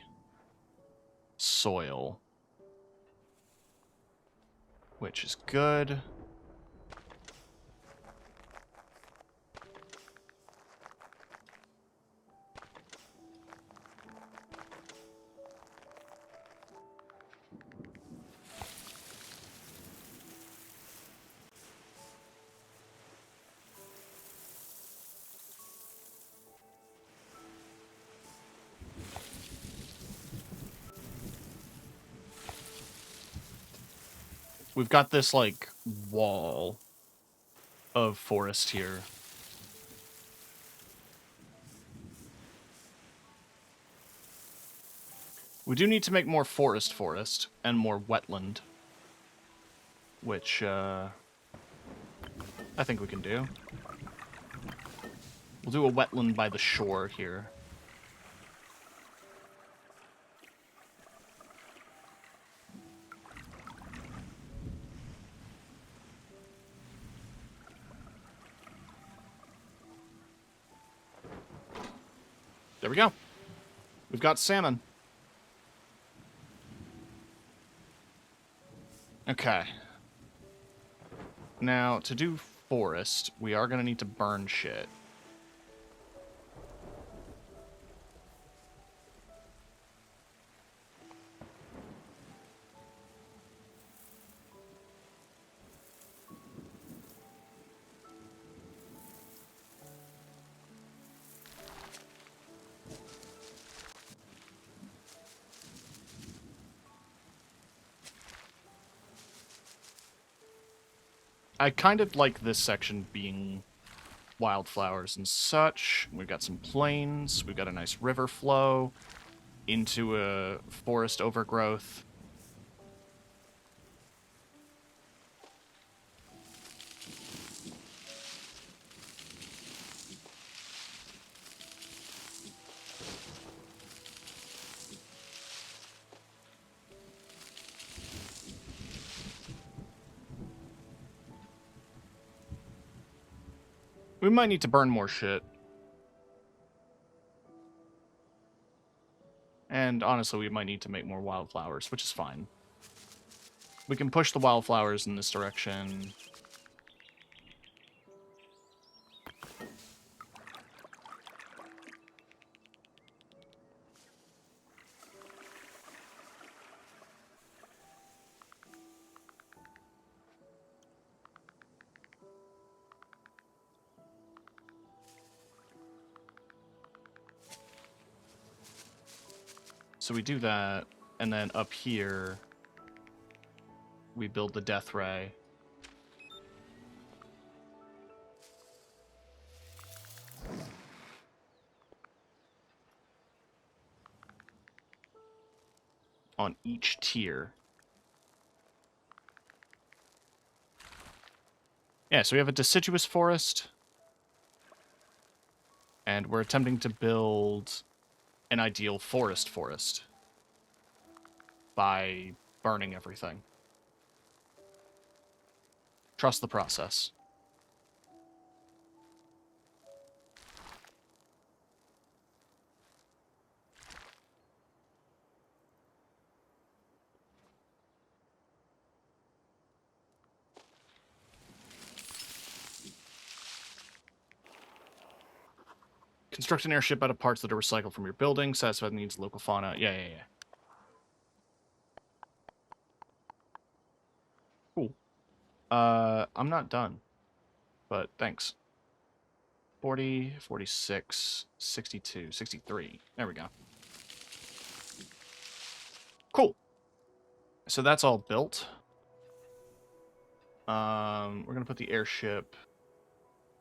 soil, which is good. We've got this, like, wall of forest here. We do need to make more forest and more wetland. Which, I think we can do. We'll do a wetland by the shore here. There we go. We've got salmon. Okay. Now, to do forest, we are going to need to burn shit. I kind of like this section being wildflowers and such. We've got some plains. We've got a nice river flow into a forest overgrowth. We might need to burn more shit. And honestly, we might need to make more wildflowers, which is fine. We can push the wildflowers in this direction. So we do that, and then up here, we build the death ray. On each tier. Yeah, so we have a deciduous forest, and we're attempting to build an ideal forest by burning everything. Trust the process. Construct an airship out of parts that are recycled from your building. Satisfy the needs of local fauna. Yeah. Cool. I'm not done, but thanks. 40, 46, 62, 63. There we go. Cool. So that's all built. We're going to put the airship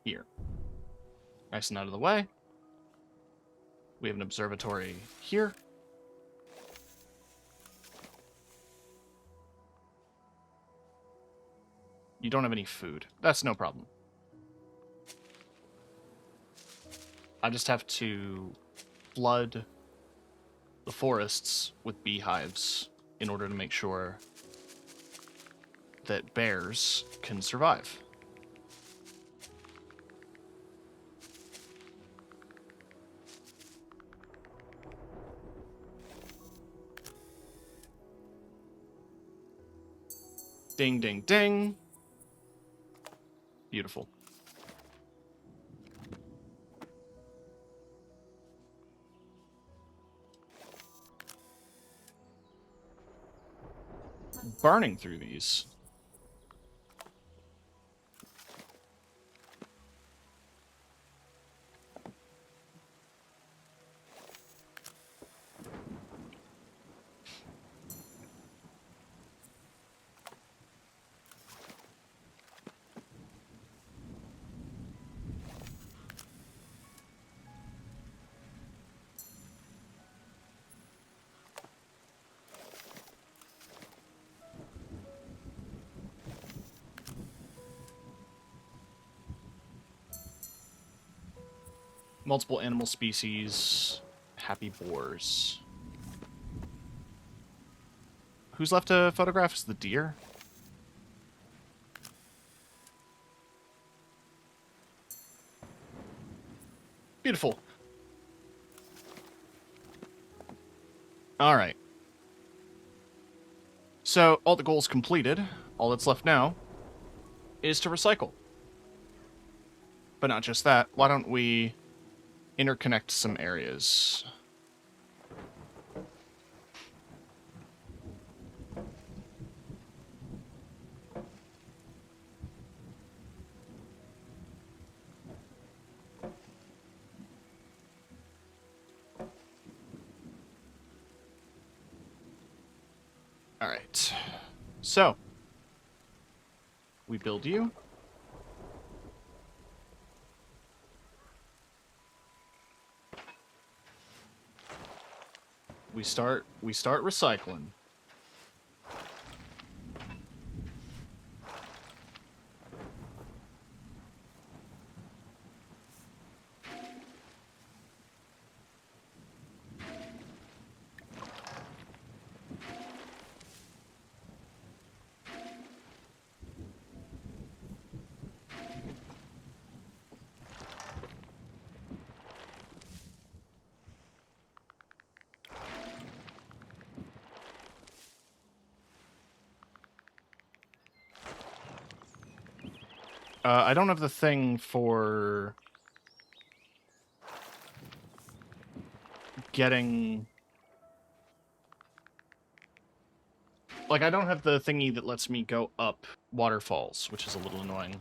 here. Nice and out of the way. We have an observatory here. You don't have any food. That's no problem. I just have to flood the forests with beehives in order to make sure that bears can survive. Ding, ding, ding. Beautiful. Burning through these. Multiple animal species. Happy boars. Who's left to photograph is the deer? Beautiful. Alright. So, all the goals completed. All that's left now is to recycle. But not just that. Why don't we interconnect some areas? Alright. So, we build you. We start recycling. I don't have the thing for getting... Like, I don't have the thingy that lets me go up waterfalls, which is a little annoying.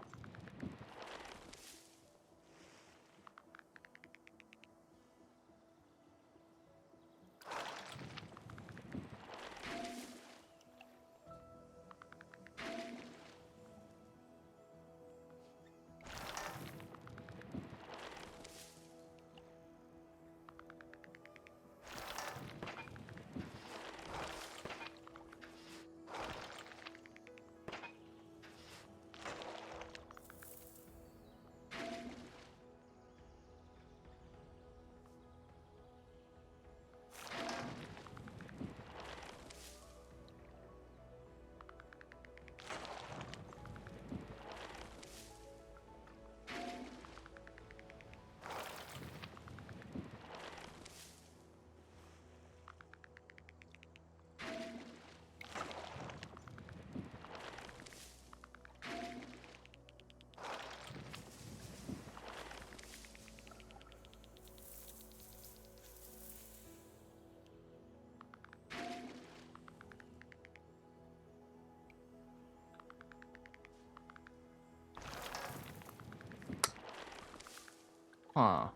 Huh.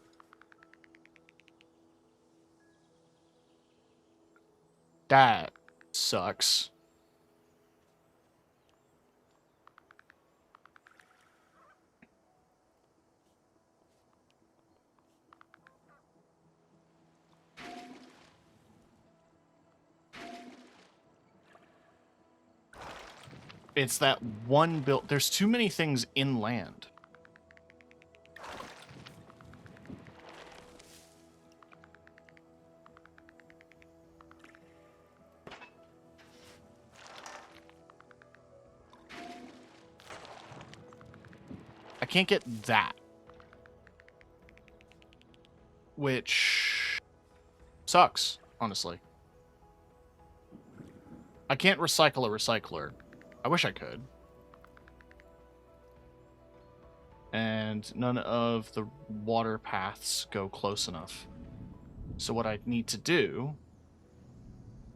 That sucks. It's that one build. There's too many things inland. I can't get that. Which sucks, honestly. I can't recycle a recycler. I wish I could. And none of the water paths go close enough. So what I need to do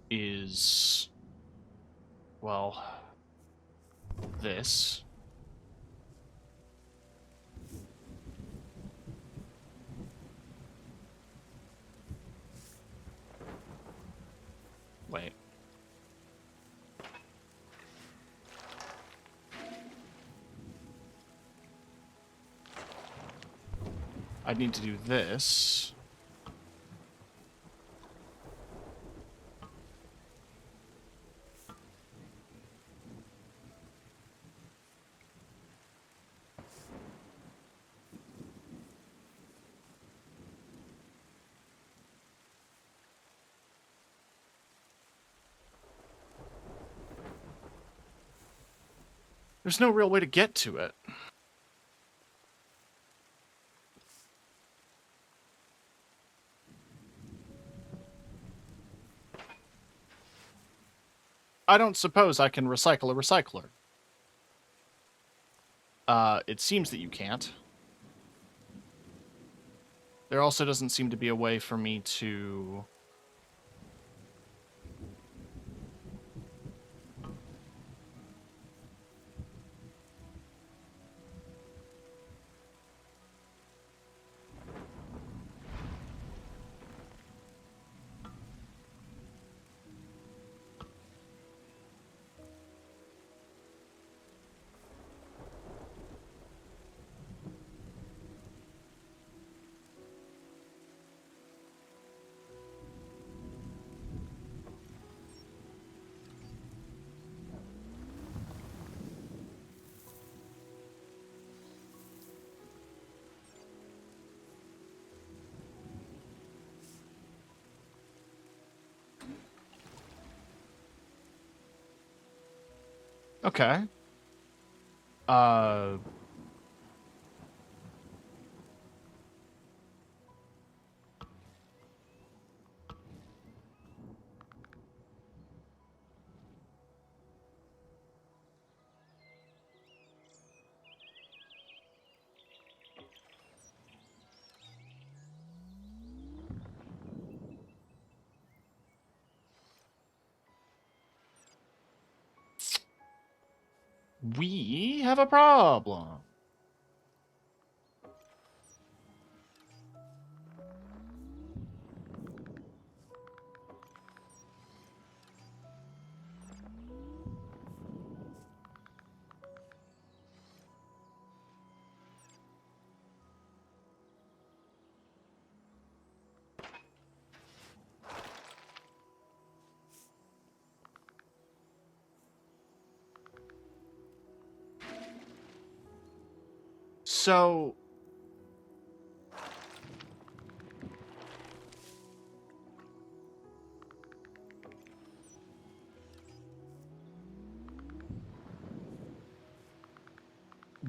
is, well, this. Wait. I need to do this. There's no real way to get to it. I don't suppose I can recycle a recycler. It seems that you can't. There also doesn't seem to be a way for me to... Okay. We have a problem. So...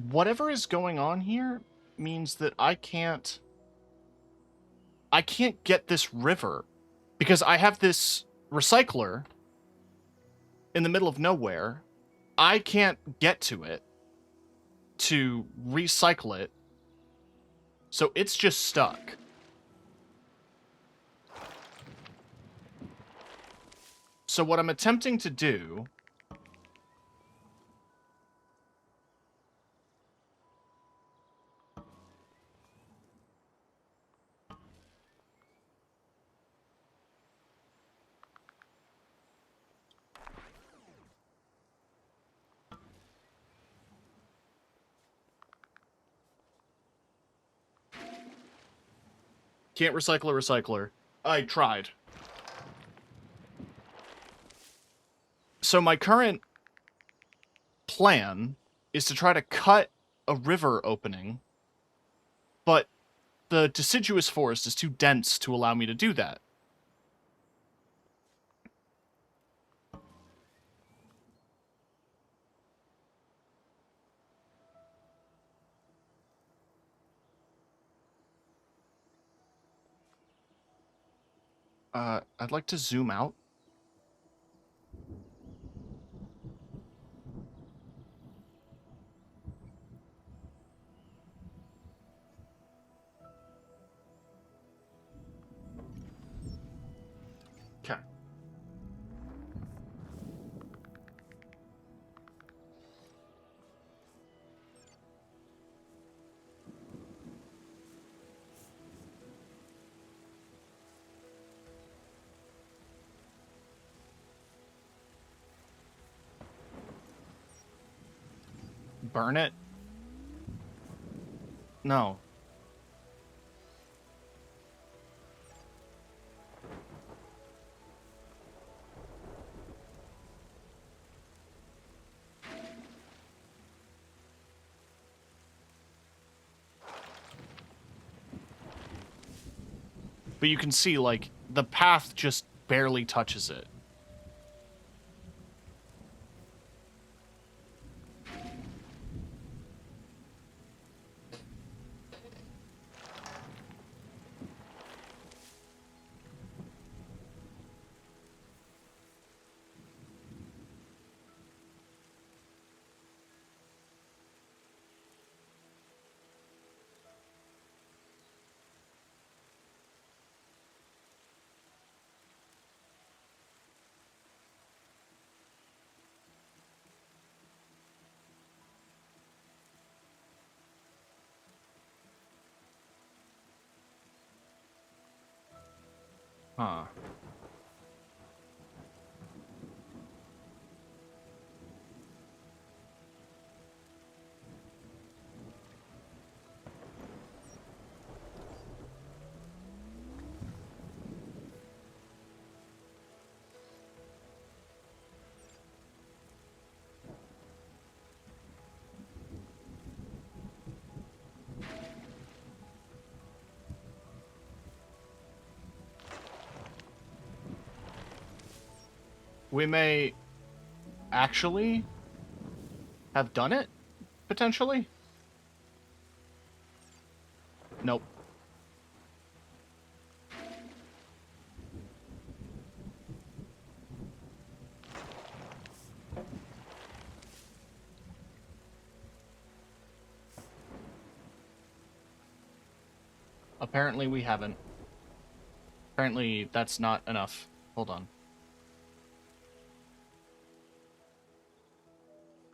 whatever is going on here means that I can't get this river because I have this recycler in the middle of nowhere. I can't get to it to recycle it. So it's just stuck. So what I'm attempting to do can't recycle a recycler. I tried. So my current plan is to try to cut a river opening, but the deciduous forest is too dense to allow me to do that. I'd like to zoom out. Okay. Burn it? No. But you can see, like, the path just barely touches it. Huh. We may actually have done it, potentially? Nope. Apparently we haven't. Apparently that's not enough. Hold on.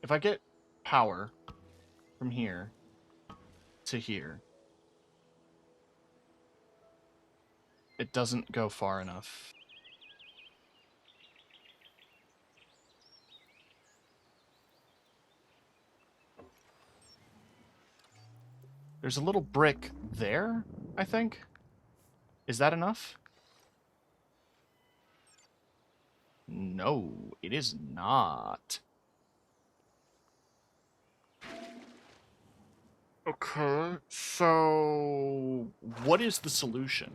If I get power from here to here, it doesn't go far enough. There's a little brick there, I think. Is that enough? No, it is not. Okay, so what is the solution?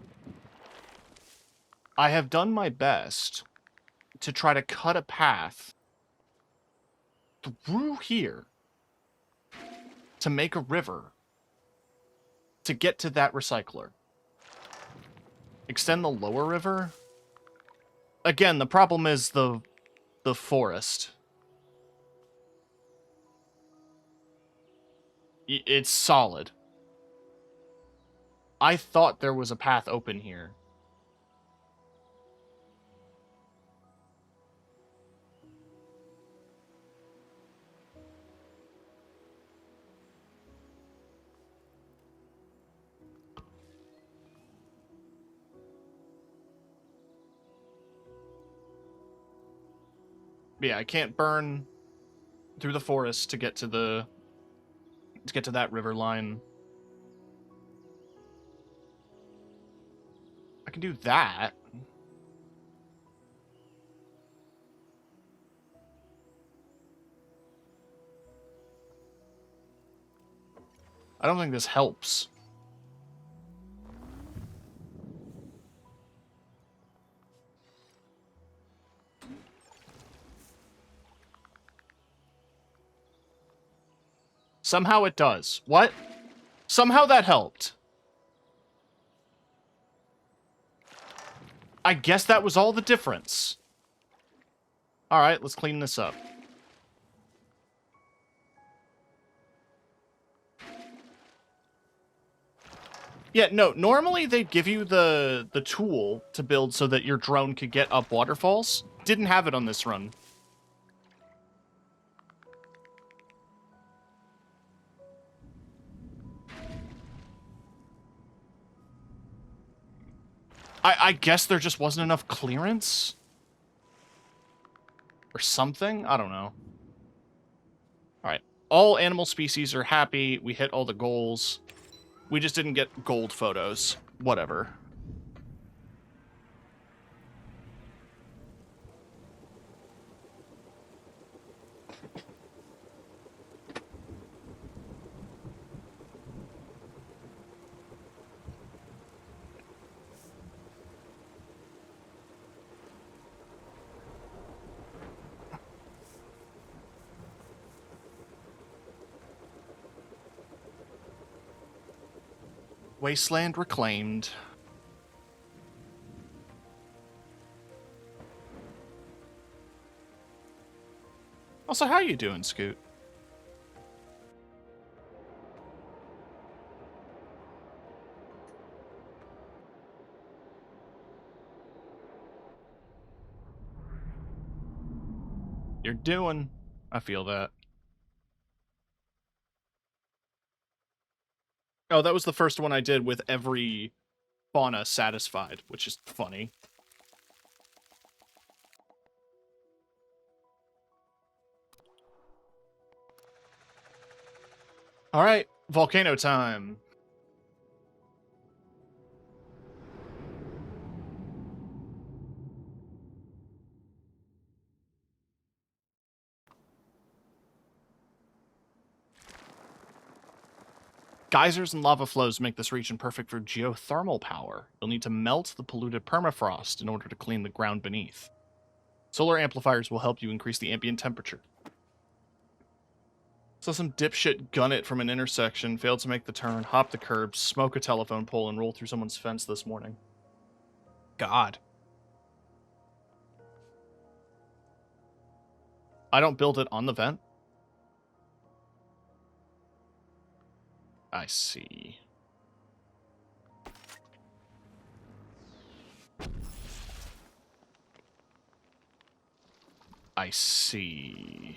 I have done my best to try to cut a path through here to make a river to get to that recycler. Extend the lower river. Again, the problem is the forest. It's solid. I thought there was a path open here. Yeah, I can't burn through the forest to get to that river line. I can do that. I don't think this helps. Somehow it does. What? Somehow that helped. I guess that was all the difference. Alright, let's clean this up. Yeah, no, normally they'd give you the tool to build so that your drone could get up waterfalls. Didn't have it on this run. I guess there just wasn't enough clearance? Or something? I don't know. Alright. All animal species are happy. We hit all the goals. We just didn't get gold photos. Whatever. Wasteland reclaimed. Also, how you doing, Scoot? You're doing. I feel that. Oh, that was the first one I did with every fauna satisfied, which is funny. All right, volcano time. Geysers and lava flows make this region perfect for geothermal power. You'll need to melt the polluted permafrost in order to clean the ground beneath. Solar amplifiers will help you increase the ambient temperature. So some dipshit gun it from an intersection, failed to make the turn, hop the curb, smoke a telephone pole, and roll through someone's fence this morning. God. I don't build it on the vent? I see. I see.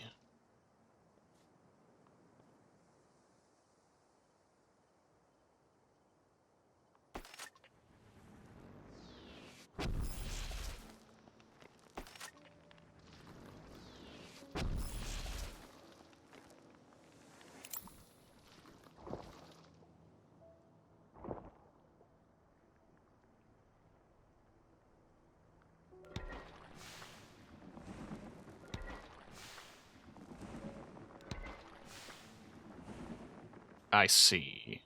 I see.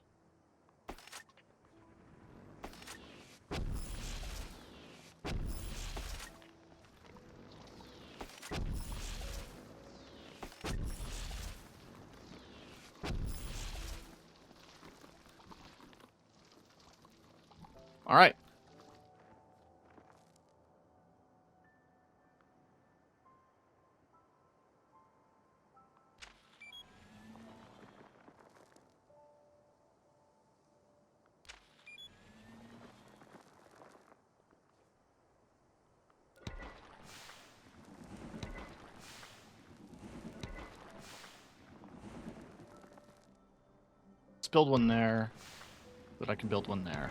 All right. Let's build one there, but I can build one there.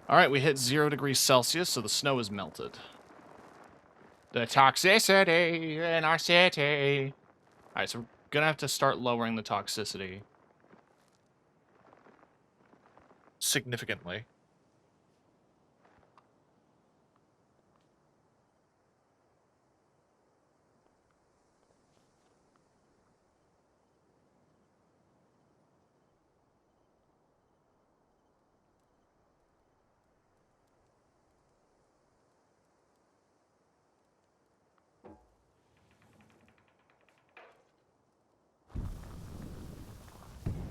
All right, we hit 0 degrees Celsius, so the snow is melted. The toxicity in our city. All right, so we're gonna have to start lowering the toxicity significantly.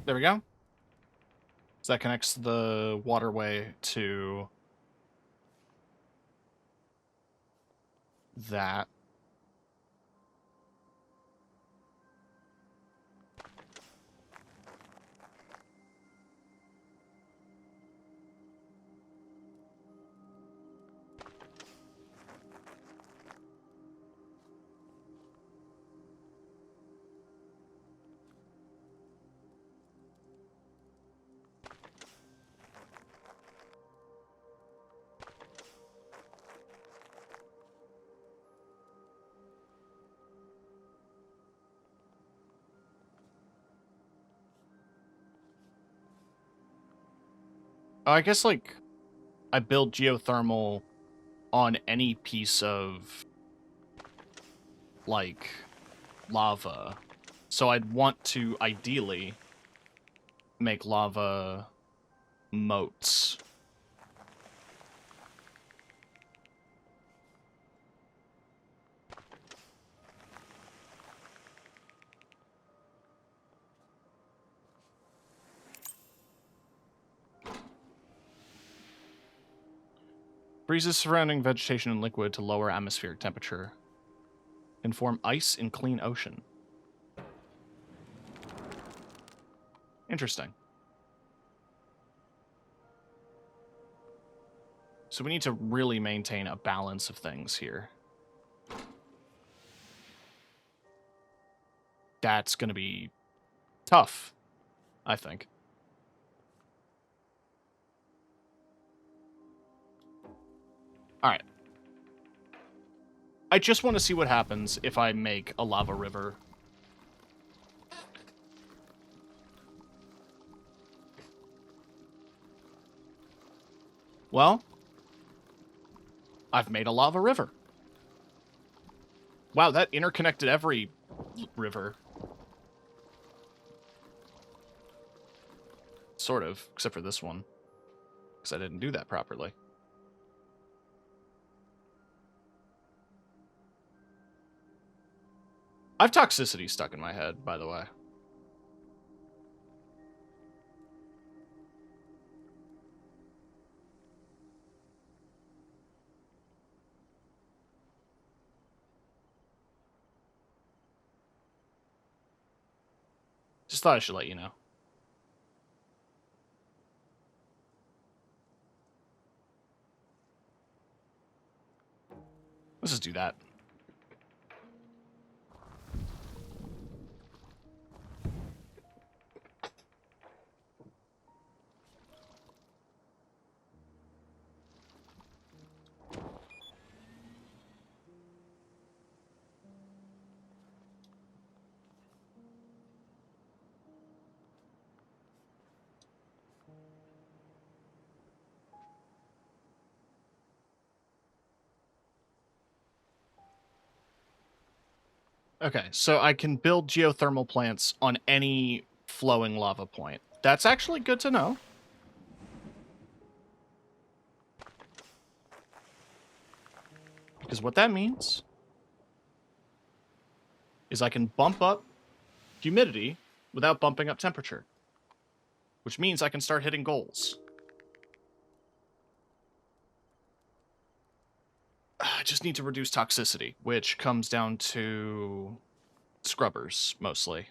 There we go. So that connects the waterway to that. I guess, like, I build geothermal on any piece of, like, lava. So I'd want to, ideally, make lava moats. Freezes surrounding vegetation and liquid to lower atmospheric temperature. Can form ice in clean ocean. Interesting. So we need to really maintain a balance of things here. That's going to be tough, I think. All right. I just want to see what happens if I make a lava river Well, I've made a lava river. Wow, that interconnected every river. Sort of, except for this one. Because I didn't do that properly. I've toxicity stuck in my head, by the way. Just thought I should let you know. Let's just do that. Okay, so I can build geothermal plants on any flowing lava point. That's actually good to know. Because what that means is I can bump up humidity without bumping up temperature. Which means I can start hitting goals. I just need to reduce toxicity, which comes down to scrubbers, mostly.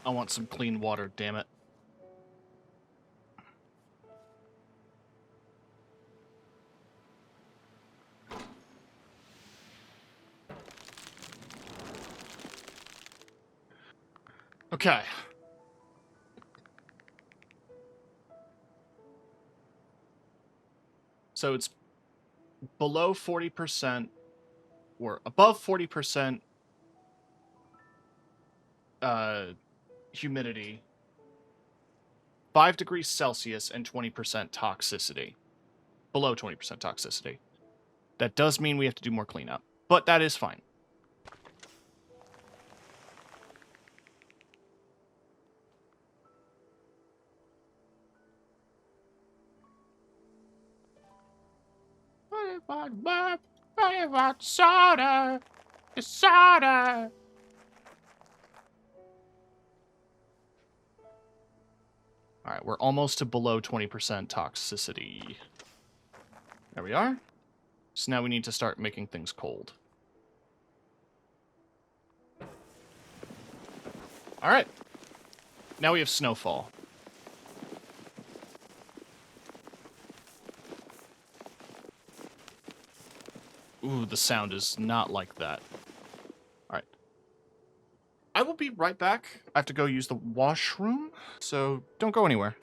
I want some clean water, damn it. Okay. So it's below 40% or above 40% humidity, 5 degrees Celsius, and 20% toxicity. Below 20% toxicity. That does mean we have to do more cleanup, but that is fine. Soda! Soda! Alright, we're almost to below 20% toxicity. There we are. So now we need to start making things cold. Alright. Now we have snowfall. Ooh, the sound is not like that. Alright. I will be right back. I have to go use the washroom, so don't go anywhere.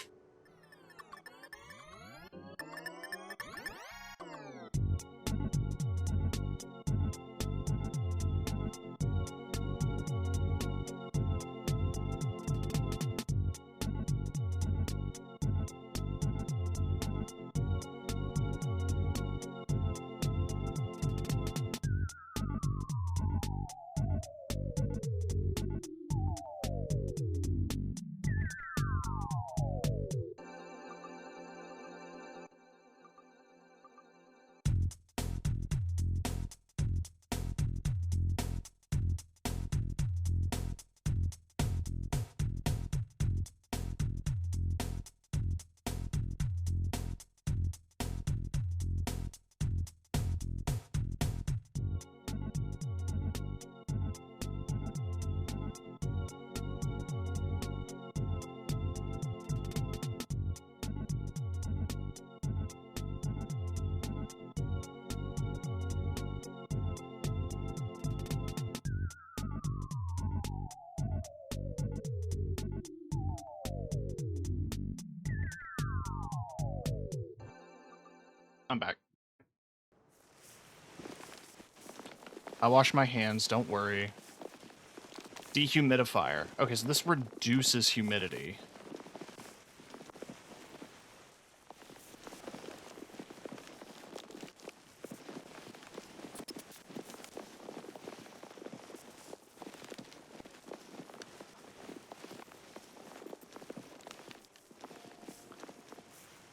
I'm back. I wash my hands, don't worry. Dehumidifier. Okay, so this reduces humidity.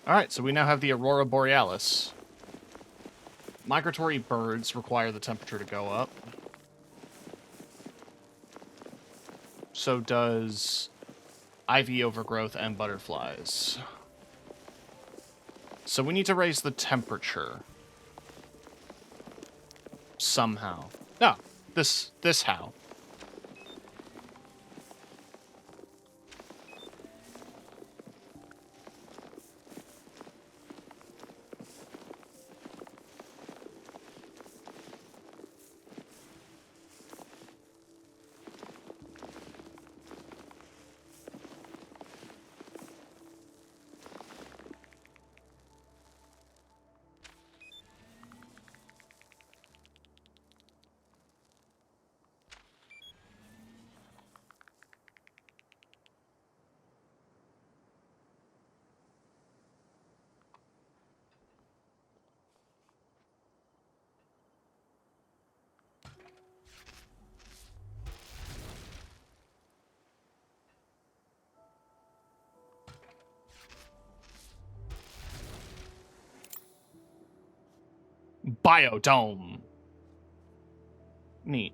Alright, so we now have the Aurora Borealis. Migratory birds require the temperature to go up. So does ivy overgrowth and butterflies. So we need to raise the temperature. Somehow. No, this how. Biodome. Neat.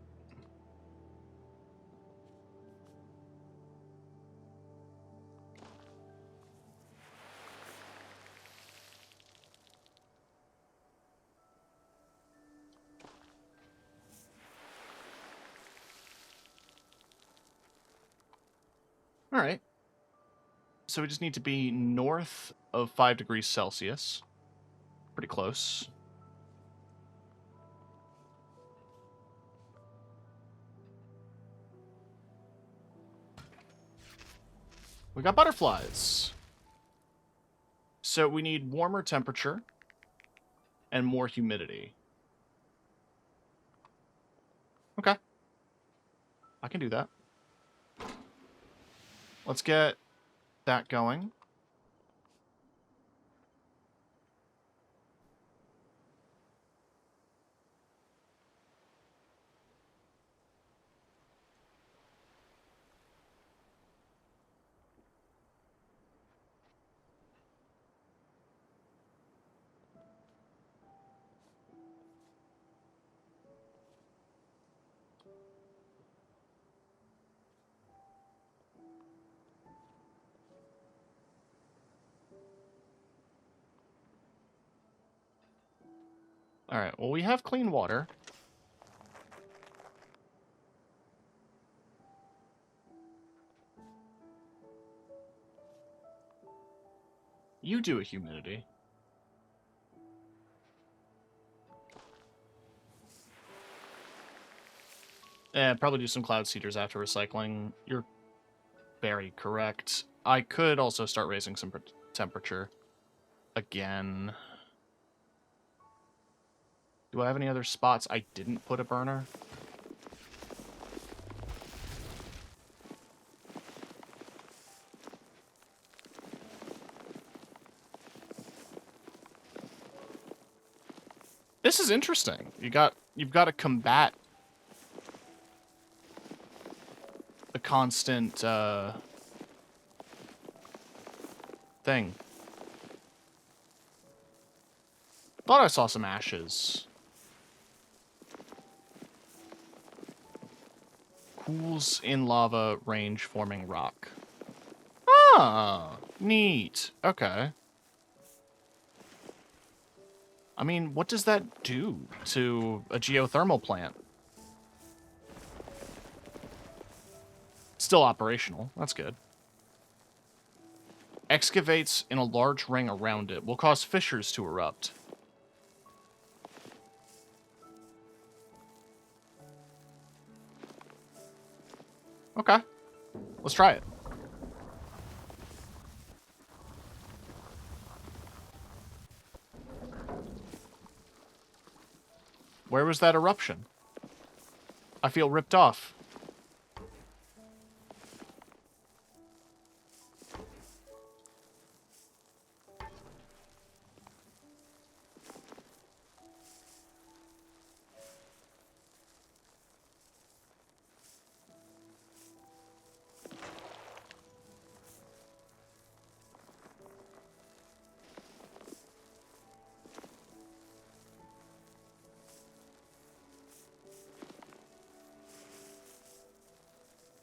All right. So we just need to be north of 5 degrees Celsius. Pretty close. We got butterflies. So we need warmer temperature and more humidity. Okay. I can do that. Let's get that going. All right, well, we have clean water. You do a humidity. Probably do some cloud seeders after recycling. You're very correct. I could also start raising some temperature. Again. Do I have any other spots I didn't put a burner? This is interesting. You've got to combat the constant thing. Thought I saw some ashes. Pools in lava range forming rock. Ah, neat. Okay. I mean, what does that do to a geothermal plant? Still operational. That's good. Excavates in a large ring around it. Will cause fissures to erupt. Okay. Let's try it. Where was that eruption? I feel ripped off.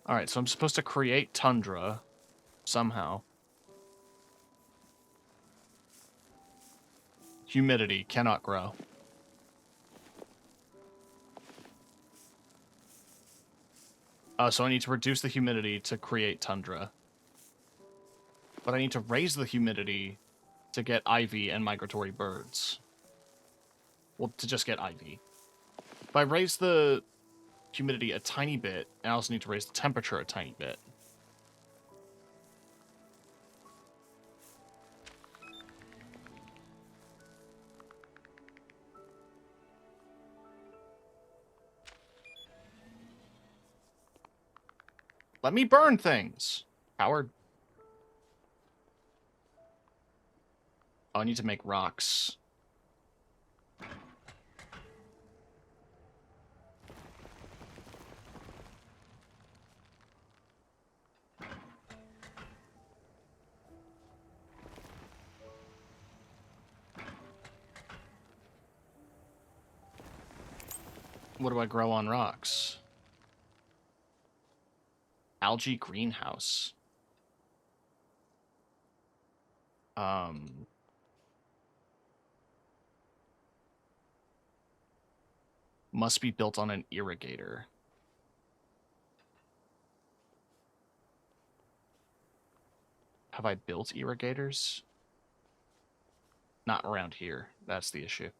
Alright, so I'm supposed to create tundra somehow. Humidity cannot grow. So I need to reduce the humidity to create tundra. But I need to raise the humidity to get ivy and migratory birds. Well, to just get ivy. If I raise the humidity a tiny bit, I also need to raise the temperature a tiny bit. Let me burn things! Howard. Oh, I need to make rocks. What do I grow on rocks? Algae greenhouse. Must be built on an irrigator. Have I built irrigators? Not around here. That's the issue.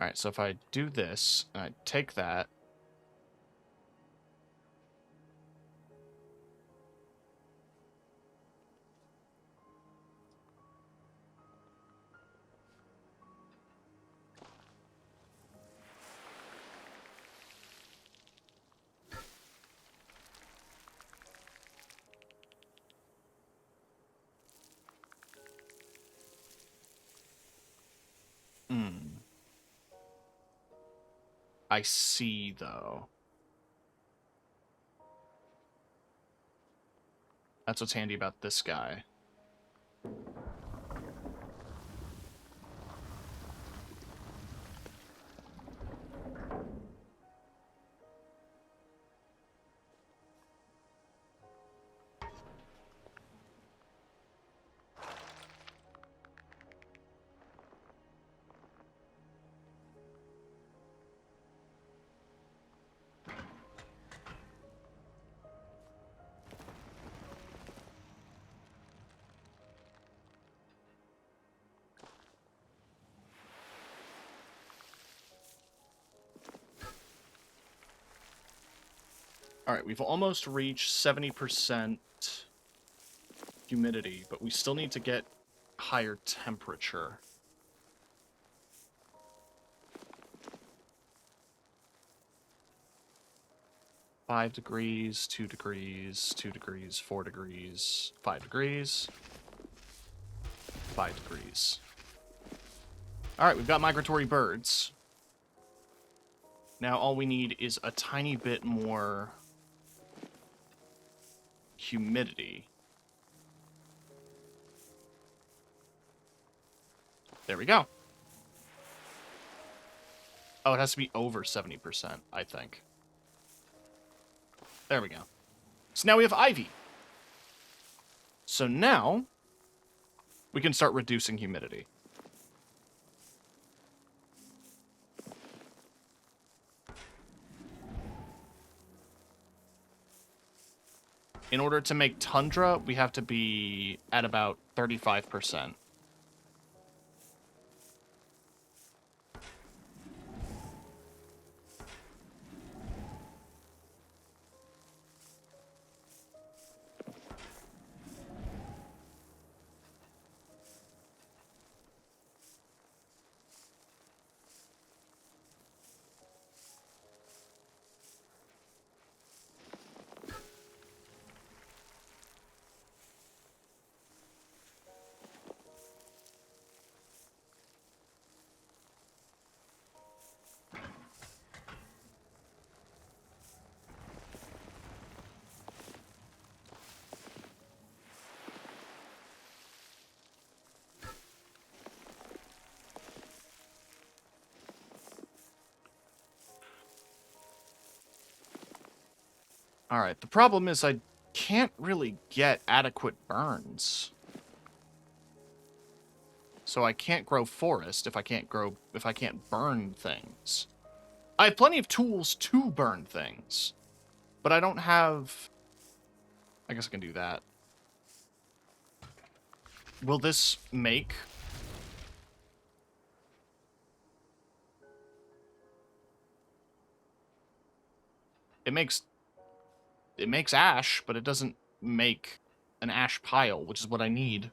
Alright, so if I do this, and I take that, I see, though. That's what's handy about this guy. Alright, we've almost reached 70% humidity, but we still need to get higher temperature. Five degrees, 2 degrees, 2 degrees, 4 degrees, 5 degrees, 5 degrees. Alright, we've got migratory birds. Now all we need is a tiny bit more humidity. There we go. Oh, it has to be over 70%, I think. There we go. So now we have ivy. So now we can start reducing humidity. In order to make tundra, we have to be at about 35%. Alright, the problem is I can't really get adequate burns. So I can't grow forest if I can't burn things. I have plenty of tools to burn things, but I don't have... I guess I can do that. Will this make... It makes ash, but it doesn't make an ash pile, which is what I need.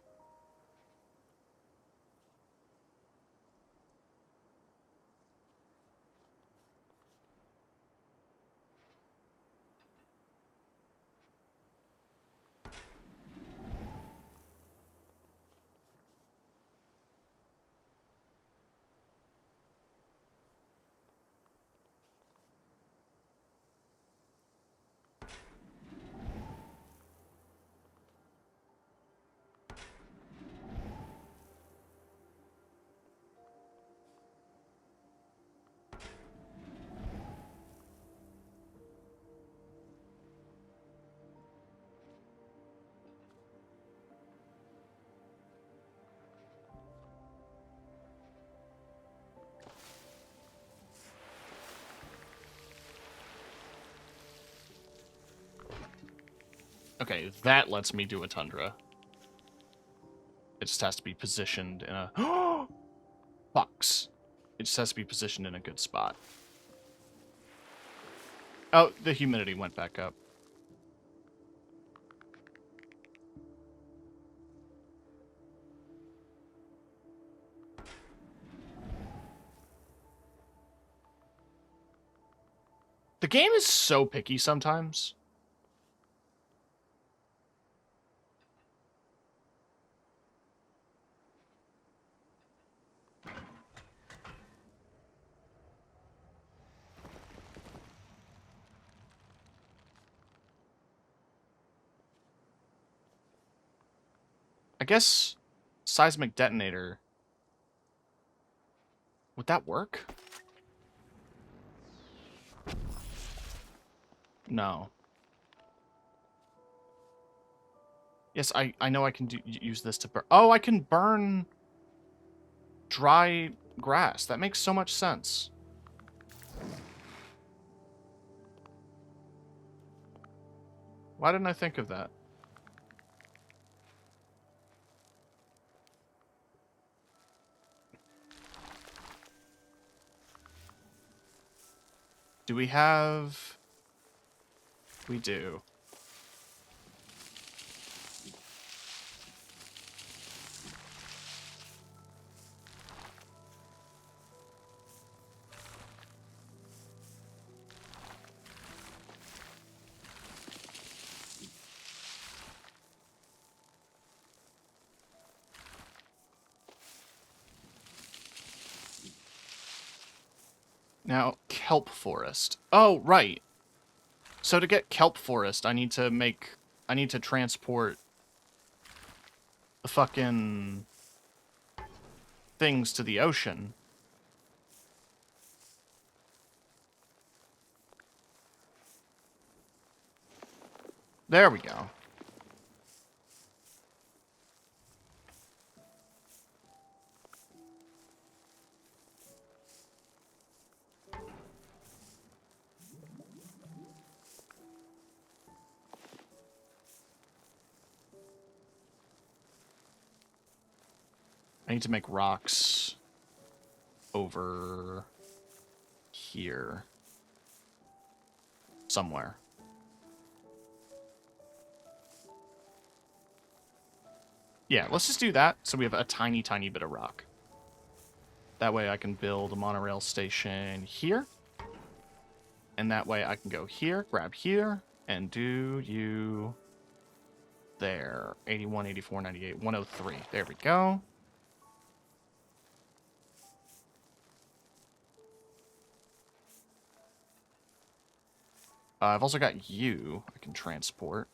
Okay, that lets me do a tundra. It just has to be positioned in a... Box. It just has to be positioned in a good spot. Oh, the humidity went back up. The game is so picky sometimes. I guess seismic detonator. Would that work? No. Yes, I know I can use this to burn. Oh, I can burn dry grass. That makes so much sense. Why didn't I think of that? Do we have... We do. Now, kelp forest. Oh, right. So to get kelp forest, I need to transport the fucking things to the ocean. There we go. I need to make rocks over here somewhere. Yeah, let's just do that so we have a tiny, tiny bit of rock. That way I can build a monorail station here. And that way I can go here, grab here, and do you there. 81, 84, 98, 103. There we go. I've also got you I can transport,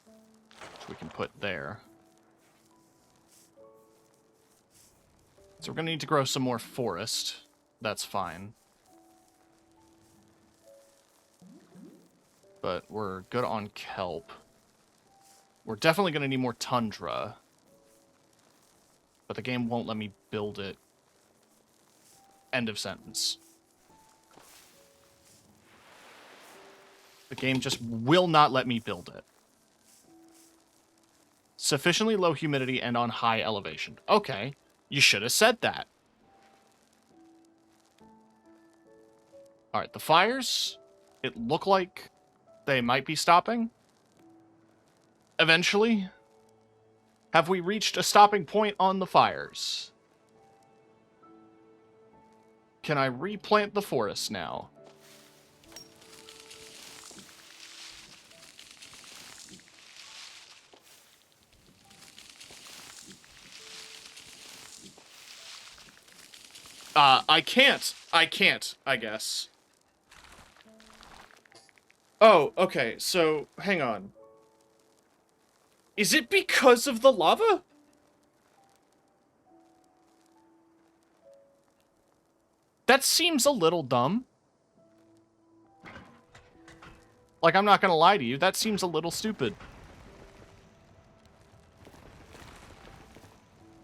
which we can put there. So we're going to need to grow some more forest. That's fine. but we're good on kelp. We're definitely going to need more tundra. But the game won't let me build it. End of sentence. The game just will not let me build it. Sufficiently low humidity and on high elevation. Okay, you should have said that. Alright, the fires, it looked like they might be stopping. Eventually. Have we reached a stopping point on the fires? Can I replant the forest now? I can't. I can't, I guess. Oh, okay, so, hang on. Is it because of the lava? That seems a little dumb. Like, I'm not gonna lie to you, that seems a little stupid.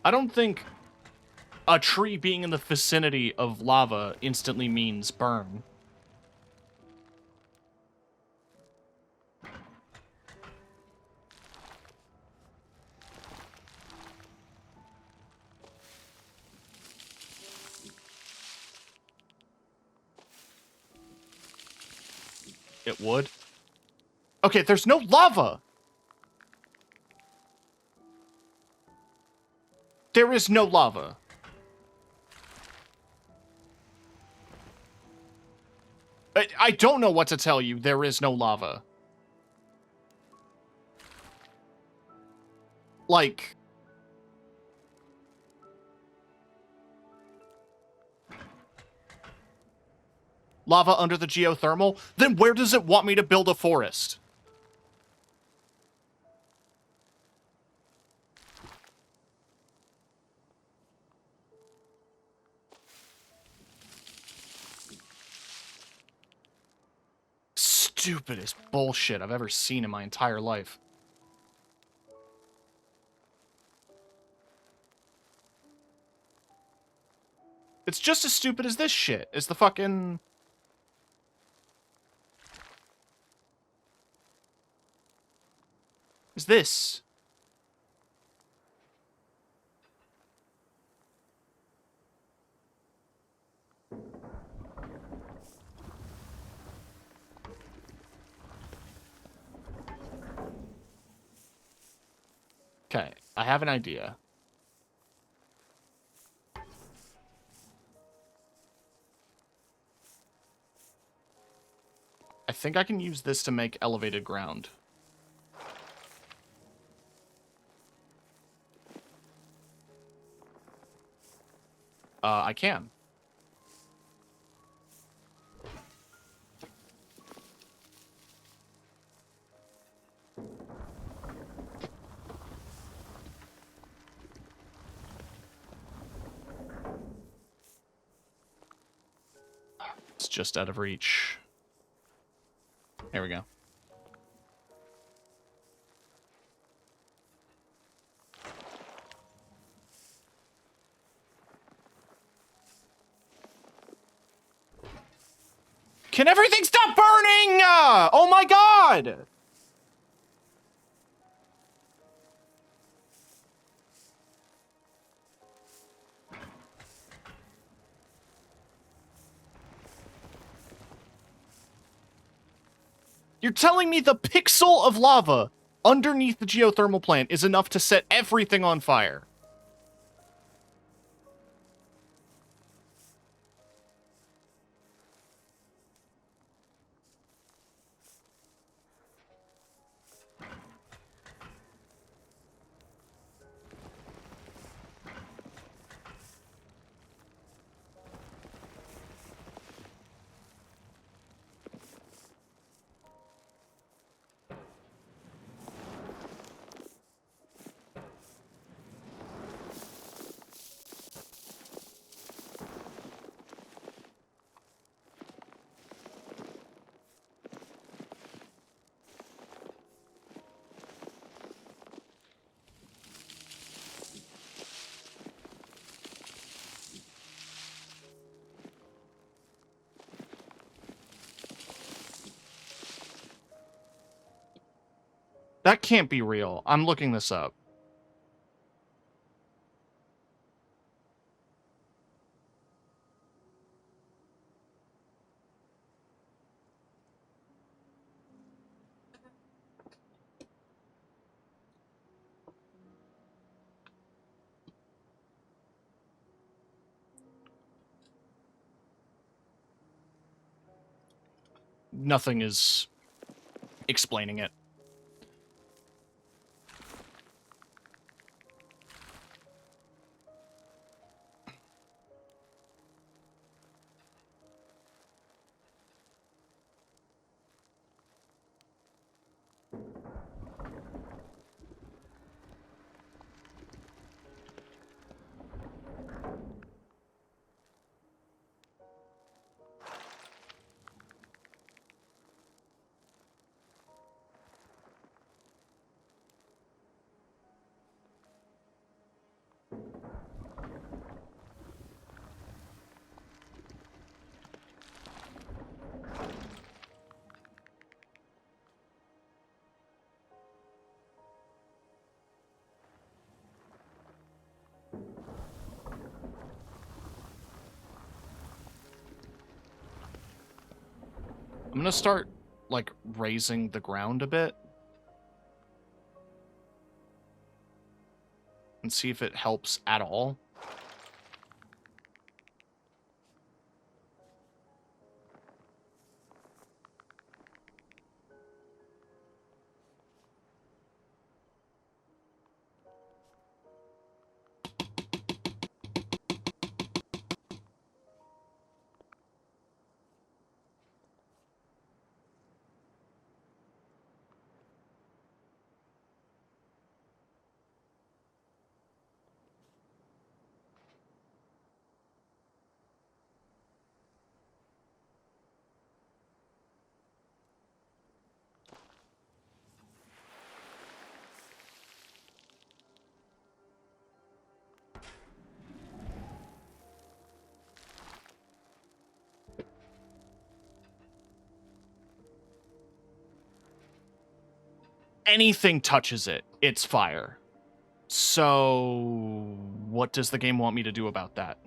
I don't think a tree being in the vicinity of lava instantly means burn. It would. Okay, there's no lava! There is no lava. I don't know what to tell you. There is no lava. Like... lava under the geothermal? Then where does it want me to build a forest? Stupidest bullshit I've ever seen in my entire life. It's just as stupid as this shit. It's the fucking... Is this? Okay, I have an idea. I think I can use this to make elevated ground. I can. It's just out of reach. There we go. Can everything stop burning? Oh my god! You're telling me the pixel of lava underneath the geothermal plant is enough to set everything on fire? That can't be real. I'm looking this up. Nothing is explaining it. I'm gonna start, like, raising the ground a bit. And see if it helps at all. Anything touches it, it's fire. So, what does the game want me to do about that?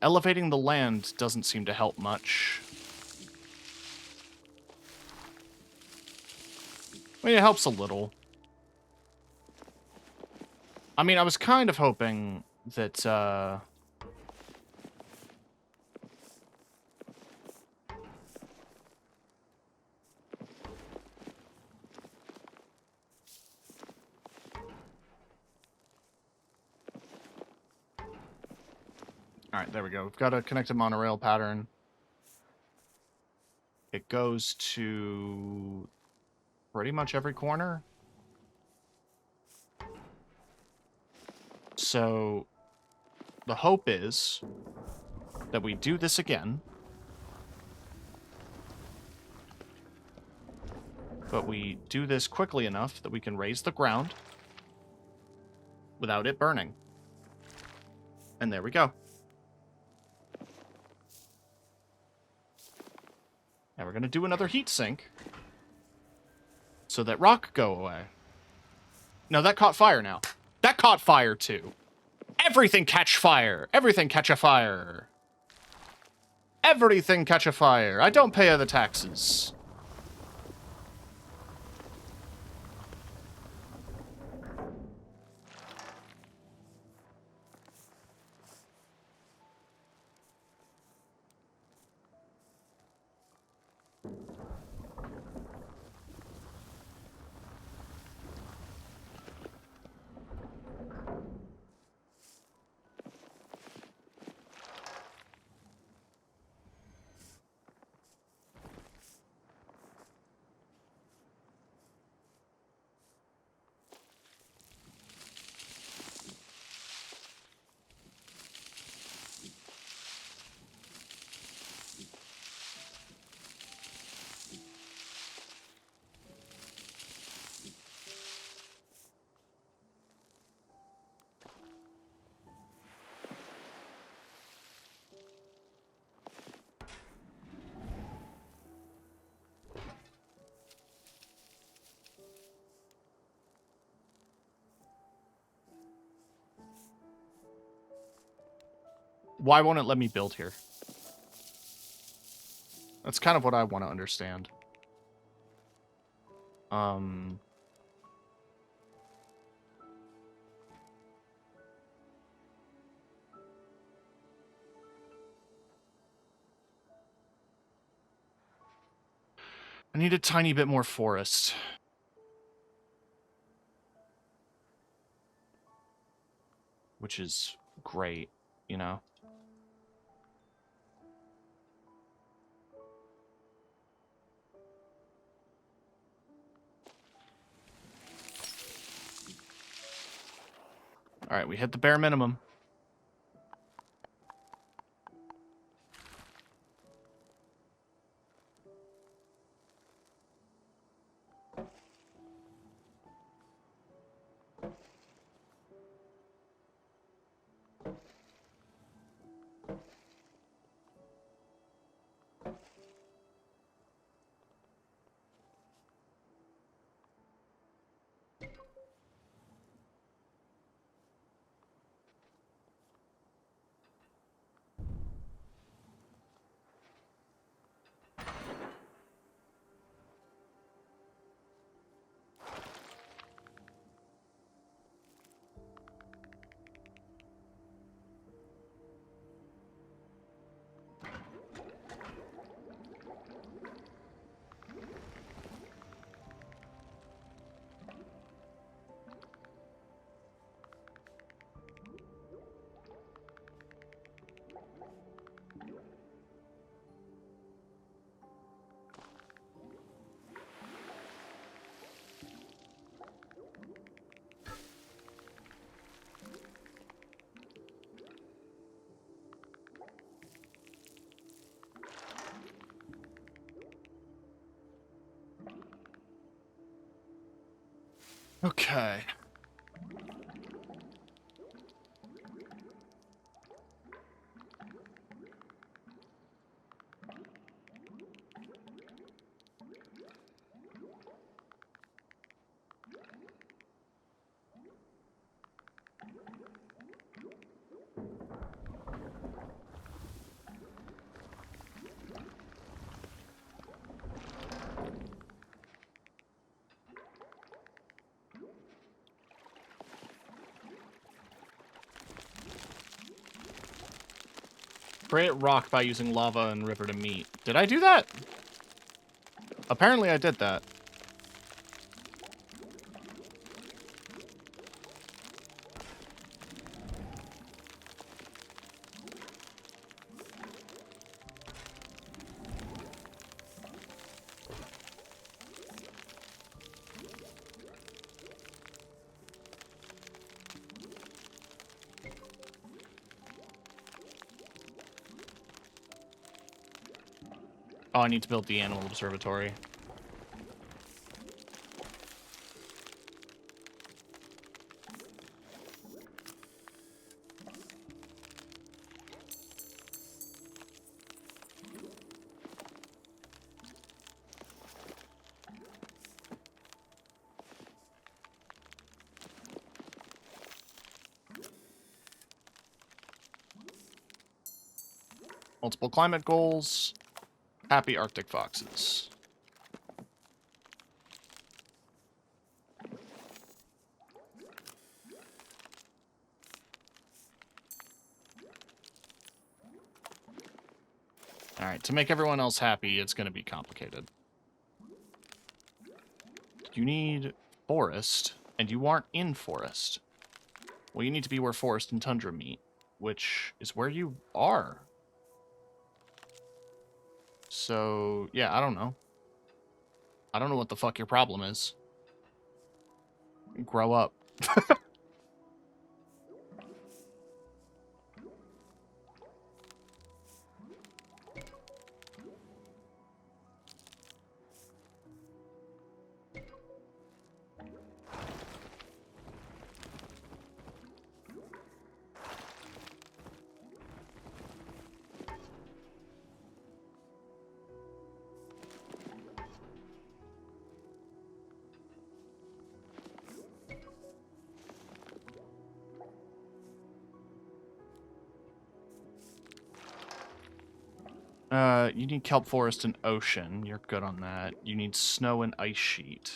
Elevating the land doesn't seem to help much. I mean, it helps a little. I mean, I was kind of hoping that, Alright, there we go. We've got a connected monorail pattern. It goes to pretty much every corner. So, the hope is that we do this again. But we do this quickly enough that we can raise the ground without it burning. And there we go. Now we're going to do another heat sink so that rock go away. No, that caught fire now. That caught fire too. Everything catch fire. Everything catch a fire. Everything catch a fire. I don't pay the taxes. Why won't it let me build here? That's kind of what I want to understand. I need a tiny bit more forest. Which is great, you know? Alright, we hit the bare minimum. Okay. Create rock by using lava and river to meet. Did I do that? Apparently I did that. Oh, I need to build the animal observatory. Multiple climate goals. Happy Arctic foxes. Alright, to make everyone else happy, it's going to be complicated. You need forest, and you aren't in forest. Well, you need to be where forest and tundra meet, which is where you are. So, yeah, I don't know. I don't know what the fuck your problem is. Grow up. You need kelp forest and ocean. You're good on that. You need snow and ice sheet.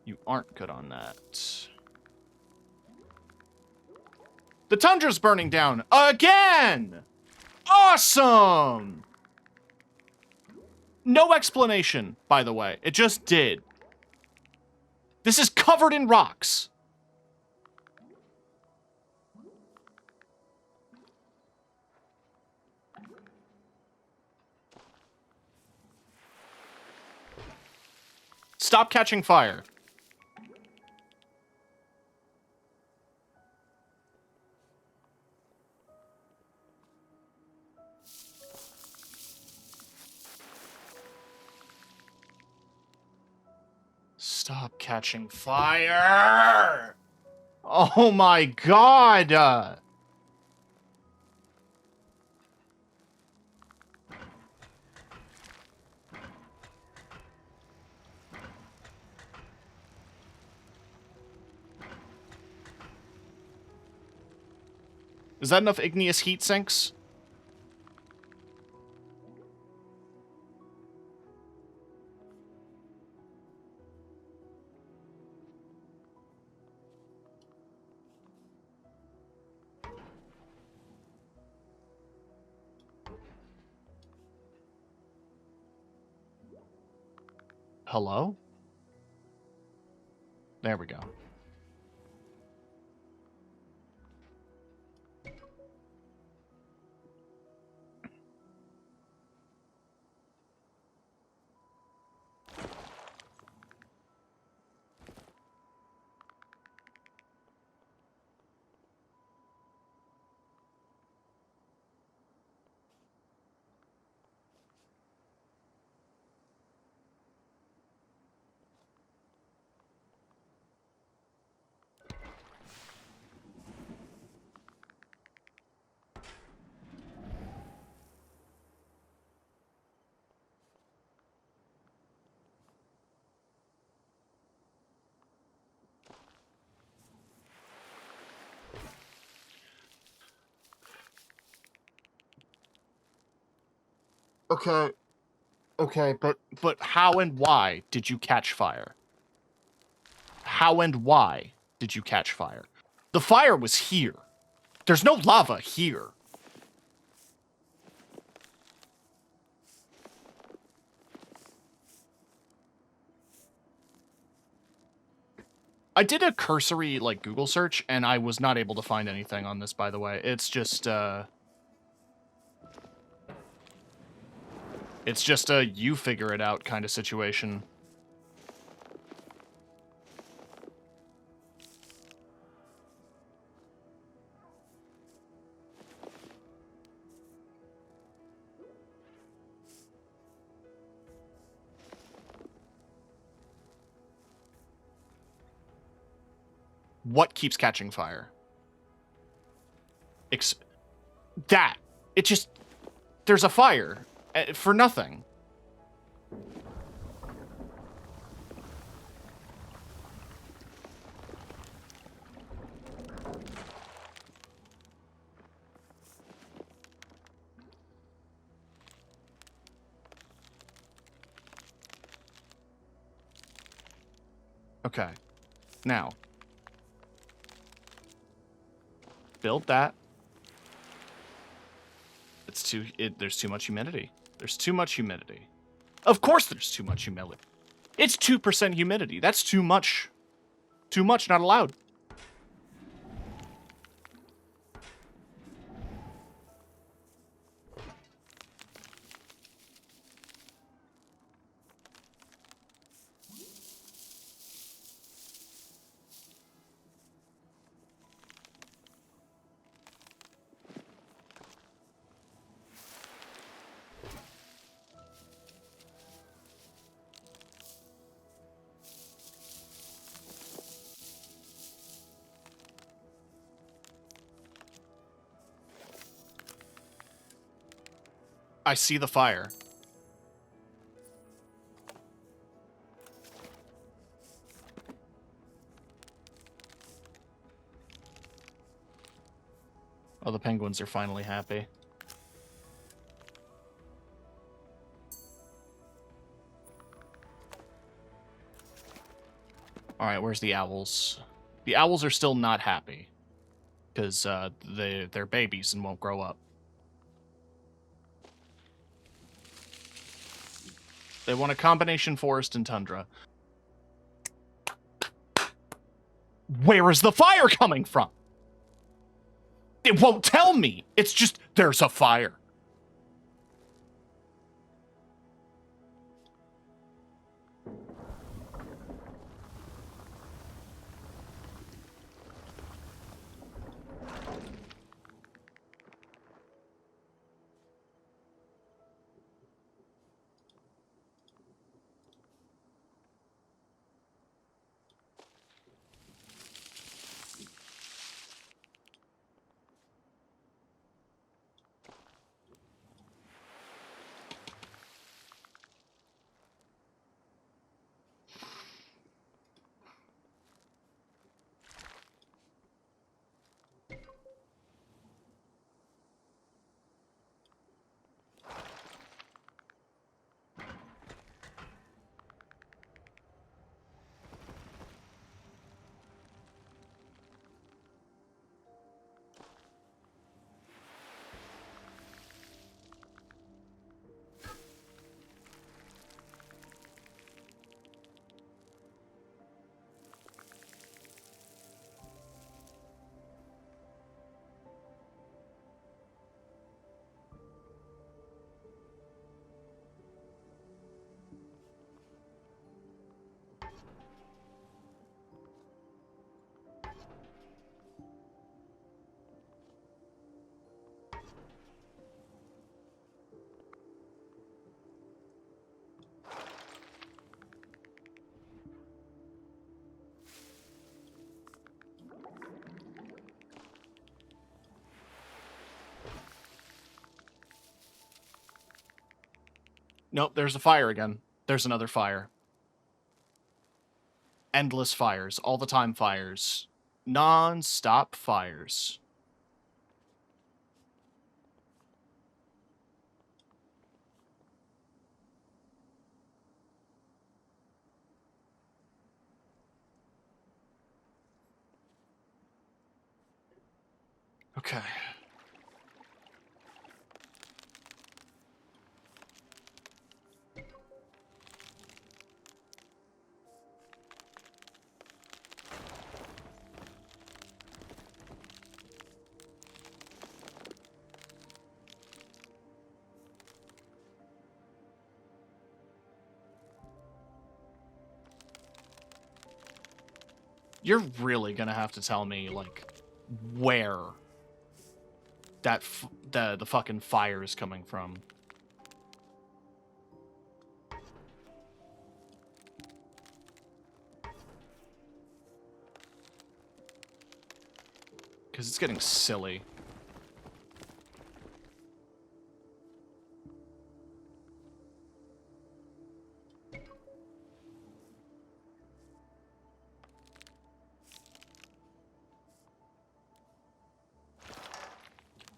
You aren't good on that. The tundra's burning down again! Awesome! No explanation, by the way. It just did. This is covered in rocks. Stop catching fire. Stop catching fire! Oh my god! Is that enough igneous heat sinks? Hello? There we go. Okay. Okay, but how and why did you catch fire? How and why did you catch fire? The fire was here. There's no lava here. I did a cursory, like, Google search, and I was not able to find anything on this, by the way. It's just a you figure it out kind of situation. What keeps catching fire? That. It just... There's a fire. For nothing. Okay. Now. Build that. There's too much humidity. There's too much humidity. Of course there's too much humidity. It's 2% humidity. That's too much. Too much, not allowed. I see the fire. Oh, the penguins are finally happy. Alright, where's the owls? The owls are still not happy. Because they're babies and won't grow up. They want a combination forest and tundra. Where is the fire coming from? It won't tell me. It's just, there's a fire. Nope, there's a fire again. There's another fire. Endless fires. All the time fires. Non-stop fires. Okay. You're really gonna have to tell me, like, where that the fucking fire is coming from. Because it's getting silly.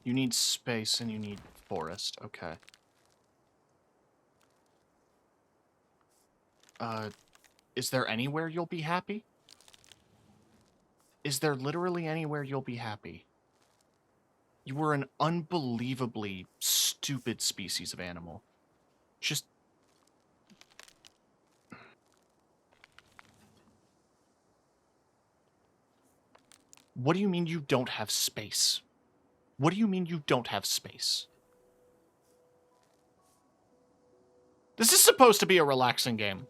You need space and you need forest. Okay. Is there anywhere you'll be happy? Is there literally anywhere you'll be happy? You were an unbelievably stupid species of animal. Just... What do you mean you don't have space? What do you mean you don't have space? This is supposed to be a relaxing game.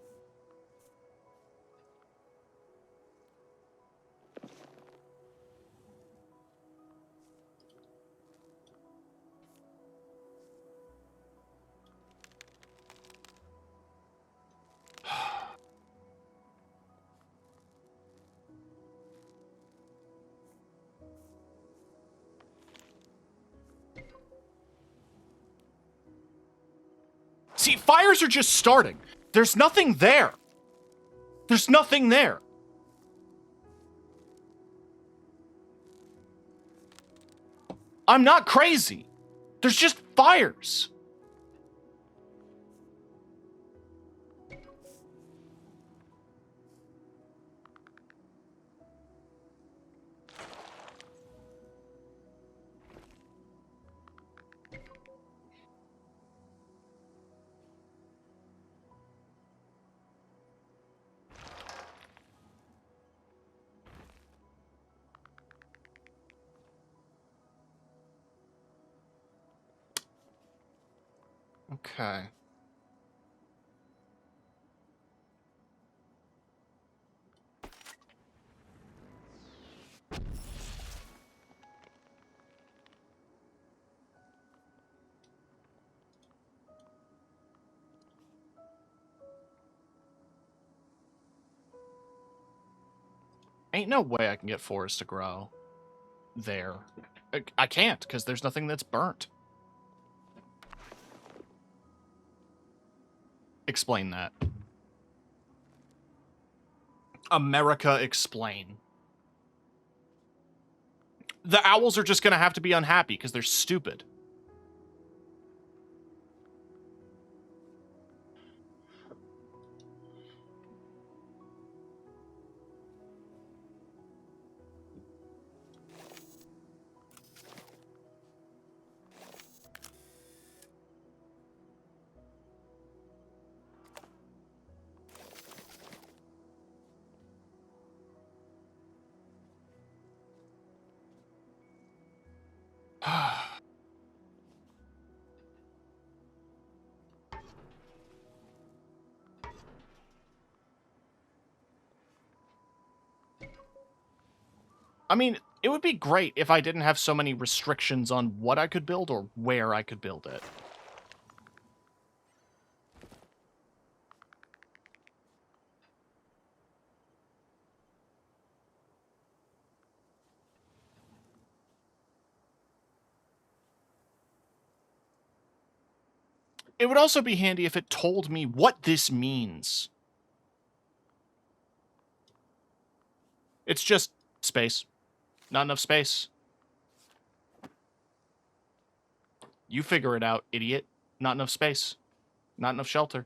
See, fires are just starting. There's nothing there. There's nothing there. I'm not crazy. There's just fires. Okay. Ain't no way I can get forest to grow there. I can't, because there's nothing that's burnt. Explain that. America, explain. The owls are just gonna have to be unhappy because they're stupid. I mean, it would be great if I didn't have so many restrictions on what I could build or where I could build it. It would also be handy if it told me what this means. It's just space. Not enough space. You figure it out, idiot. Not enough space. Not enough shelter.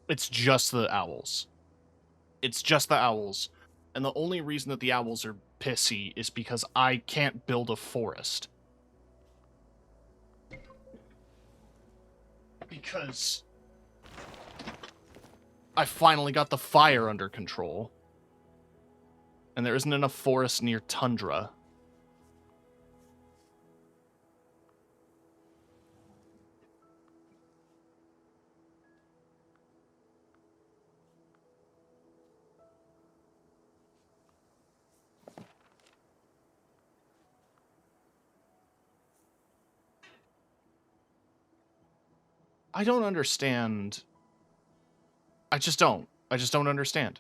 It's just the owls. It's just the owls. And the only reason that the owls are pissy is because I can't build a forest. Because I finally got the fire under control. And there isn't enough forest near tundra. I don't understand. I just don't. I just don't understand.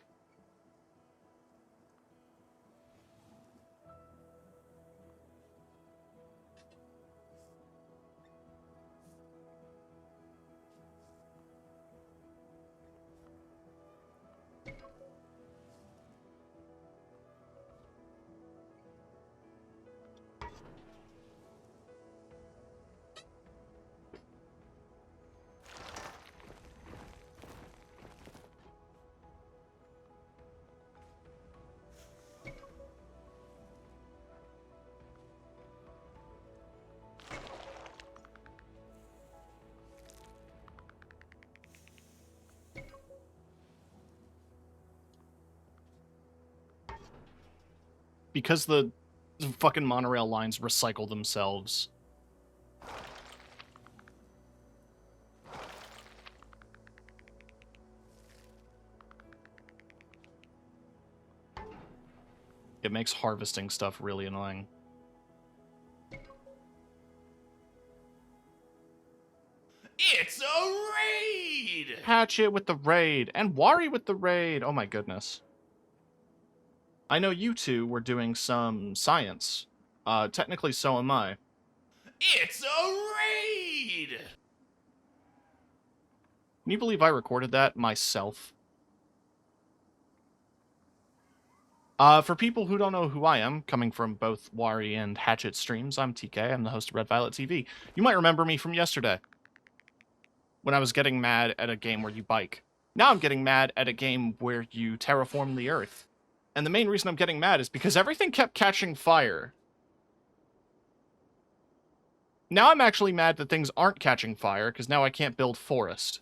Because the fucking monorail lines recycle themselves. It makes harvesting stuff really annoying. It's a raid! Hatchet with the raid, and Wari with the raid. Oh my goodness. I know you two were doing some science. Technically, so am I. It's a raid! Can you believe I recorded that myself? For people who don't know who I am, coming from both Wari and Hatchet streams, I'm TK. I'm the host of Red Violet TV. You might remember me from yesterday, when I was getting mad at a game where you bike. Now I'm getting mad at a game where you terraform the Earth. And the main reason I'm getting mad is because everything kept catching fire. Now I'm actually mad that things aren't catching fire, because now I can't build forest.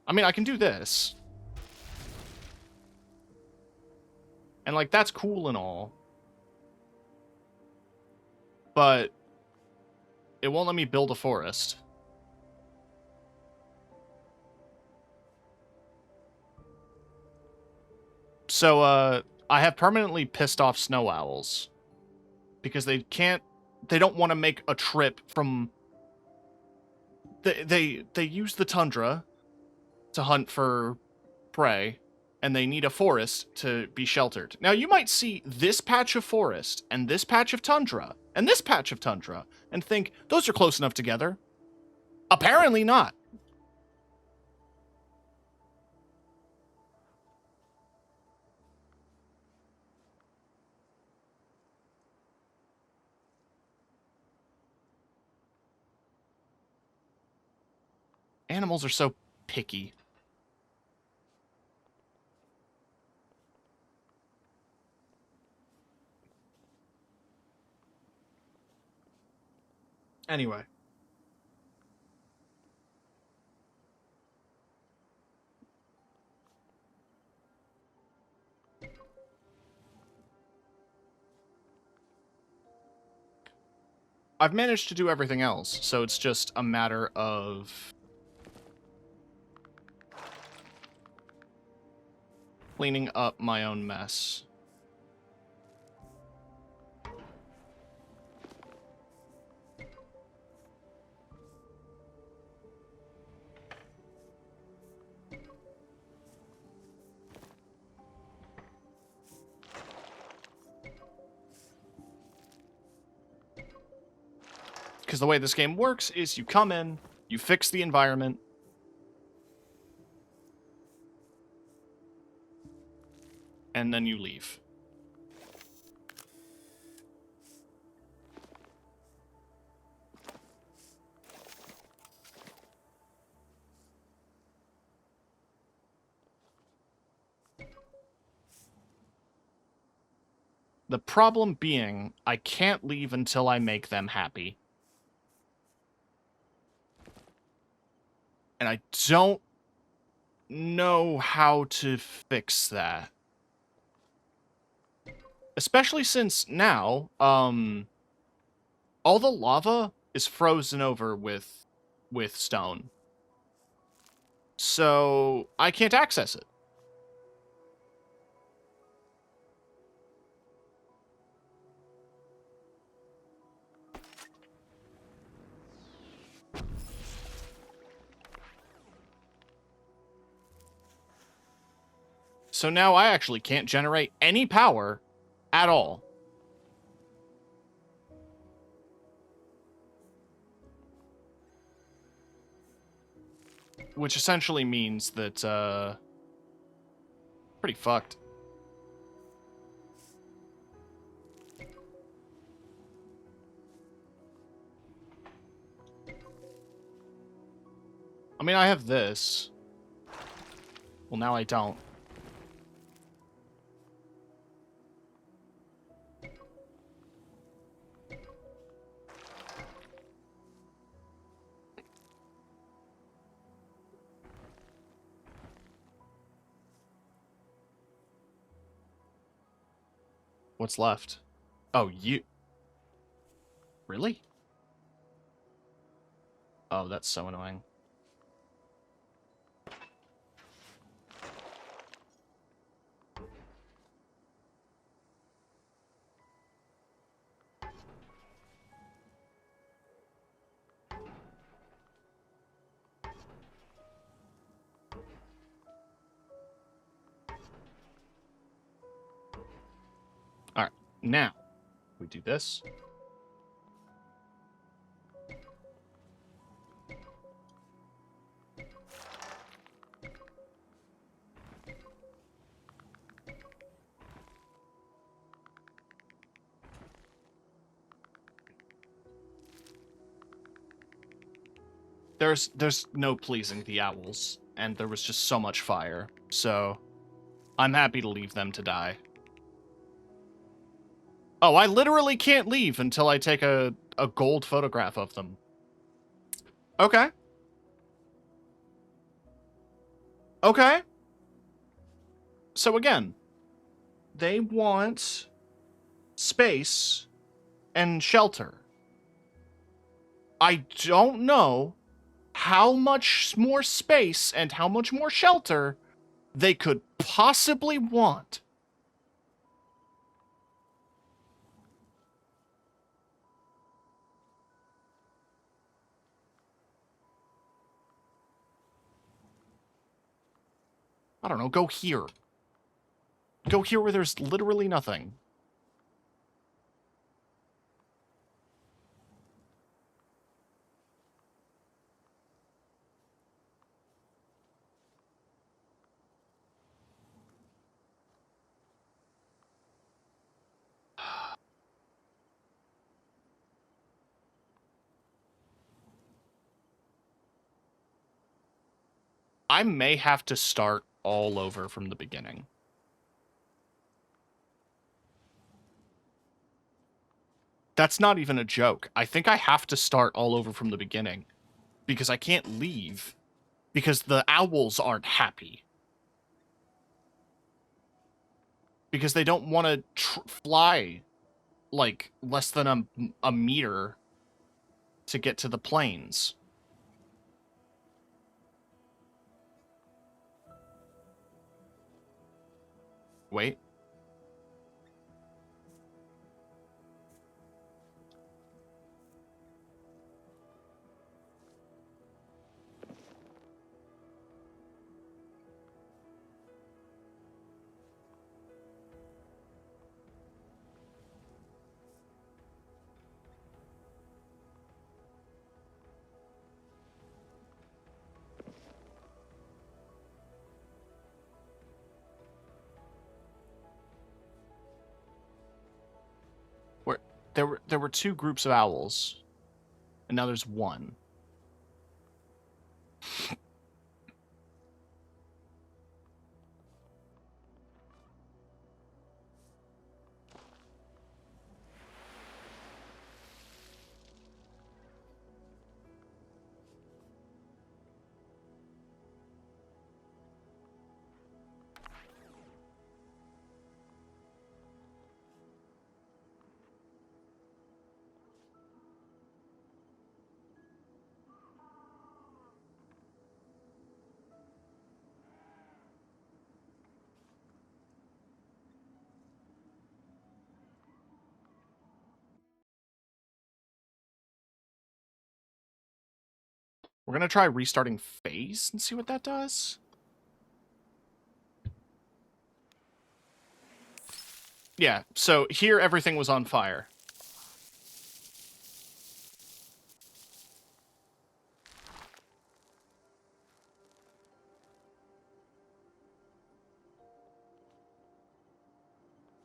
I mean, I can do this. And, like, that's cool and all. But it won't let me build a forest. So, I have permanently pissed off snow owls. Because they don't want to make a trip from... They use the tundra to hunt for prey, and they need a forest to be sheltered. Now, you might see this patch of forest, and this patch of tundra, and this patch of tundra, and think, those are close enough together. Apparently not. Animals are so picky. Anyway. I've managed to do everything else, so it's just a matter of cleaning up my own mess. Because the way this game works is you come in, you fix the environment, and then you leave. The problem being, I can't leave until I make them happy. And I don't know how to fix that. Especially since now, all the lava is frozen over with stone. So I can't access it. So now I actually can't generate any power at all. Which essentially means that, pretty fucked. I mean, I have this. Well, now I don't. What's left? Oh, you... Really? Oh, that's so annoying. Now, we do this. There's no pleasing the owls, and there was just so much fire, so I'm happy to leave them to die. Oh, I literally can't leave until I take a gold photograph of them. Okay. Okay. So again, they want space and shelter. I don't know how much more space and how much more shelter they could possibly want. I don't know, go here. Go here where there's literally nothing. I may have to start all over from the beginning. That's not even a joke. I think I have to start all over from the beginning. Because I can't leave. Because the owls aren't happy. Because they don't want to fly, like, less than a meter to get to the plains. Wait. Where there were two groups of owls, and now there's one. We're gonna try restarting phase and see what that does. Yeah, so here everything was on fire.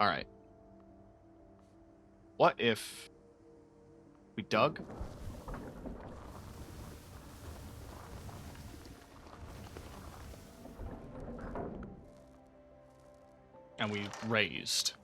Alright. What if we dug? And we raised.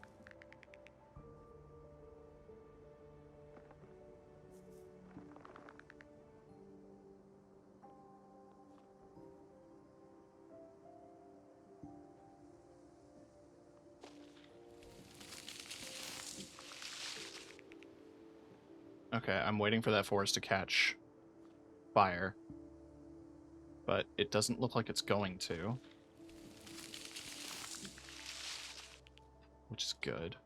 Okay, I'm waiting for that forest to catch fire. But it doesn't look like it's going to. Which is good.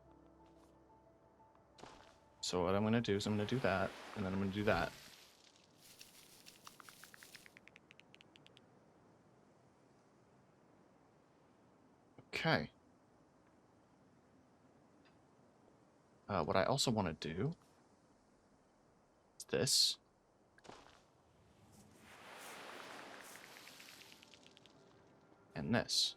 So what I'm going to do is I'm going to do that, and then I'm going to do that. Okay. What I also want to do is this. And this.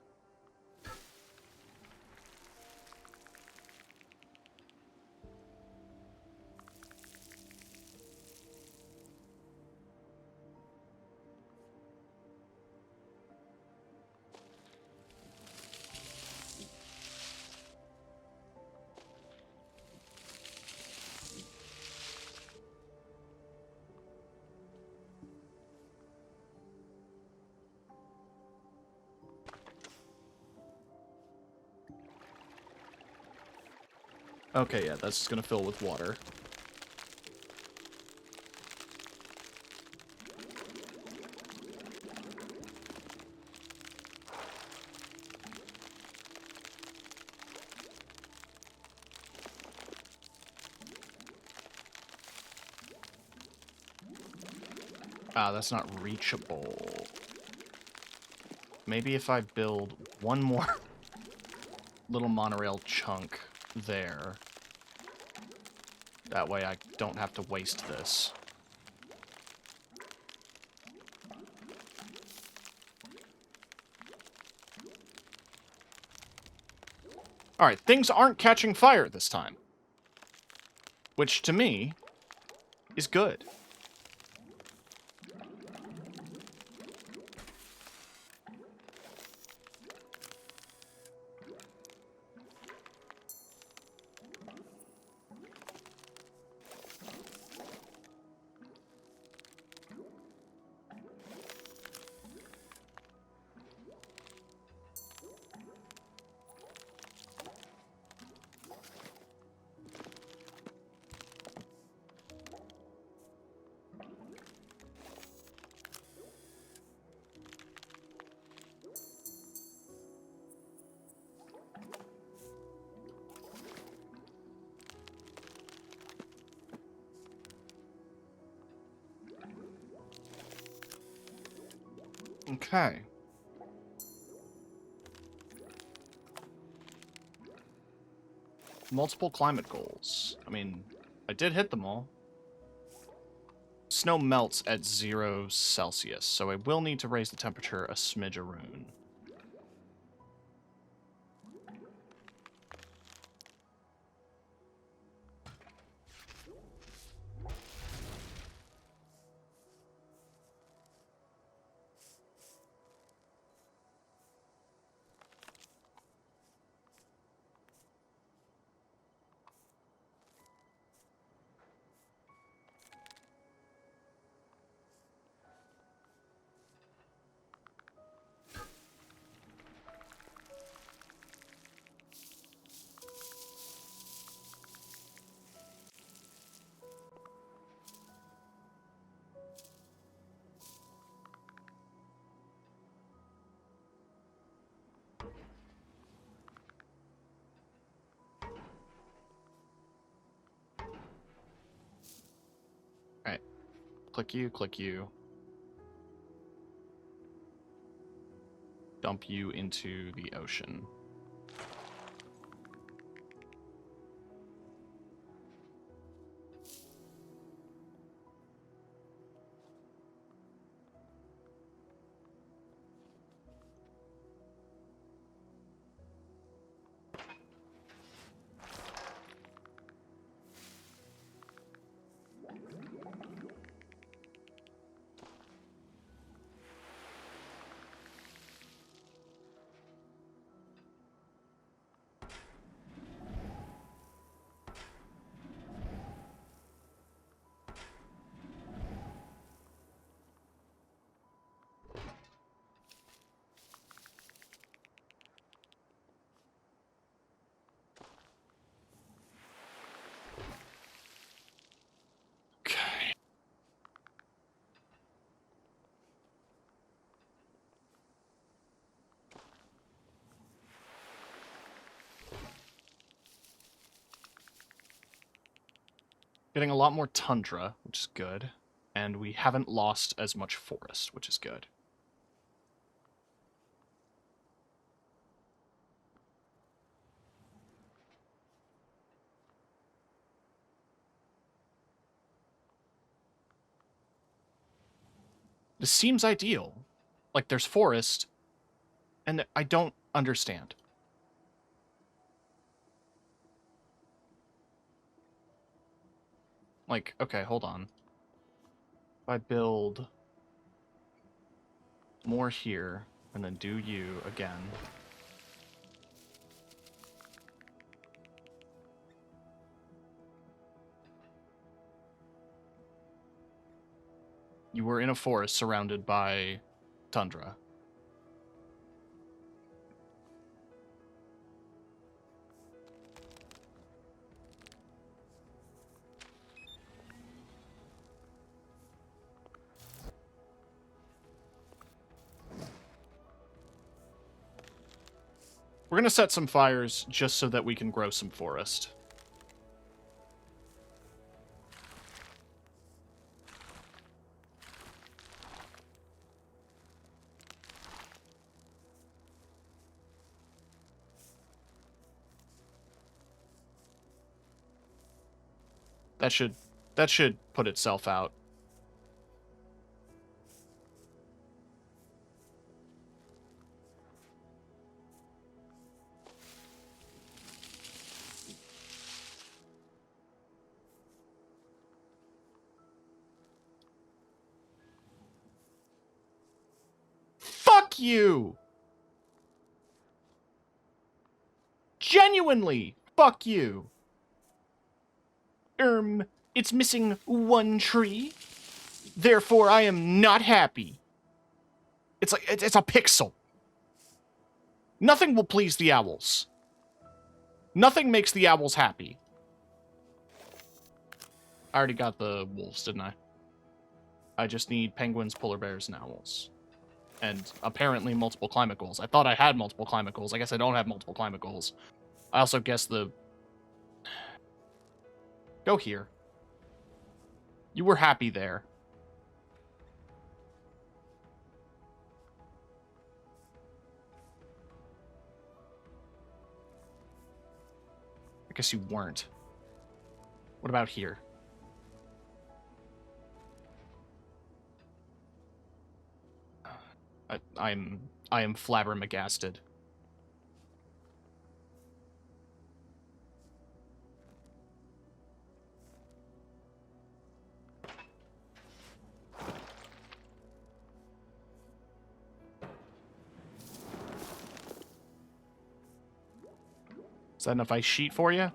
Okay, yeah, that's just gonna fill with water. Ah, that's not reachable. Maybe if I build one more little monorail chunk there. That way I don't have to waste this. Alright, things aren't catching fire this time. Which, to me, is good. Okay. Multiple climate goals. I mean, I did hit them all. Snow melts at 0 Celsius, so I will need to raise the temperature a smidgeroon. Alright. Click you, click you. Dump you into the ocean. Okay. Getting a lot more tundra, which is good. And we haven't lost as much forest, which is good. This seems ideal. Like, there's forest, and I don't understand. Like, okay, hold on. If I build more here, and then do you again. You were in a forest surrounded by tundra. We're going to set some fires just so that we can grow some forest. That should put itself out. Fuck you! Genuinely, fuck you! It's missing one tree. Therefore, I am not happy. It's like, it's a pixel. Nothing will please the owls. Nothing makes the owls happy. I already got the wolves, didn't I? I just need penguins, polar bears, and owls. And apparently multiple climate goals. I thought I had multiple climate goals. I guess I don't have multiple climate goals. I also guess the... Go here. You were happy there. I guess you weren't. What about here? I am flabbergasted. Is that enough ice sheet for you?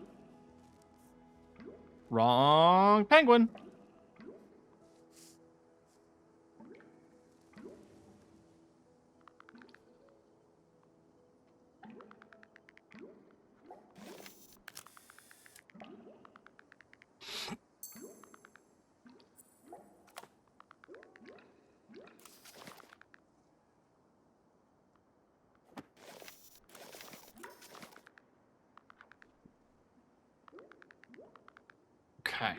Wrong penguin. Okay.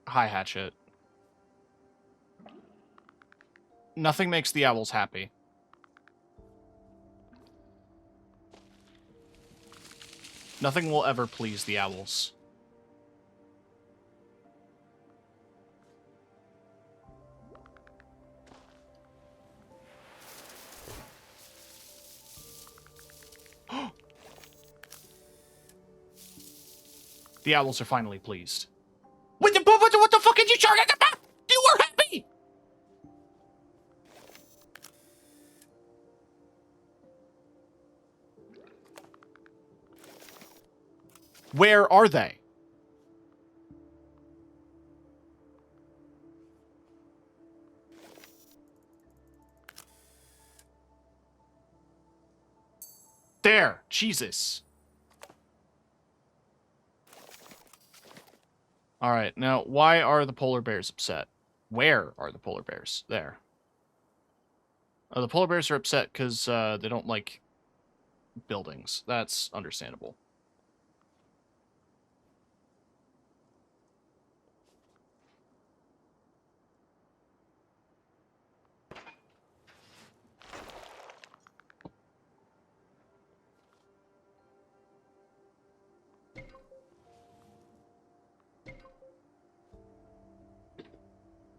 Hi, Hatchet. Nothing makes the owls happy. Nothing will ever please the owls. The owls are finally pleased. What the fuck did you charge at the back? You were happy! Where are they? There. Jesus. Alright, now, why are the polar bears upset? Where are the polar bears? There. Oh, the polar bears are upset because they don't like buildings. That's understandable.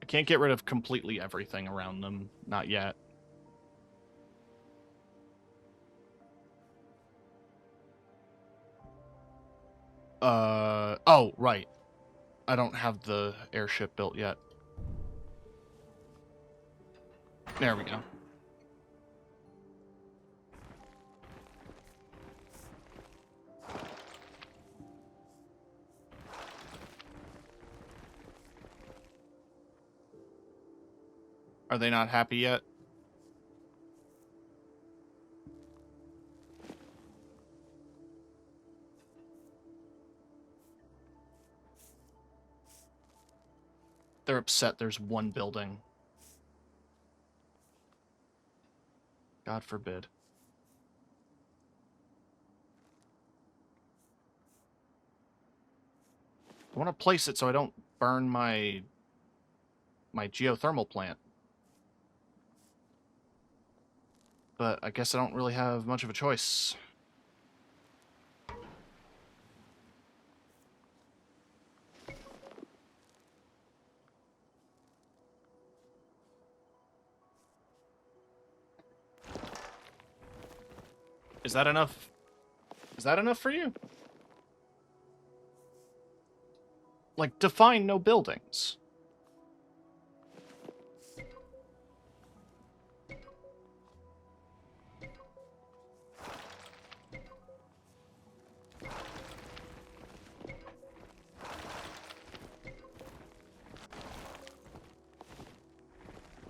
can't get rid of completely everything around them. Not yet. Oh, right. I don't have the airship built yet. There we go. Are they not happy yet? They're upset there's one building. God forbid. I want to place it so I don't burn my geothermal plant. But I guess I don't really have much of a choice. Is that enough? Is that enough for you? Like, define no buildings.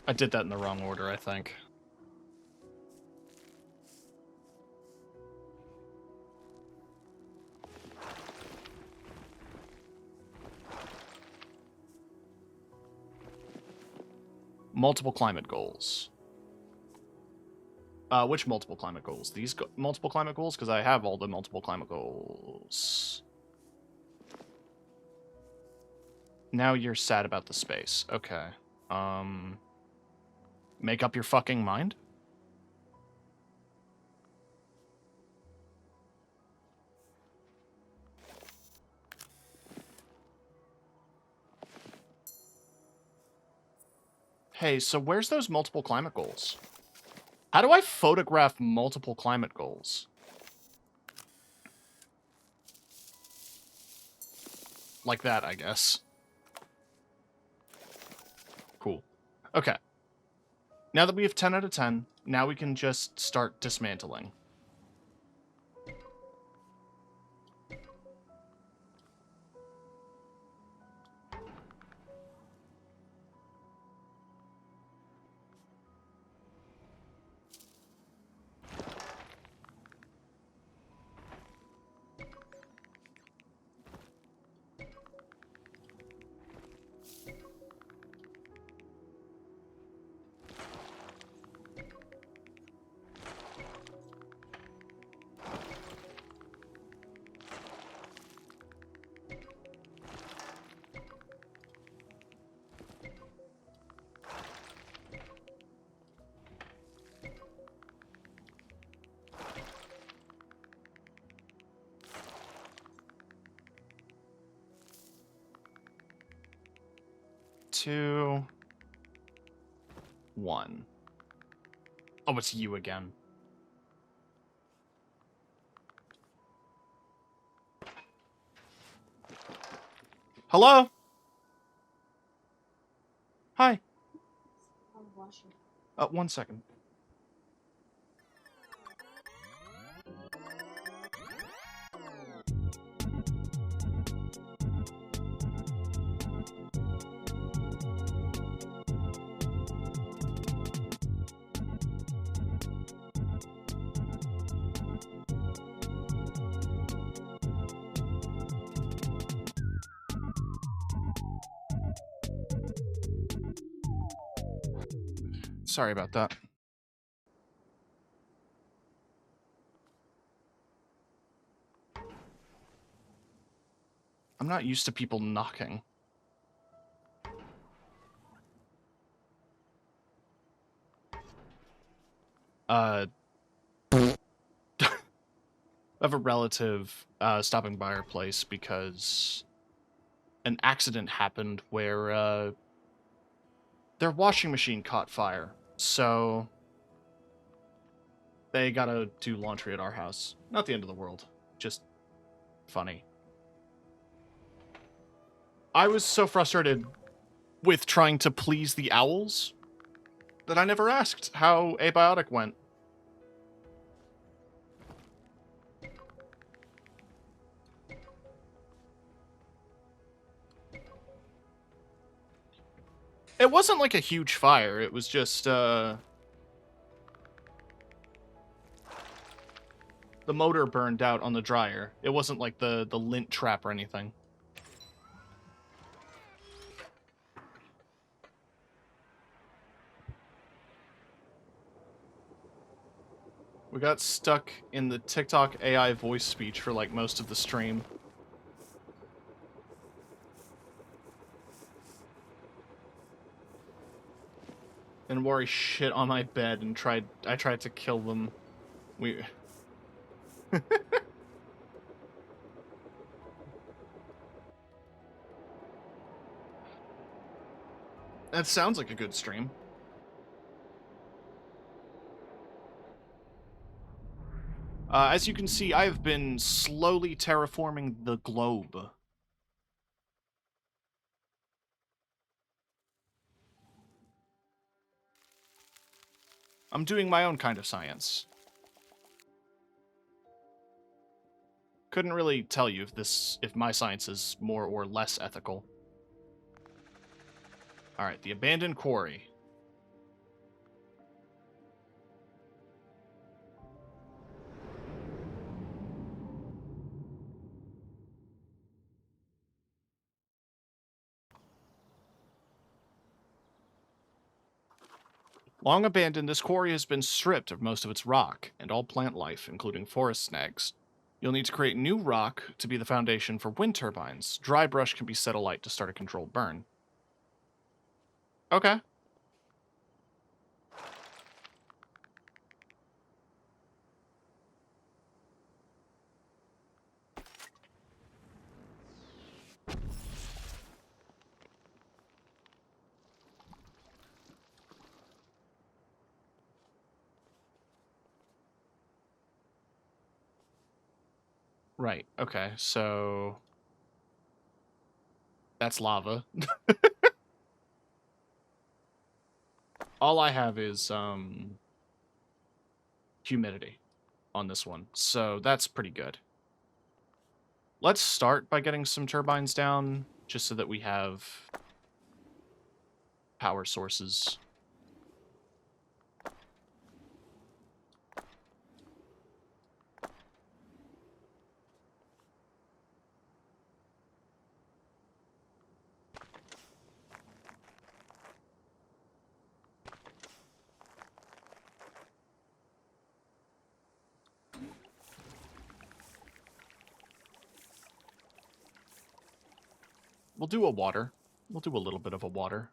I did that in the wrong order, I think. Multiple climate goals. Which multiple climate goals? These multiple climate goals? Because I have all the multiple climate goals. Now you're sad about the space. Okay. Make up your fucking mind? Hey, so where's those multiple climate goals? How do I photograph multiple climate goals? Like that, I guess. Cool. Okay. Now that we have 10 out of 10, now we can just start dismantling. Two, one. Oh, it's you again. Hello? Hi. 1 second. Sorry about that. I'm not used to people knocking. I have a relative stopping by our place because an accident happened where Their washing machine caught fire, so they gotta do laundry at our house. Not the end of the world, just funny. I was so frustrated with trying to please the owls that I never asked how Abiotic went. It wasn't like a huge fire, it was just, the motor burned out on the dryer. It wasn't like the lint trap or anything. We got stuck in the TikTok AI voice speech for like most of the stream. And Wari shit on my bed and I tried to kill them. We That sounds like a good stream. As you can see, I've been slowly terraforming the globe. I'm doing my own kind of science. Couldn't really tell you if my science is more or less ethical. Alright, the abandoned quarry. Long abandoned, this quarry has been stripped of most of its rock, and all plant life, including forest snags. You'll need to create new rock to be the foundation for wind turbines. Dry brush can be set alight to start a controlled burn. Okay. Right, okay, so... That's lava. All I have is, humidity on this one, so that's pretty good. Let's start by getting some turbines down, just so that we have power sources. We'll do a water. We'll do a little bit of a water.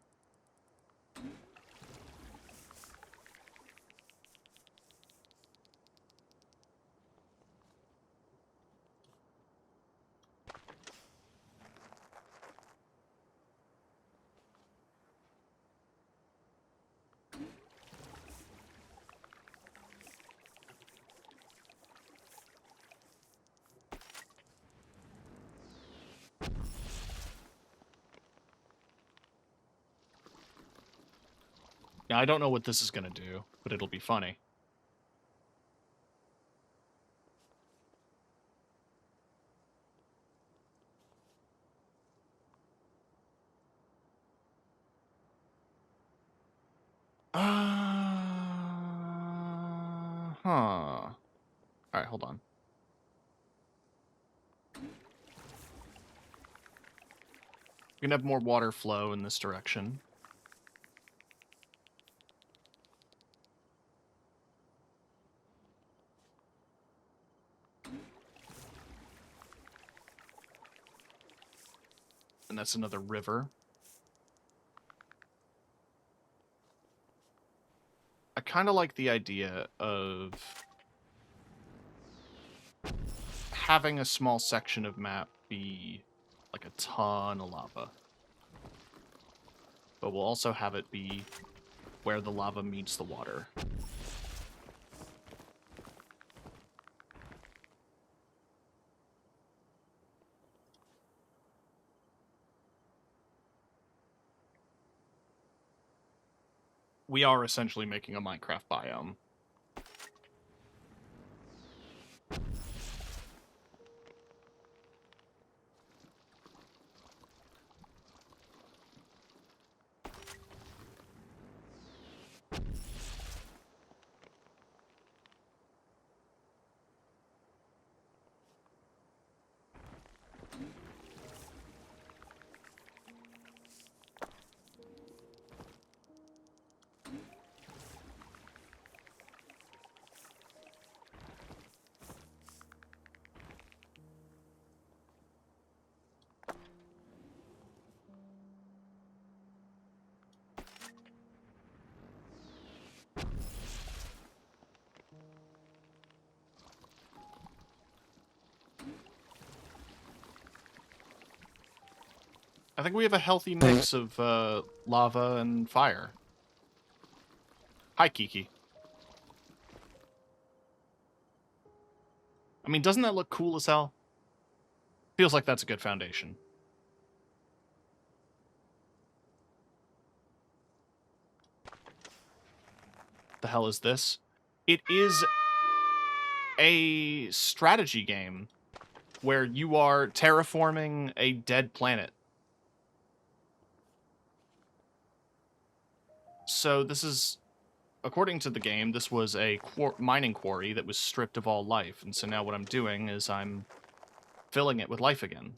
Now, I don't know what this is gonna do, but it'll be funny. Huh. Alright, hold on. We can have more water flow in this direction. And that's another river. I kind of like the idea of having a small section of map be like a ton of lava. but we'll also have it be where the lava meets the water. We are essentially making a Minecraft biome. I think we have a healthy mix of lava and fire. Hi, Kiki. I mean, doesn't that look cool as hell? Feels like that's a good foundation. The hell is this? It is a strategy game where you are terraforming a dead planet. So this is, according to the game, this was a mining quarry that was stripped of all life. And so now what I'm doing is I'm filling it with life again.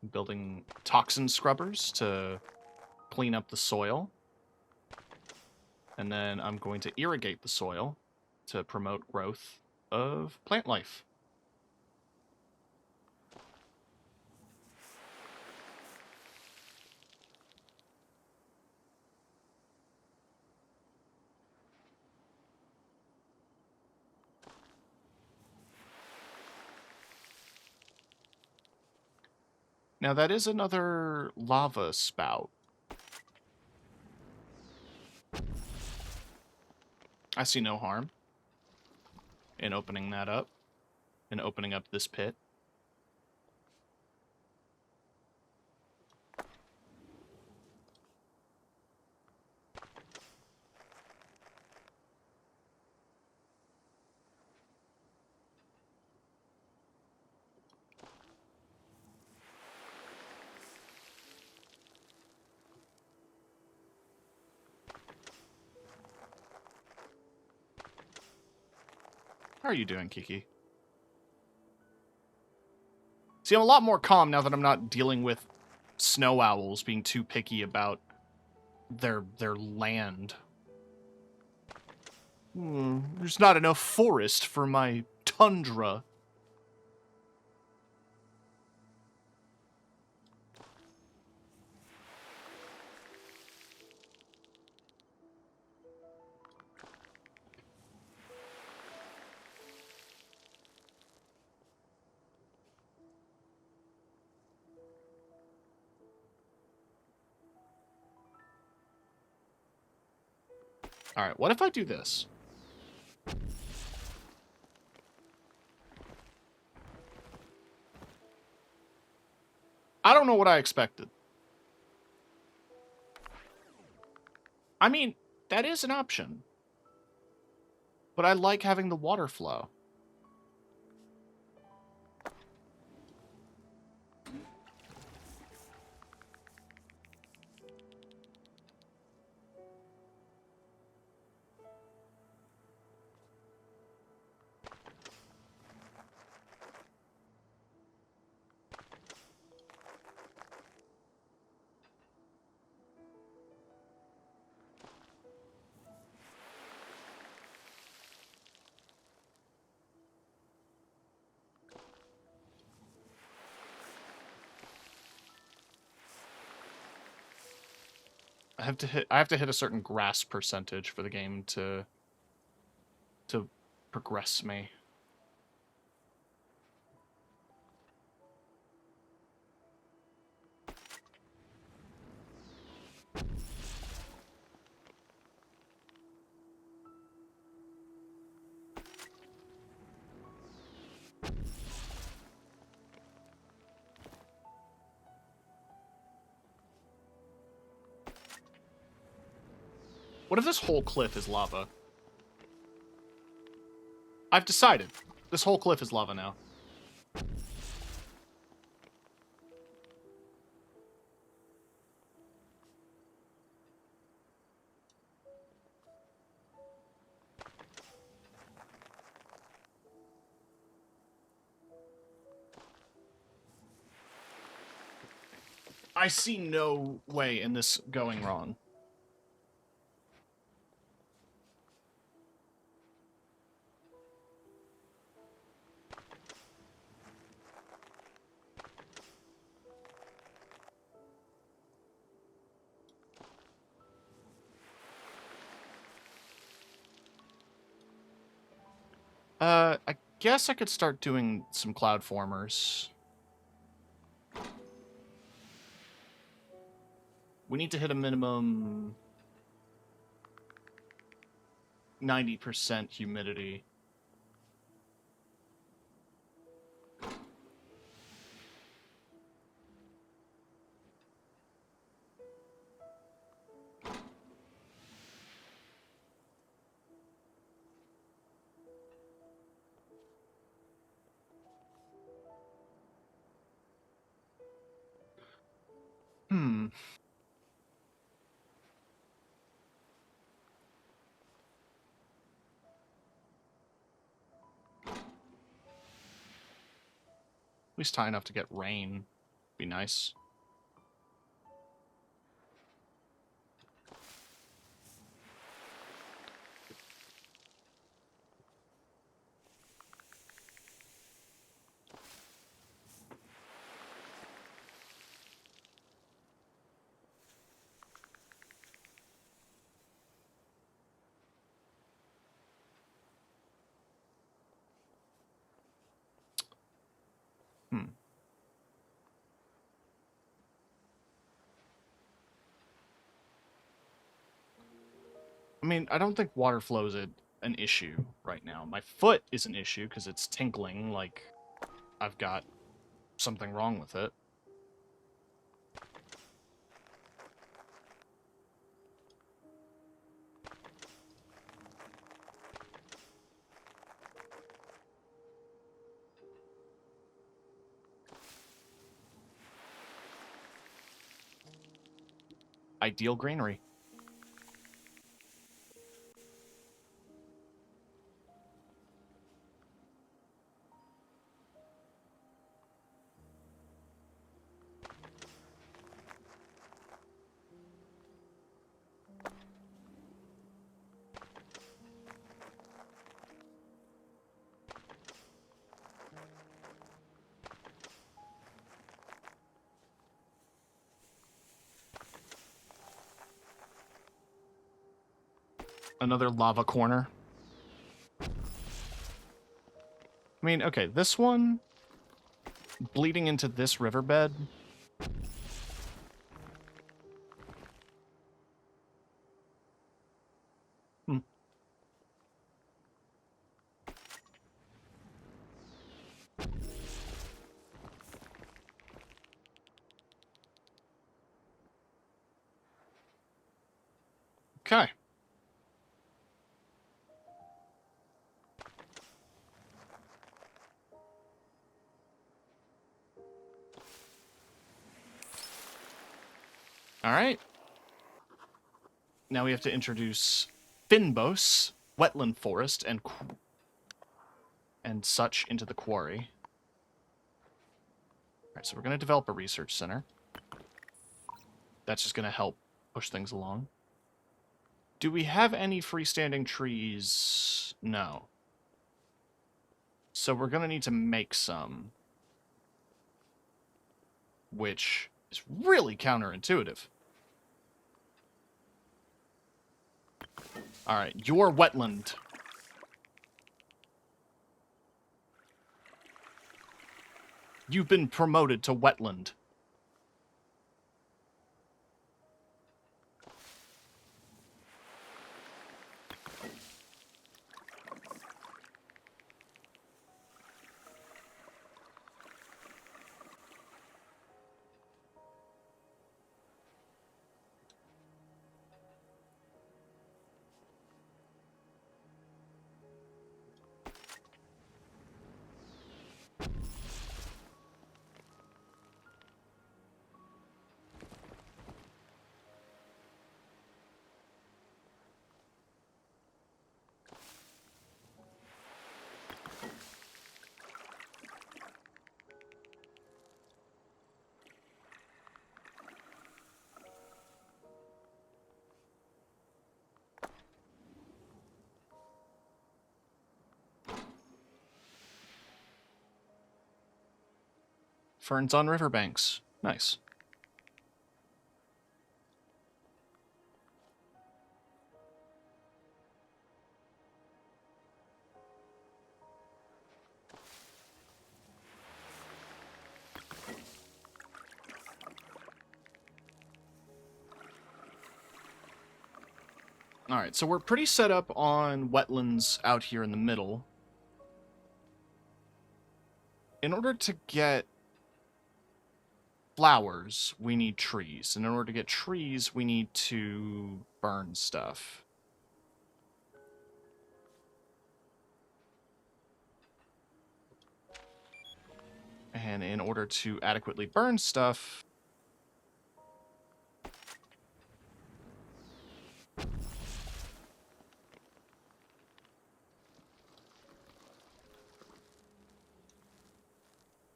I'm building toxin scrubbers to clean up the soil. And then I'm going to irrigate the soil to promote growth of plant life. Now that is another lava spout. I see no harm in opening that up and opening up this pit. How are you doing, Kiki? See, I'm a lot more calm now that I'm not dealing with snow owls being too picky about their land. There's not enough forest for my tundra. Alright, what if I do this? I don't know what I expected. I mean, that is an option. But I like having the water flow. I have to hit a certain grass percentage for the game to progress me. What if this whole cliff is lava? I've decided. This whole cliff is lava now. I see no way in this going wrong. I guess I could start doing some cloud formers. We need to hit a minimum 90% humidity. Hmm. At least high enough to get rain. Be nice. Hmm. I mean, I don't think water flow is an issue right now. My foot is an issue because it's tinkling like I've got something wrong with it. Ideal greenery. Another lava corner. I mean, okay, this one bleeding into this riverbed. Hmm. Okay. All right. Now we have to introduce Finbos, wetland forest, and such into the quarry. All right, so we're going to develop a research center. That's just going to help push things along. Do we have any freestanding trees? No. So we're going to need to make some, which is really counterintuitive. All right, your wetland. You've been promoted to wetland. Ferns on riverbanks. Nice. Alright, so we're pretty set up on wetlands out here in the middle. In order to get flowers, we need trees. And in order to get trees, we need to burn stuff. And in order to adequately burn stuff,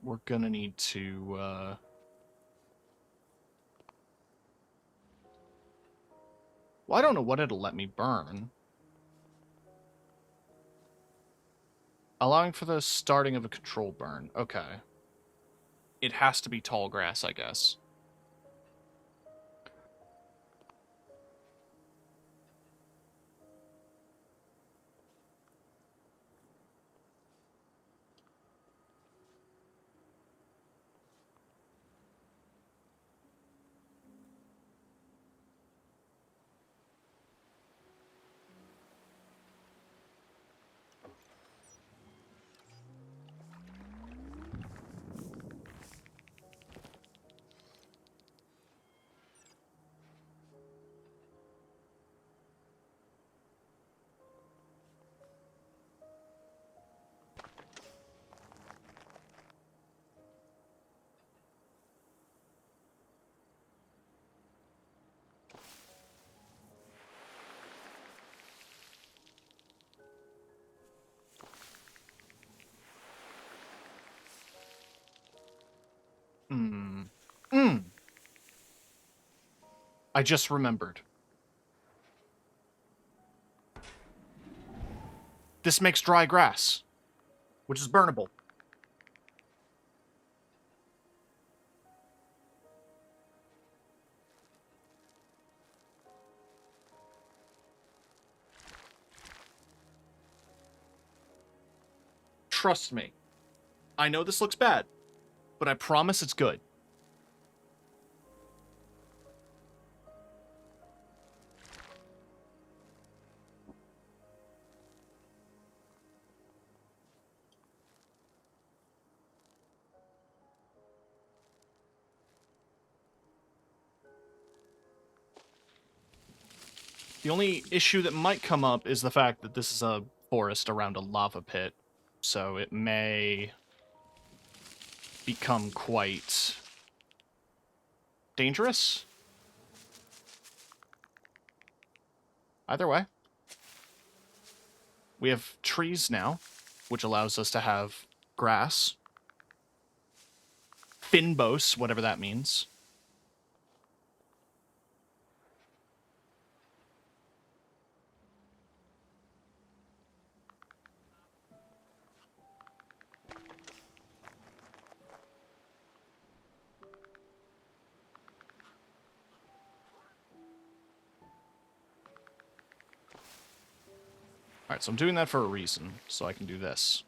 we're gonna need to, well, I don't know what it'll let me burn. Allowing for the starting of a control burn. Okay. It has to be tall grass, I guess. I just remembered. This makes dry grass, which is burnable. Trust me. I know this looks bad, but I promise it's good. The only issue that might come up is the fact that this is a forest around a lava pit, so it may become quite dangerous. Either way. We have trees now, which allows us to have grass. Finbos, whatever that means. Alright, so I'm doing that for a reason, so I can do this.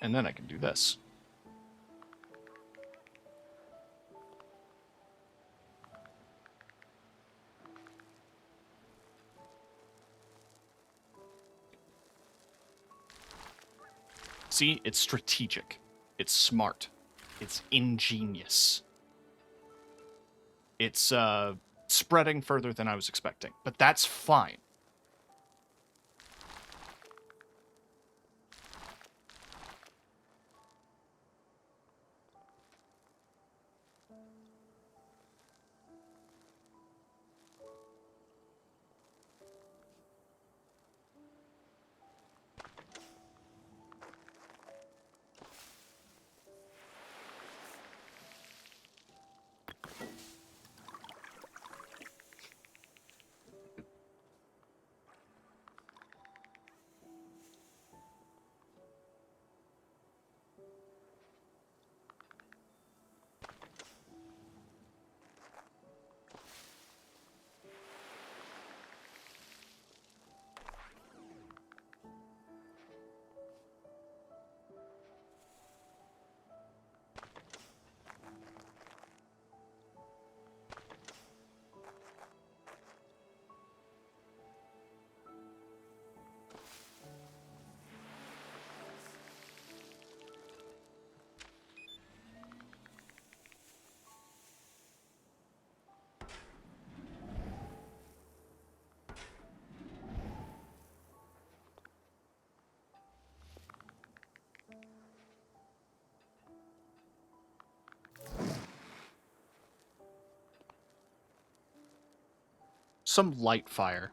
And then I can do this. See, it's strategic. It's smart. It's ingenious. It's spreading further than I was expecting, but that's fine. some light fire.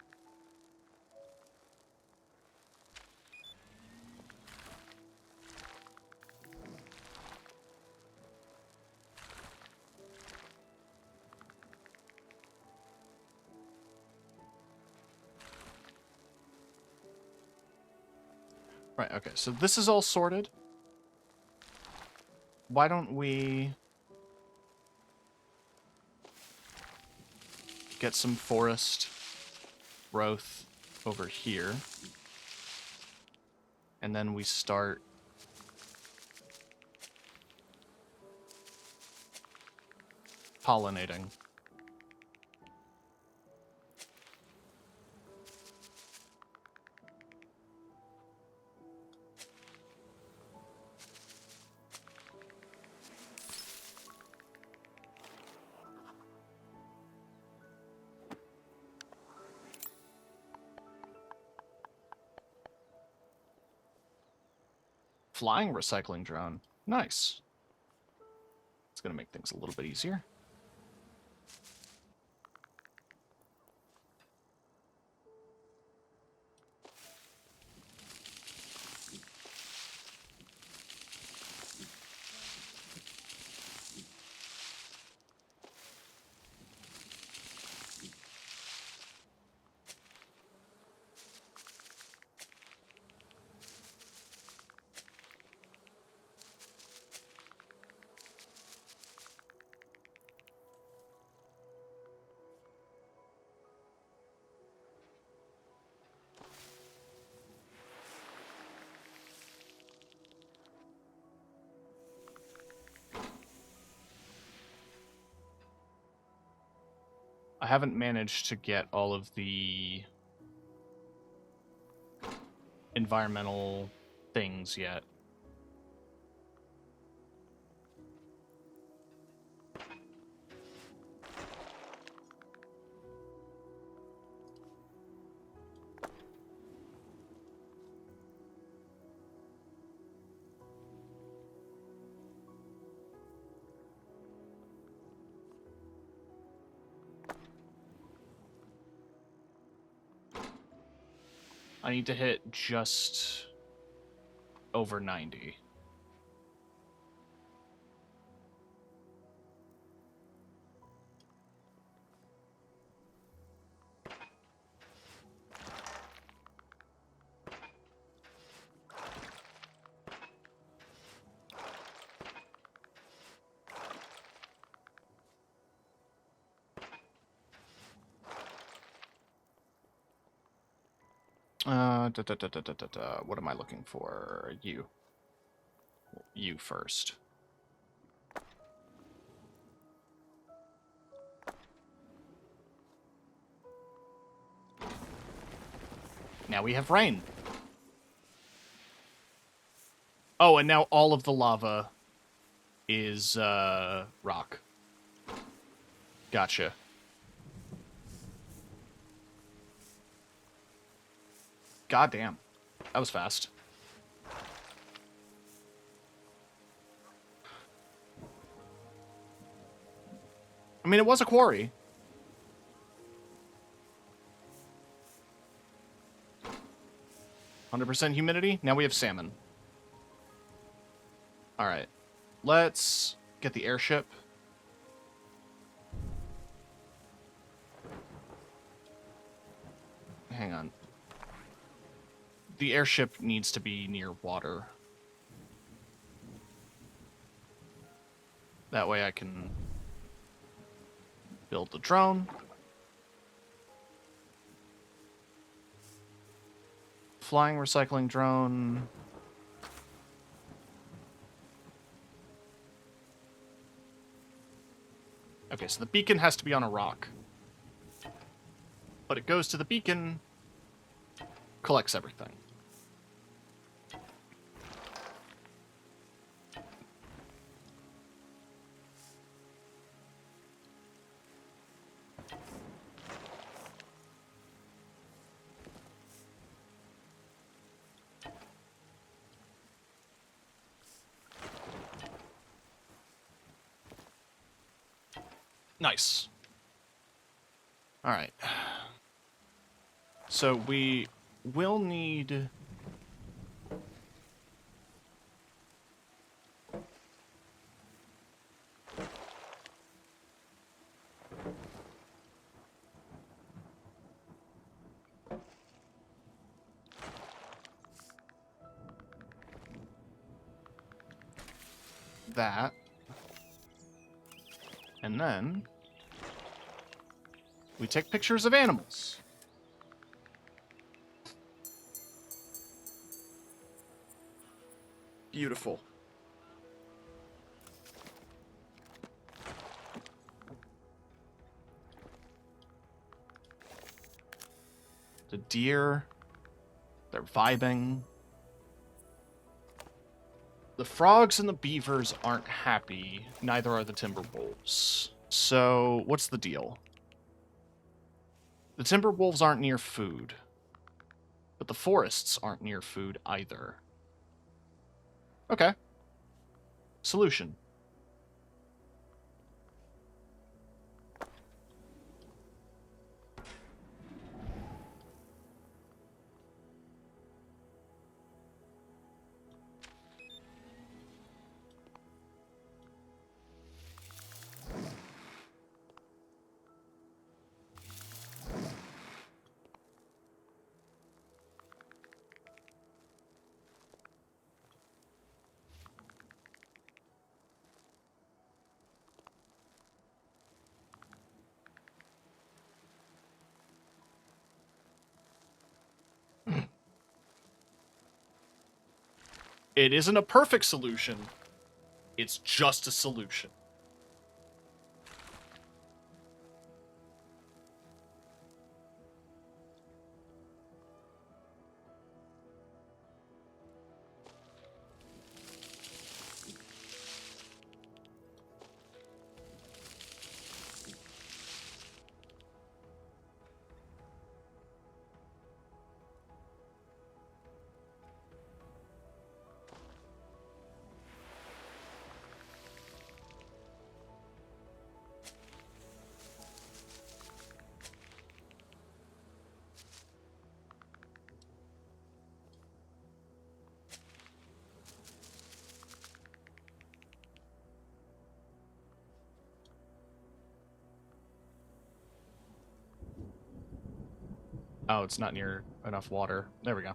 Right, okay, so this is all sorted. Why don't we get some forest growth over here, and then we start pollinating. Flying recycling drone. Nice. It's going to make things a little bit easier. I haven't managed to get all of the environmental things yet. I need to hit just over 90. What am I looking for? You. You first. Now we have rain. Oh, and now all of the lava is, rock. Gotcha. Goddamn. That was fast. I mean, it was a quarry. %, humidity. Now we have salmon. Alright. Let's get the airship. Hang on. The airship needs to be near water. That way I can build the drone. Flying recycling drone. Okay, so the beacon has to be on a rock. But it goes to the beacon, collects everything. Nice. All right. So we will need... that. And then we take pictures of animals. Beautiful. The deer, they're vibing. The frogs and the beavers aren't happy, neither are the timber wolves. So, what's the deal? The timber wolves aren't near food, but the forests aren't near food either. Okay. Solution. It isn't a perfect solution. It's just a solution. Oh, it's not near enough water. There we go.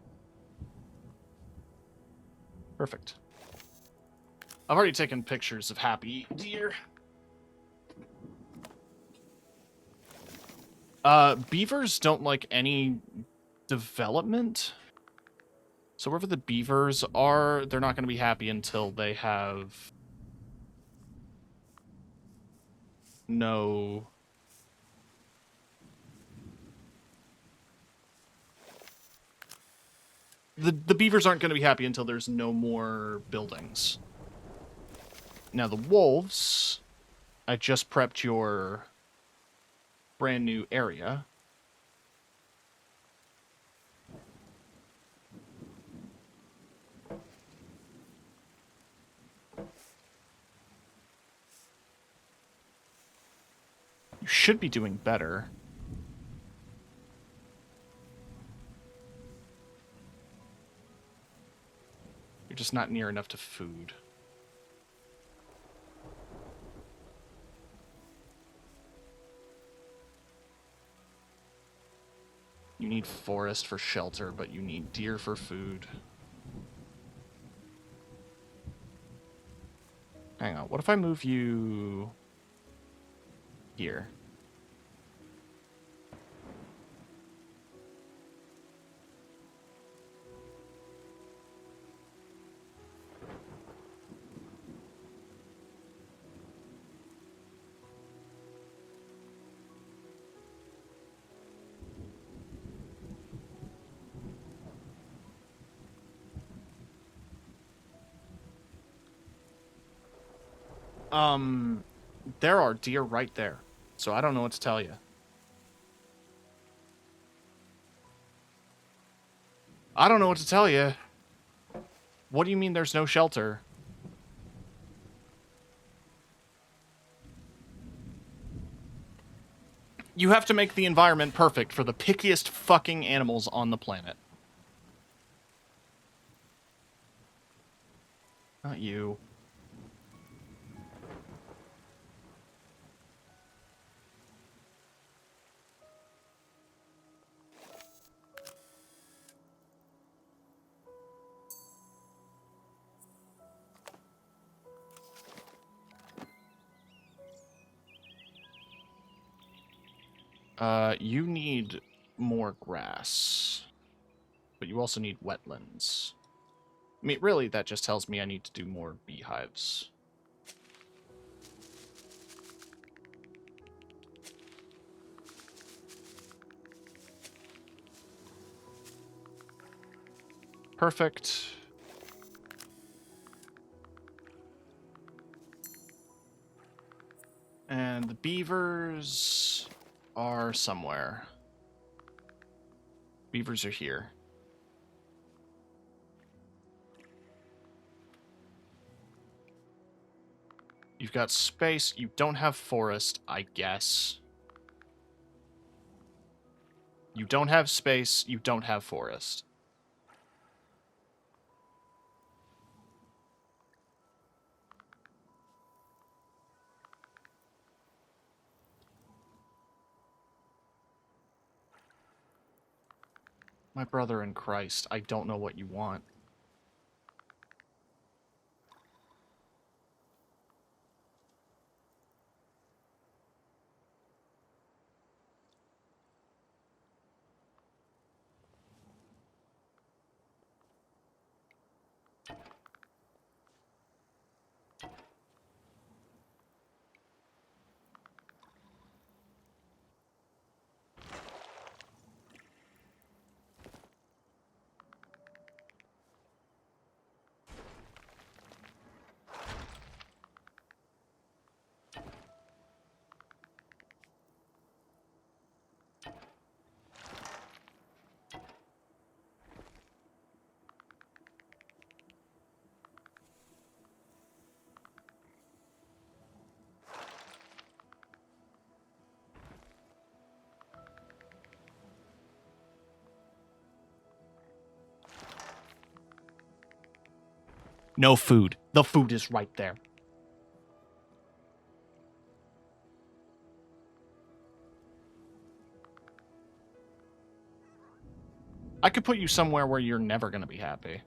Perfect. I've already taken pictures of happy deer. Beavers don't like any development. So wherever the beavers are, they're not going to be happy until they have no... The beavers aren't going to be happy until there's no more buildings. Now the wolves, I just prepped your brand new area. You should be doing better. You're just not near enough to food. You need forest for shelter, but you need deer for food. Hang on, what if I move you here? There are deer right there, so I don't know what to tell you. I don't know what to tell you. What do you mean there's no shelter? You have to make the environment perfect for the pickiest fucking animals on the planet. Not you. You need more grass. But you also need wetlands. I mean, really, that just tells me I need to do more beehives. Perfect. And the beavers are somewhere. Beavers are here. You've got space. You don't have forest, I guess. You don't have space. You don't have forest. My brother in Christ, I don't know what you want. No food. The food is right there. I could put you somewhere where you're never going to be happy.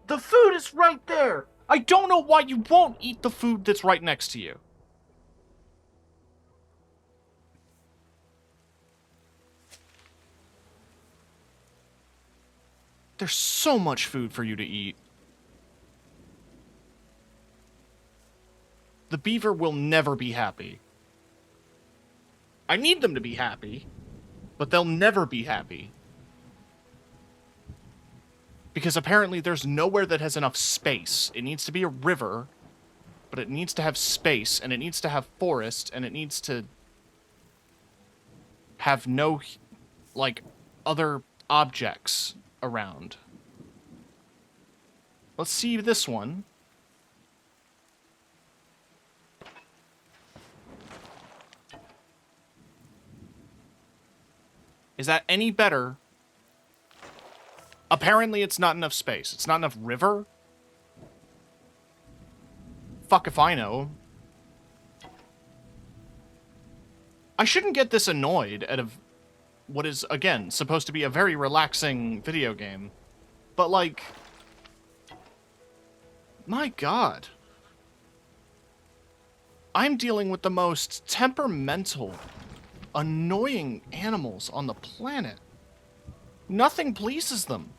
The food is right there! I don't know why you won't eat the food that's right next to you. There's so much food for you to eat. The beaver will never be happy. I need them to be happy, but they'll never be happy. Because apparently there's nowhere that has enough space. It needs to be a river, but it needs to have space, and it needs to have forest, and it needs to have no, like, other objects around. Let's see this one. Is that any better? Apparently it's not enough space. It's not enough river? Fuck if I know. I shouldn't get this annoyed at what is, again, supposed to be a very relaxing video game. But, like... my god. I'm dealing with the most temperamental, annoying animals on the planet. Nothing pleases them.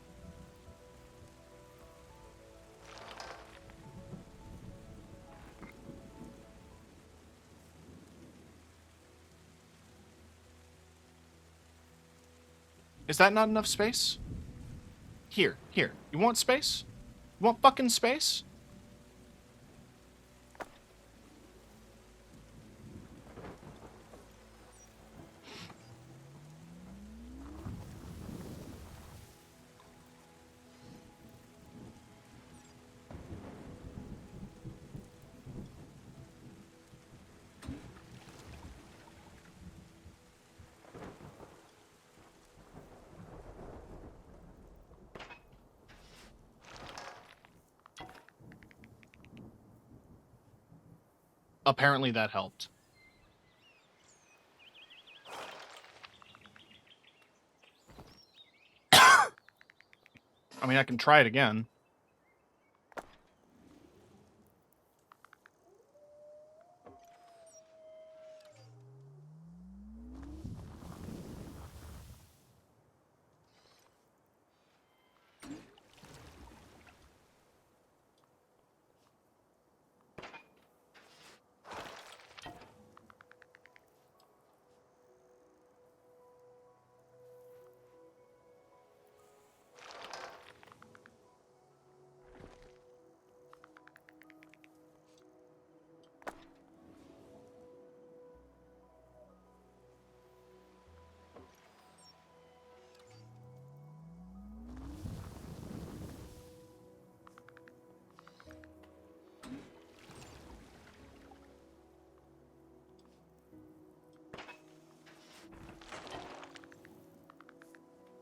Is that not enough space? Here. You want space? You want fucking space? Apparently that helped. I mean, I can try it again.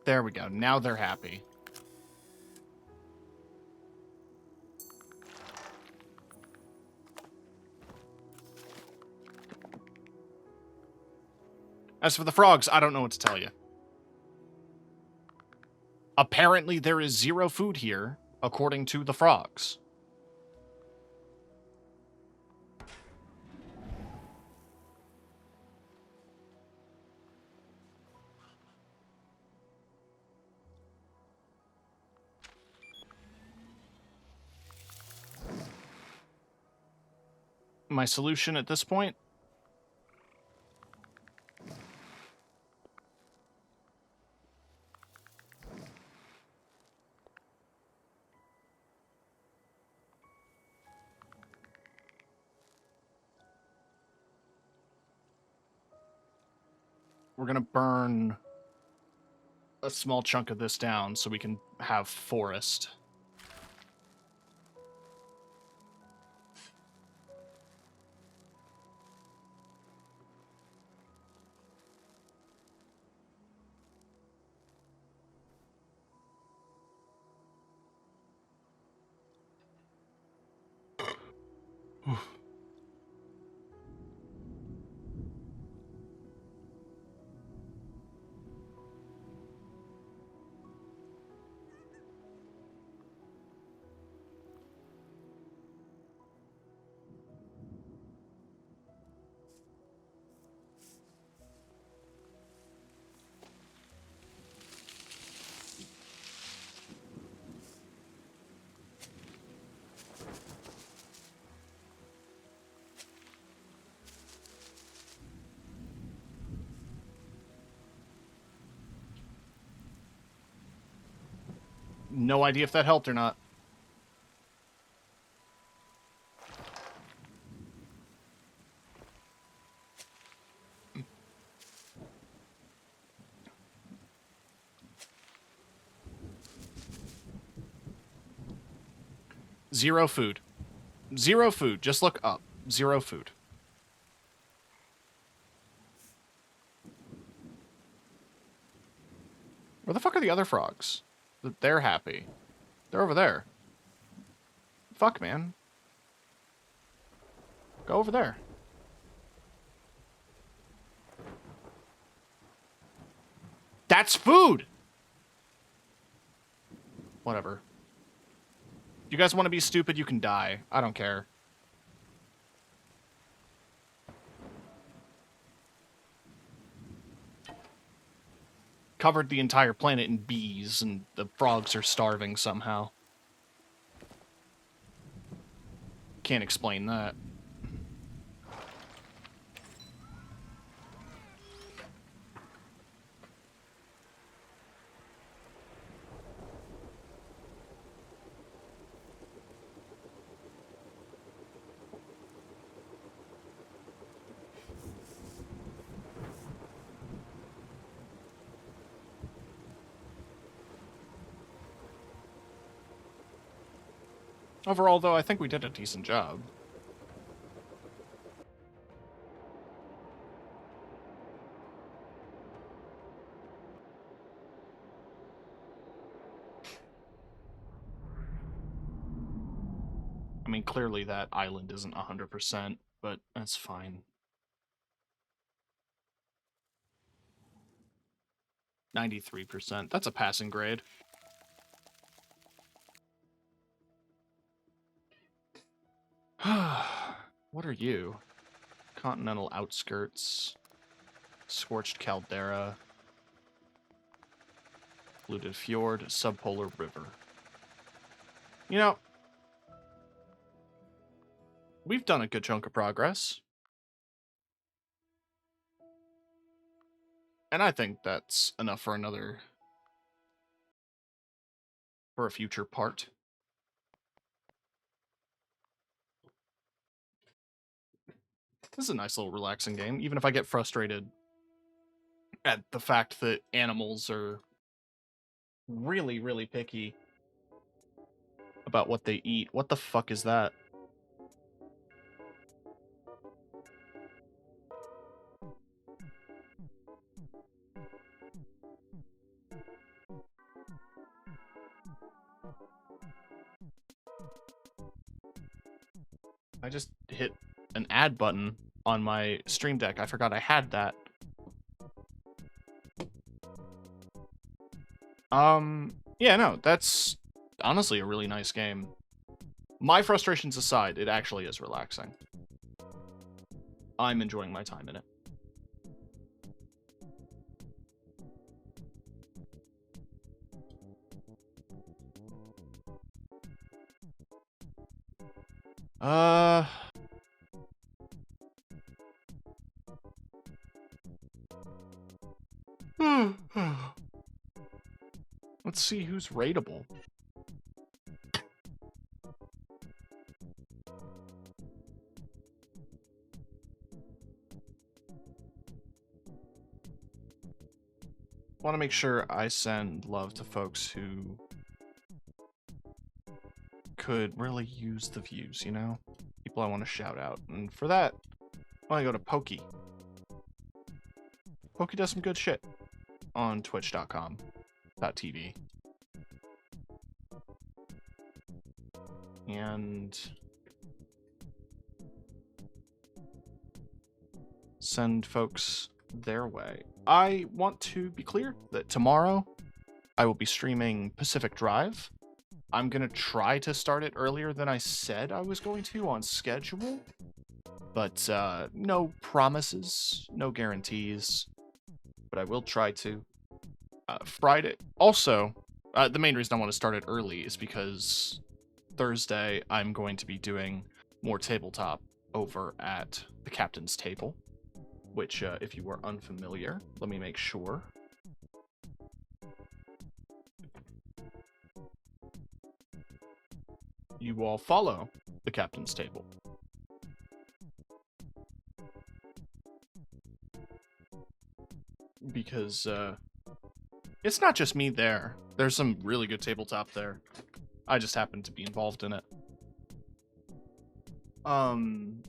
There we go. Now they're happy. As for the frogs, I don't know what to tell you. Apparently there is 0 food here, according to the frogs. My solution at this point? We're gonna burn a small chunk of this down so we can have forest. No idea if that helped or not. Zero food. 0 food. Just look up. 0 food. Where the fuck are the other frogs? They're happy. They're over there. Fuck, man. Go over there. That's food! Whatever. You guys want to be stupid, you can die. I don't care. Covered the entire planet in bees, and the frogs are starving somehow. Can't explain that. Overall, though, I think we did a decent job. I mean, clearly that island isn't 100%, but that's fine. 93%. That's a passing grade. What are you? Continental outskirts. Scorched caldera. Polluted fjord. Subpolar river. You know, we've done a good chunk of progress. And I think that's enough for a future part. This is a nice little relaxing game, even if I get frustrated at the fact that animals are really, really picky about what they eat. What the fuck is that? I just hit an add button on my Stream Deck. I forgot I had that. Yeah, no, that's honestly a really nice game. My frustrations aside, it actually is relaxing. I'm enjoying my time in it. Let's see who's rateable. Want to make sure I send love to folks who could really use the views, you know? People I want to shout out. And for that, I want to go to Pokey. Pokey does some good shit on twitch.com.tv. And send folks their way. I want to be clear that tomorrow I will be streaming Pacific Drive. I'm going to try to start it earlier than I said I was going to on schedule. But no promises, no guarantees. But I will try to. Friday. Also, the main reason I want to start it early is because Thursday I'm going to be doing more tabletop over at the Captain's Table. Which, if you are unfamiliar, let me make sure. You all follow the Captain's Table. Because, it's not just me there. There's some really good tabletop there. I just happen to be involved in it. And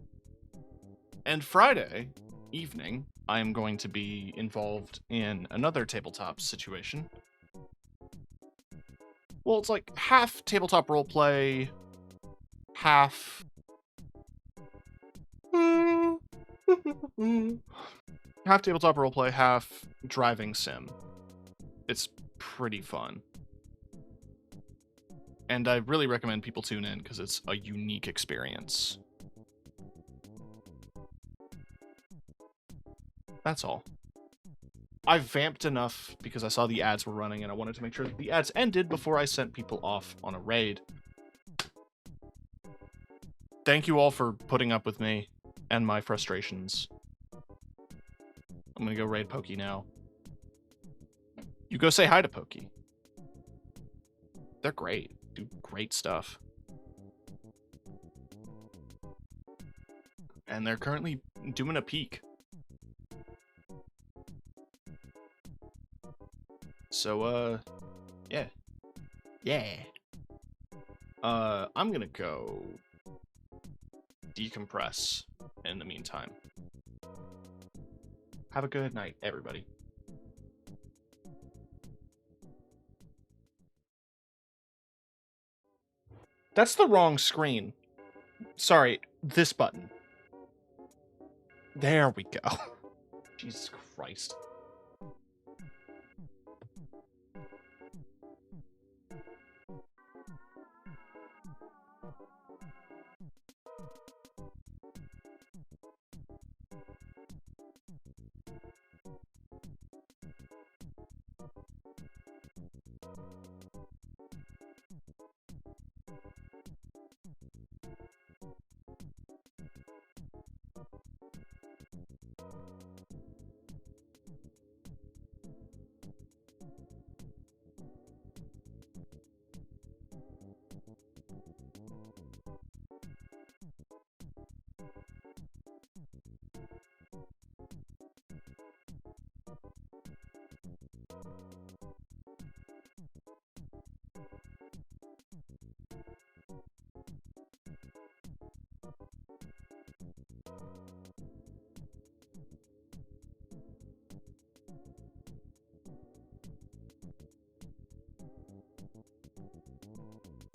Friday evening, I am going to be involved in another tabletop situation. Well, it's like half tabletop roleplay, half... half tabletop roleplay, half driving sim. It's pretty fun. And I really recommend people tune in because it's a unique experience. That's all. I vamped enough because I saw the ads were running and I wanted to make sure that the ads ended before I sent people off on a raid. Thank you all for putting up with me and my frustrations. I'm gonna go raid Pokey now. You go say hi to Pokey. They're great. Do great stuff. And they're currently doing a peak. So, yeah. Yeah. I'm gonna go decompress in the meantime. Have a good night, everybody. That's the wrong screen. Sorry, this button. There we go. Jesus Christ.